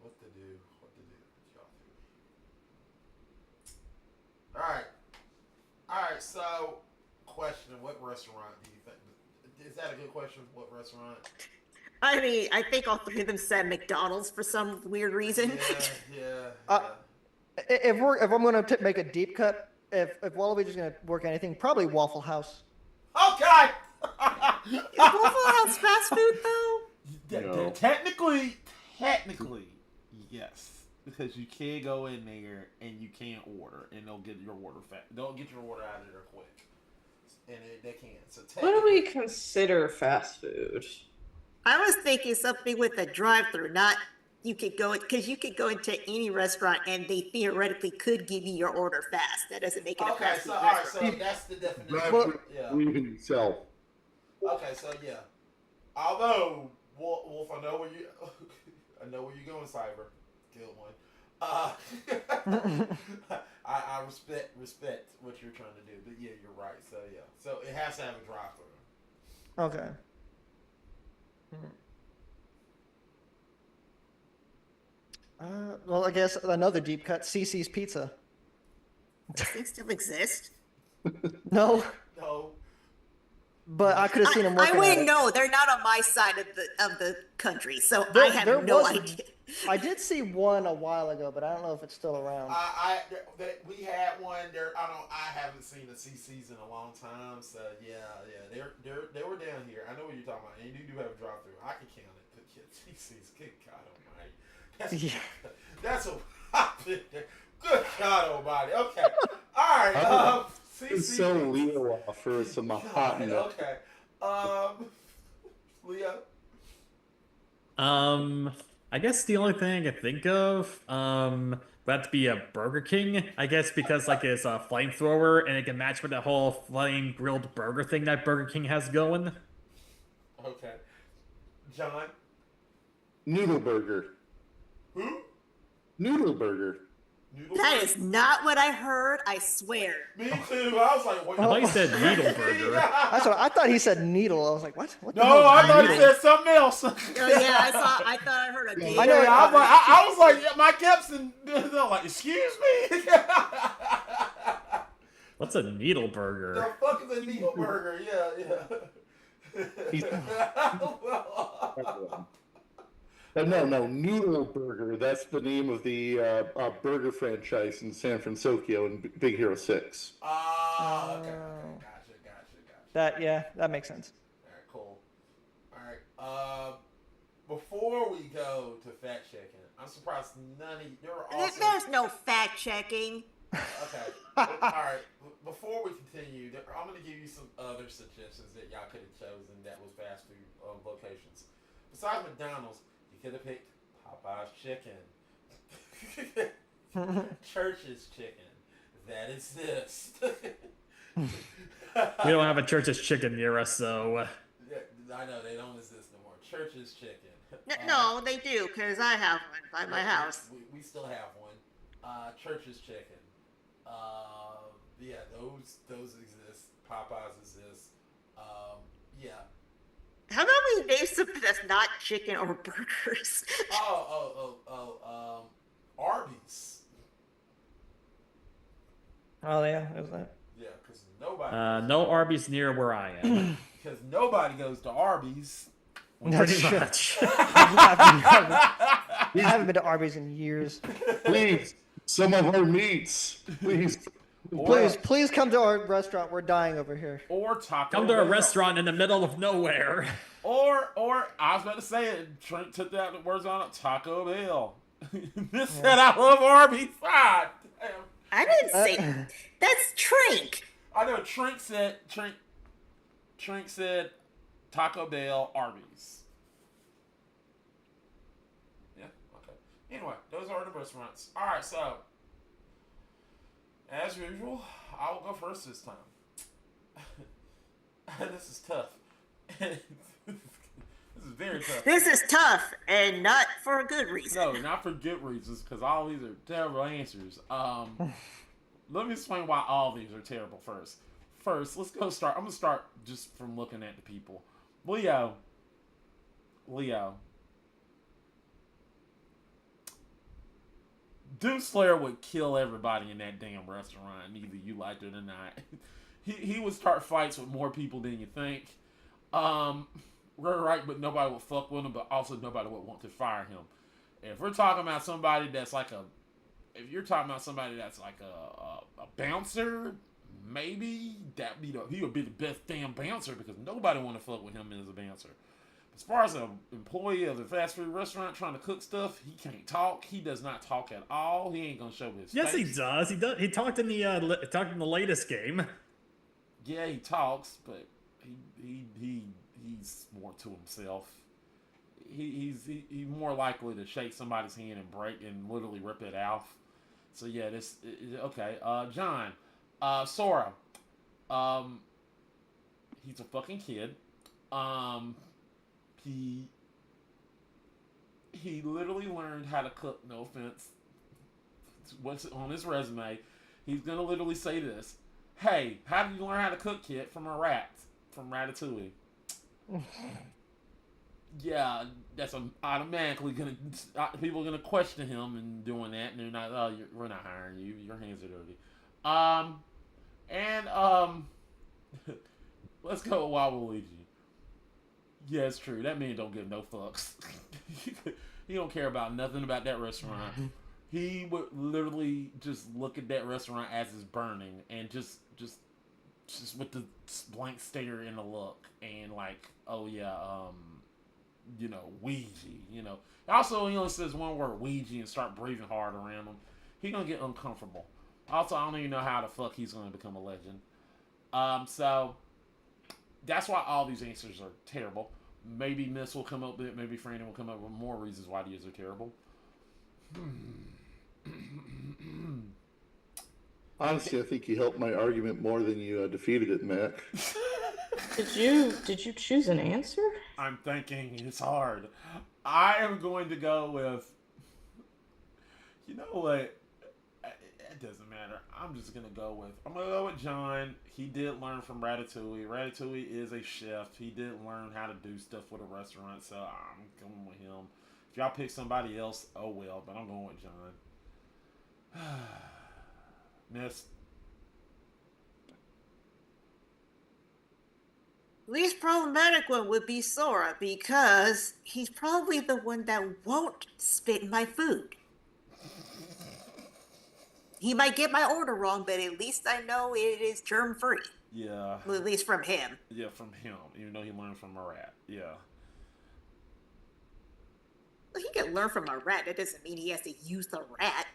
What to do? All right. So, question: what restaurant do you think? Is that a good question? What restaurant? I mean, I think all three of them said McDonald's for some weird reason. Yeah. If I'm gonna make a deep cut, if Waluigi's gonna work anything, probably Waffle House. Okay. Is Waffle House fast food though? No. Technically, yes, because you can go in there and you can't order, and they'll get your order out of there quick. and they can't. So What do we consider fast food? I was thinking something with a drive-through, not you could go because you could go into any restaurant and they theoretically could give you your order fast. That doesn't make it a Okay, fast so food all right, restaurant. so that's the definition. Drive-through Yeah. or even self. Okay, so yeah. Although Wolf, I know where you, I know where you're going, Cyber. Good one. I respect what you're trying to do, but yeah, you're right. So yeah, so it has to have a drive-through. Okay. Well, I guess another deep cut, CC's Pizza. Does it still exist? No, No. but I could have seen him I working at wouldn't it. know. They're not on my side of the country, so There- I have there no was- idea. I did see one a while ago, but I don't know if it's still around. We had one there. I haven't seen the CC's in a long time. So yeah, they were down here. I know what you're talking about. And you do have a drive through. I can count it. But yeah, CC's. Good God Almighty. That's a good God Almighty. Okay. All right. CC. So Leo off for some hot milk. Okay. Leo. I guess the only thing I can think of, would have to be a Burger King, I guess, because like it's a flamethrower and it can match with the whole flame grilled burger thing that Burger King has going. Okay. John. Noodle burger. Who? Noodle burger. That is not what I heard. I swear. Me too. I was like, what? I thought you said needle burger. That's what I thought he said. Needle. I was like, what? What the No, hell is I thought he needle? said something else. Oh yeah, I thought I heard a Yeah, name. I know. I was like, yeah, Mike Epson. I'm like, excuse me. What's a needle The burger? fuck is a needle burger? Yeah. No, Noodle Burger. That's the name of the burger franchise in San Francisco in Big Hero 6. Okay. Gotcha. That makes sense. All right, cool. All right. Before we go to fact checking, I'm surprised none of you. There's no fact checking. Okay. All right. Before we continue, I'm going to give you some other suggestions that y'all could have chosen that was fast food locations. Besides McDonald's, you could have picked Popeye's Chicken, Church's Chicken. That exists. We don't have a Church's Chicken near us, so... I know, they don't exist no more. Church's Chicken. No, they do, because I have one by my house. We still have one. Church's Chicken. Yeah, those exist. Popeyes exists. Yeah. How about we name something that's not chicken or burgers? Arby's. Oh yeah, there's that. Yeah, because nobody. No Arby's near where I am. Because nobody goes to Arby's. Pretty much. I haven't been to Arby's in years. Please, some of our meats. Please. Please come to our restaurant. We're dying over here. Or Taco Come to a Bell. restaurant in the middle of nowhere. Or I was about to say it. Trent took out the words on it. Taco Bell. This said I love Arby's. Ah, damn. I didn't say that's Trink. I know Trent said Taco Bell, Arby's. Yeah, okay. Anyway, those are the restaurants. Alright, so as usual, I will go first this time. This is tough. This is very tough. This is tough and not for a good reason. No, not for good reasons, because all these are terrible answers. Let me explain why all these are terrible first. First, let's go start. I'm going to start just from looking at the people. Leo. Doom Slayer would kill everybody in that damn restaurant, either you liked it or not. He would start fights with more people than you think. We're right, but nobody would fuck with him, but also nobody would want to fire him. If we're talking about somebody that's like a bouncer, maybe he would be the best damn bouncer because nobody want to fuck with him as a bouncer. As far as an employee of the fast food restaurant trying to cook stuff, he can't talk. He does not talk at all. He ain't gonna show his Yes, face. he does. He talked in the latest game. yeah, he talks, but he's more to himself. He's more likely to shake somebody's hand and break and literally rip it off. So yeah, okay. John, Sora, he's a fucking kid. He literally learned how to cook. No offense. What's on his resume? He's gonna literally say this. Hey, how did you learn how to cook, kid? From a rat, from Ratatouille. Yeah, that's automatically gonna people are gonna question him and doing that, and they're not. Oh, we're not hiring you. Your hands are dirty. Let's go with Waluigi. Yeah, it's true. That man don't give no fucks. He don't care about nothing about that restaurant. He would literally just look at that restaurant as it's burning and just with the blank stare in the look and like, oh yeah, Ouija, Also, he only says one word, Ouija, and start breathing hard around him. He gonna get uncomfortable. Also, I don't even know how the fuck he's gonna become a legend. So that's why all these answers are terrible. Maybe Miss will come up with it. Maybe Franny will come up with more reasons why these are terrible. Honestly, I think you helped my argument more than you defeated it, Mac. Did you choose an answer? I'm thinking it's hard. I am going to go with. You know what? It doesn't matter. I'm just gonna go with John. He did learn from Ratatouille. Ratatouille is a chef. He did learn how to do stuff with a restaurant, so I'm going with him. If y'all pick somebody else, oh well, but I'm going with John. Miss. Least problematic one would be Sora because he's probably the one that won't spit in my food. He might get my order wrong, but at least I know it is germ-free. Yeah. Well, at least from him. Yeah, from him. Even though he learned from a rat. Yeah. Well, he can learn from a rat. That doesn't mean he has to use the rat.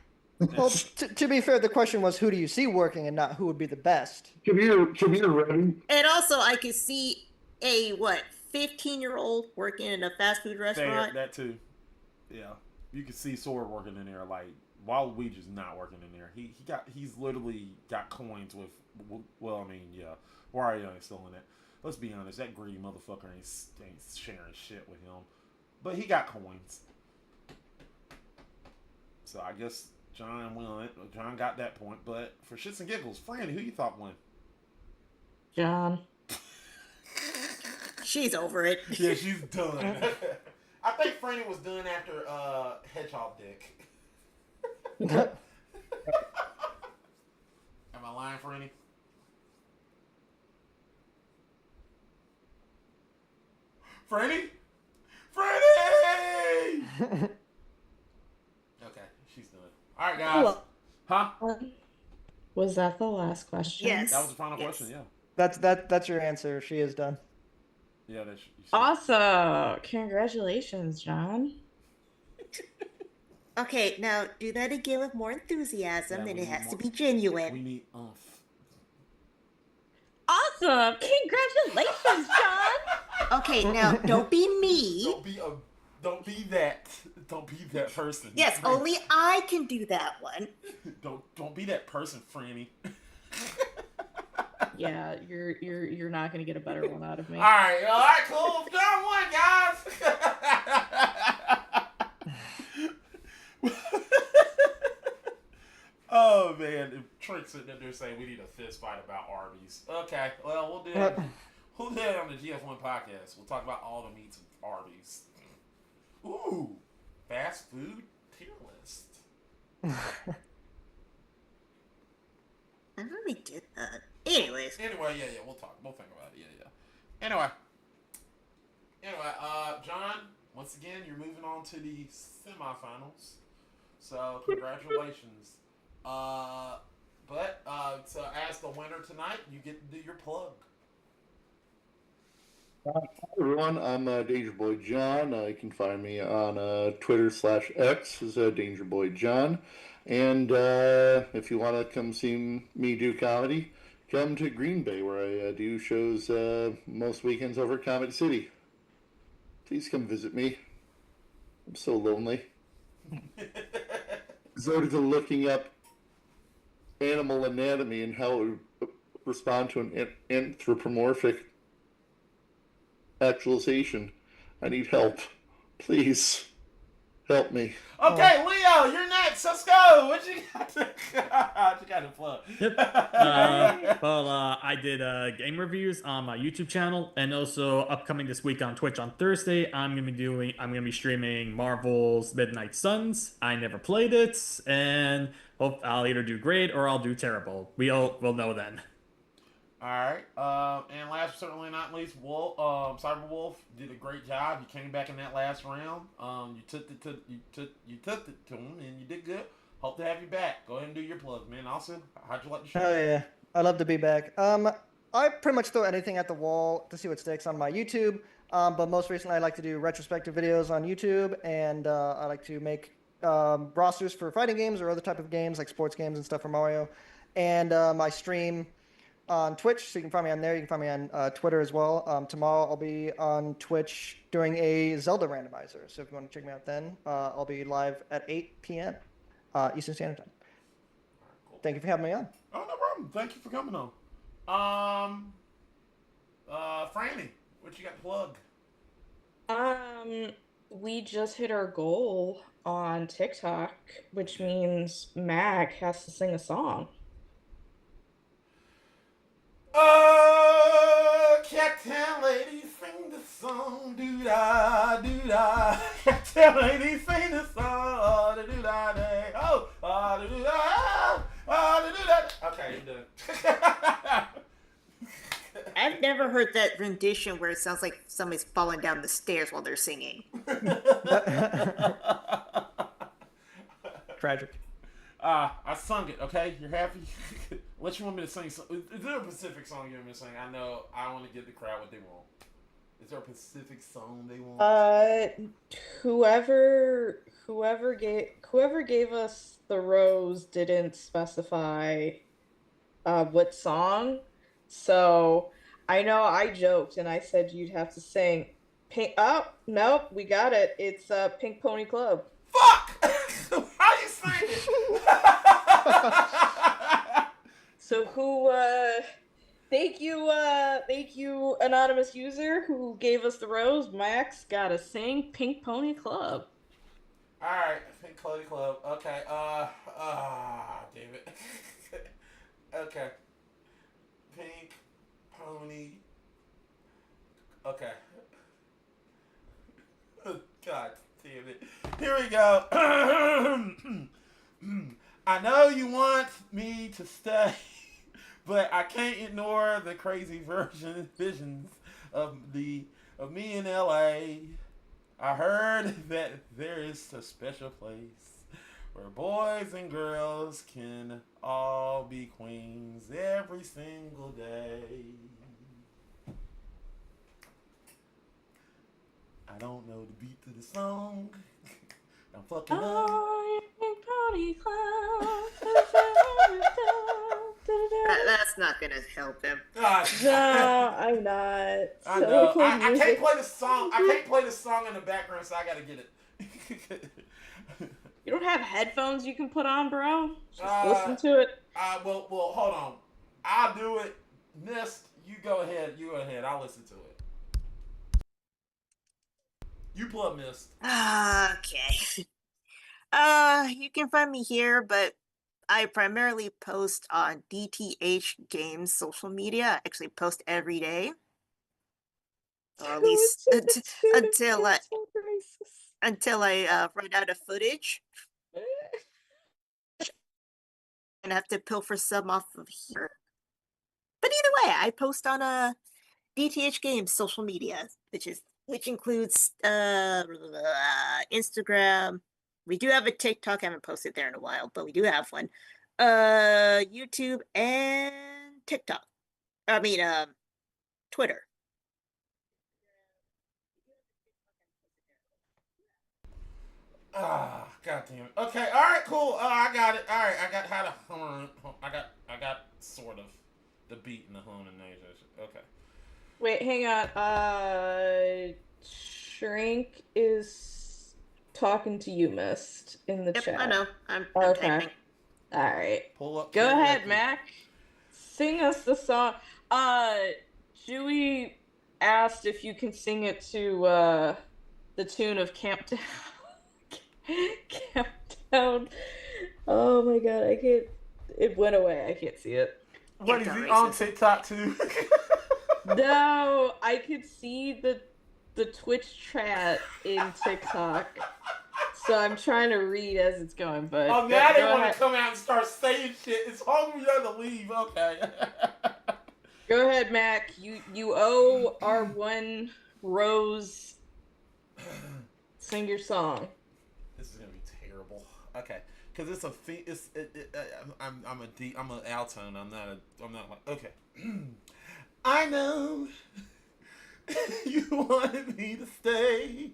Well, to be fair, the question was who do you see working and not who would be the best. Come here, Ready. And also, I could see a 15-year-old working in a fast food restaurant. That too. Yeah, you can see Sora working in there. Like Waluigi's not working in there. He's literally got coins with. Well, I mean, yeah, Wario ain't still in it. Let's be honest, that greedy motherfucker ain't sharing shit with him. But he got coins. So I guess John won it. John got that point. But for shits and giggles, Franny, who you thought won? John. She's over it. Yeah, she's done. I think Franny was done after Hedgehog Dick. Am I lying, Franny? Franny? Okay, she's done. All right, guys. Huh? Was that the last question? Yes. That was the final question. Yeah. That's your answer. She is done. Yeah. Awesome! Congratulations, John. Okay, now do that again with more enthusiasm, Yeah, and we it need has to more- be genuine. We need oomph. Awesome! Congratulations, John! Okay, now don't be me. Don't be that person. Yes, only I can do that one. Don't be that person, Franny. Yeah, you're not gonna get a better one out of me. All right, cool. John won, guys. Oh man, if Trick's sitting there saying we need a fist fight about Arby's. Okay, well we'll do that. We'll do that on the GF1 podcast. We'll talk about all the meats of Arby's. Ooh, fast food tier list. I really did that. Anyways. Anyway, yeah, we'll talk. We'll think about it. Yeah. Anyway, John, once again, you're moving on to the semifinals. So congratulations. So as the winner tonight, you get to do your plug. Hi everyone, I'm Danger Boy John. You can find me on Twitter/X as Danger Boy John. And if you want to come see me do comedy, come to Green Bay, where I do shows most weekends over at Comedy City. Please come visit me. I'm so lonely. Resorted to looking up animal anatomy and how it would respond to an anthropomorphic actualization. I need help. Please help me. Okay, Leo, you're next. Let's go. What you got? What you got to plug? Yep. I did game reviews on my YouTube channel, and also upcoming this week on Twitch on Thursday, I'm gonna be streaming Marvel's Midnight Suns. I never played it, and hope I'll either do great or I'll do terrible. We'll know then. All right. And last but certainly not least, Cyberwolf did a great job. You came back in that last round. You took it to him, and you did good. Hope to have you back. Go ahead and do your plug, man. Austin, how'd you like the show? Oh yeah, I love to be back. I pretty much throw anything at the wall to see what sticks on my YouTube. But most recently, I like to do retrospective videos on YouTube, and I like to make rosters for fighting games or other type of games like sports games and stuff for Mario. And I stream on Twitch, so you can find me on there. You can find me on Twitter as well. Tomorrow I'll be on Twitch doing a Zelda randomizer. So if you want to check me out then, I'll be live at 8 p.m. Eastern Standard Time. Cool. Thank you for having me on. Oh, no problem. Thank you for coming on. Franny, what you got to plug? We just hit our goal on TikTok, which means Mac has to sing a song. Captain Lady, sing the song, doo-da, doo-da. Captain Lady, sing the song, doo-da, day. Oh, doo-da, doo-da. Okay, you're done. I've never heard that rendition where it sounds like somebody's falling down the stairs while they're singing. Tragic. I sung it, okay? You're happy? What you want me to sing? Is there a specific song you want me to sing? I know I want to give the crowd what they want. Is there a specific song they want? Whoever gave us the rose didn't specify what song. So I know I joked and I said you'd have to sing Pink. Oh, nope, we got it. It's Pink Pony Club. Fuck! How you saying it? So thank you, anonymous user who gave us the rose. Max gotta sing Pink Pony Club. Alright, Pink Pony Club. Okay, damn it. Okay. Pink Pony. Okay. God damn it. Here we go. I know you want me to stay, but I can't ignore the crazy visions of me in LA. I heard that there is a special place where boys and girls can all be queens every single day. I don't know the beat to the song. I'm fucking up. Oh, Pink Pony Club. That's not gonna help him. No, I'm not. I know. I can't play the song. I can't play the song in the background, so I gotta get it. You don't have headphones you can put on, bro? Just listen to it. Well, hold on. I'll do it. Mist, you go ahead. I'll listen to it. You plug Mist. Okay. You can find me here, but I primarily post on DTH Games social media. I actually post every day. Or at least until I run out of footage. And have to pilfer some off of here. But either way, I post on DTH Games social media, which includes Instagram. We do have a TikTok. I haven't posted there in a while, but we do have one. YouTube and TikTok. Twitter. God damn it. Okay, all right, cool. I got it. All right, I got sort of. the beat and the hum and okay. Wait, hang on. Shrink is talking to you, Mist, in the Yep, chat. I know. I'm Okay. typing. All right. Pull up. Go ahead, karaoke. Mac. Sing us the song. Chewie asked if you can sing it to the tune of Camp Down. Camp Down. Oh my god, I can't. It went away. I can't see it. What, is he on TikTok too? No, I could see the Twitch chat in TikTok. So I'm trying to read as it's going, but Oh, now they want to come out and start saying shit. It's hungry to leave. Okay. Go ahead, Mac. You owe our one rose. Sing your song. This is gonna be terrible. Okay, because it's a I'm an alto. I'm not like okay. I know you wanted me to stay,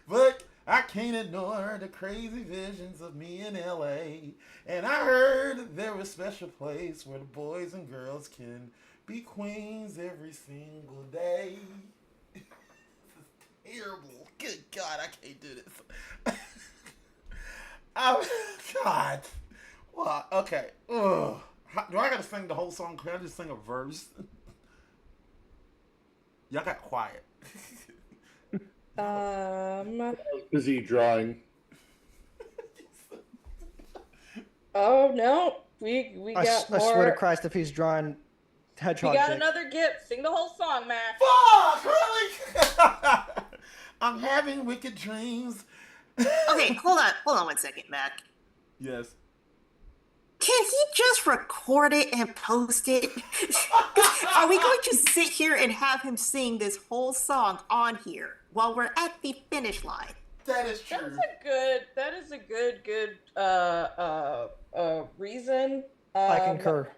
but I can't ignore the crazy visions of me in LA. And I heard there was a special place where the boys and girls can be queens every single day. This is terrible. Good God, I can't do this. Oh, God. Well, okay. Ugh. Do I gotta sing the whole song? Can I just sing a verse? Y'all got quiet. Busy drawing. Oh no, we got more. I swear to Christ, if he's drawing hedgehog. We got dick. another gift. Sing the whole song, Mac. Fuck! Really? I'm having wicked dreams. Okay, hold on 1 second, Mac. Yes. Can he just record it and post it? Are we going to sit here and have him sing this whole song on here while we're at the finish line? That is true. That is a good reason. I concur.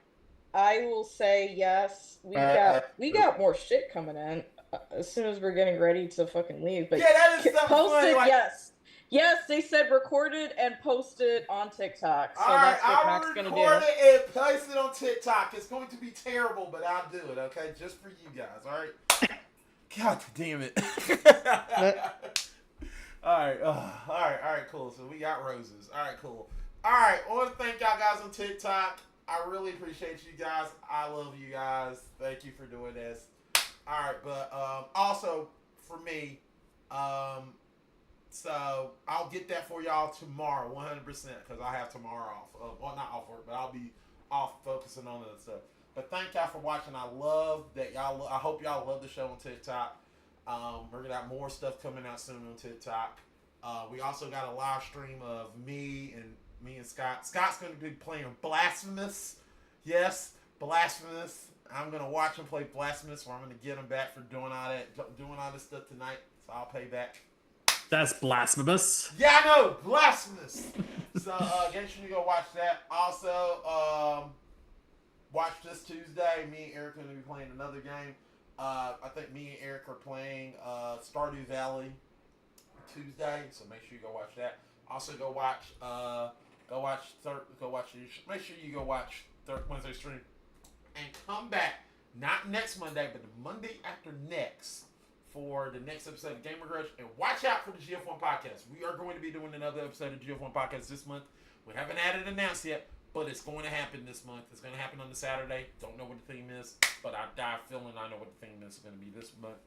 I will say yes. We got more shit coming in as soon as we're getting ready to fucking leave. But yeah, that is something post funny, it, like, yes. Yes, they said record it and post it on TikTok. So all that's right, what I'll Mac's gonna record do. it and post it on TikTok. It's going to be terrible, but I'll do it, okay? Just for you guys, all right? God damn it. All right, cool. So we got roses. All right, cool. All right, I want to thank y'all guys on TikTok. I really appreciate you guys. I love you guys. Thank you for doing this. All right, but also for me, so I'll get that for y'all tomorrow, 100%, because I have tomorrow off. Well, not off work, but I'll be off focusing on other stuff. But thank y'all for watching. I love that y'all. I hope y'all love the show on TikTok. We're gonna have more stuff coming out soon on TikTok. We also got a live stream of me and Scott. Scott's gonna be playing Blasphemous. Yes, Blasphemous. I'm gonna watch him play Blasphemous, where I'm gonna get him back for doing all this stuff tonight. So I'll pay back. That's blasphemous. Yeah, I know, Blasphemous. So get sure you go watch that. Also, watch this Tuesday. Me and Eric are gonna be playing another game. I think me and Eric are playing Stardew Valley Tuesday, so make sure you go watch that. Also, make sure you go watch Wednesday stream, and come back not next Monday, but the Monday after next for the next episode of Gamer Grudge. And watch out for the GF1 podcast. We are going to be doing another episode of GF1 podcast this month. We haven't had it announced yet, but it's going to happen this month. It's going to happen on the Saturday. Don't know what the theme is, but I die feeling I know what the theme is going to be this month.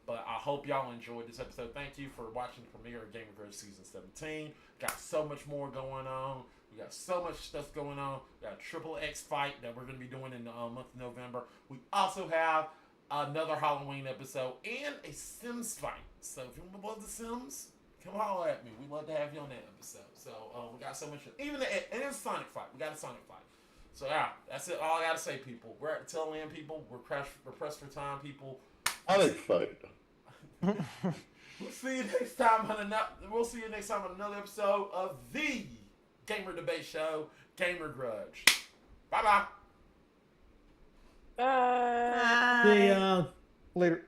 But I hope y'all enjoyed this episode. Thank you for watching the premiere of Gamer Grudge Season 17. Got so much more going on. We got so much stuff going on. We got a Triple X fight that we're going to be doing in the month of November. We also have another Halloween episode and a Sims fight. So if you love the Sims, come holler at me. We'd love to have you on that episode. So we got so much. And it's a Sonic fight. We got a Sonic fight. So yeah, that's it. All I got to say, people. We're at the tail end, people. We're pressed for time, people. Sonic fight. We'll see you next time on another episode of the Gamer Debate Show, Gamer Grudge. Bye-bye. Bye. See ya. Later.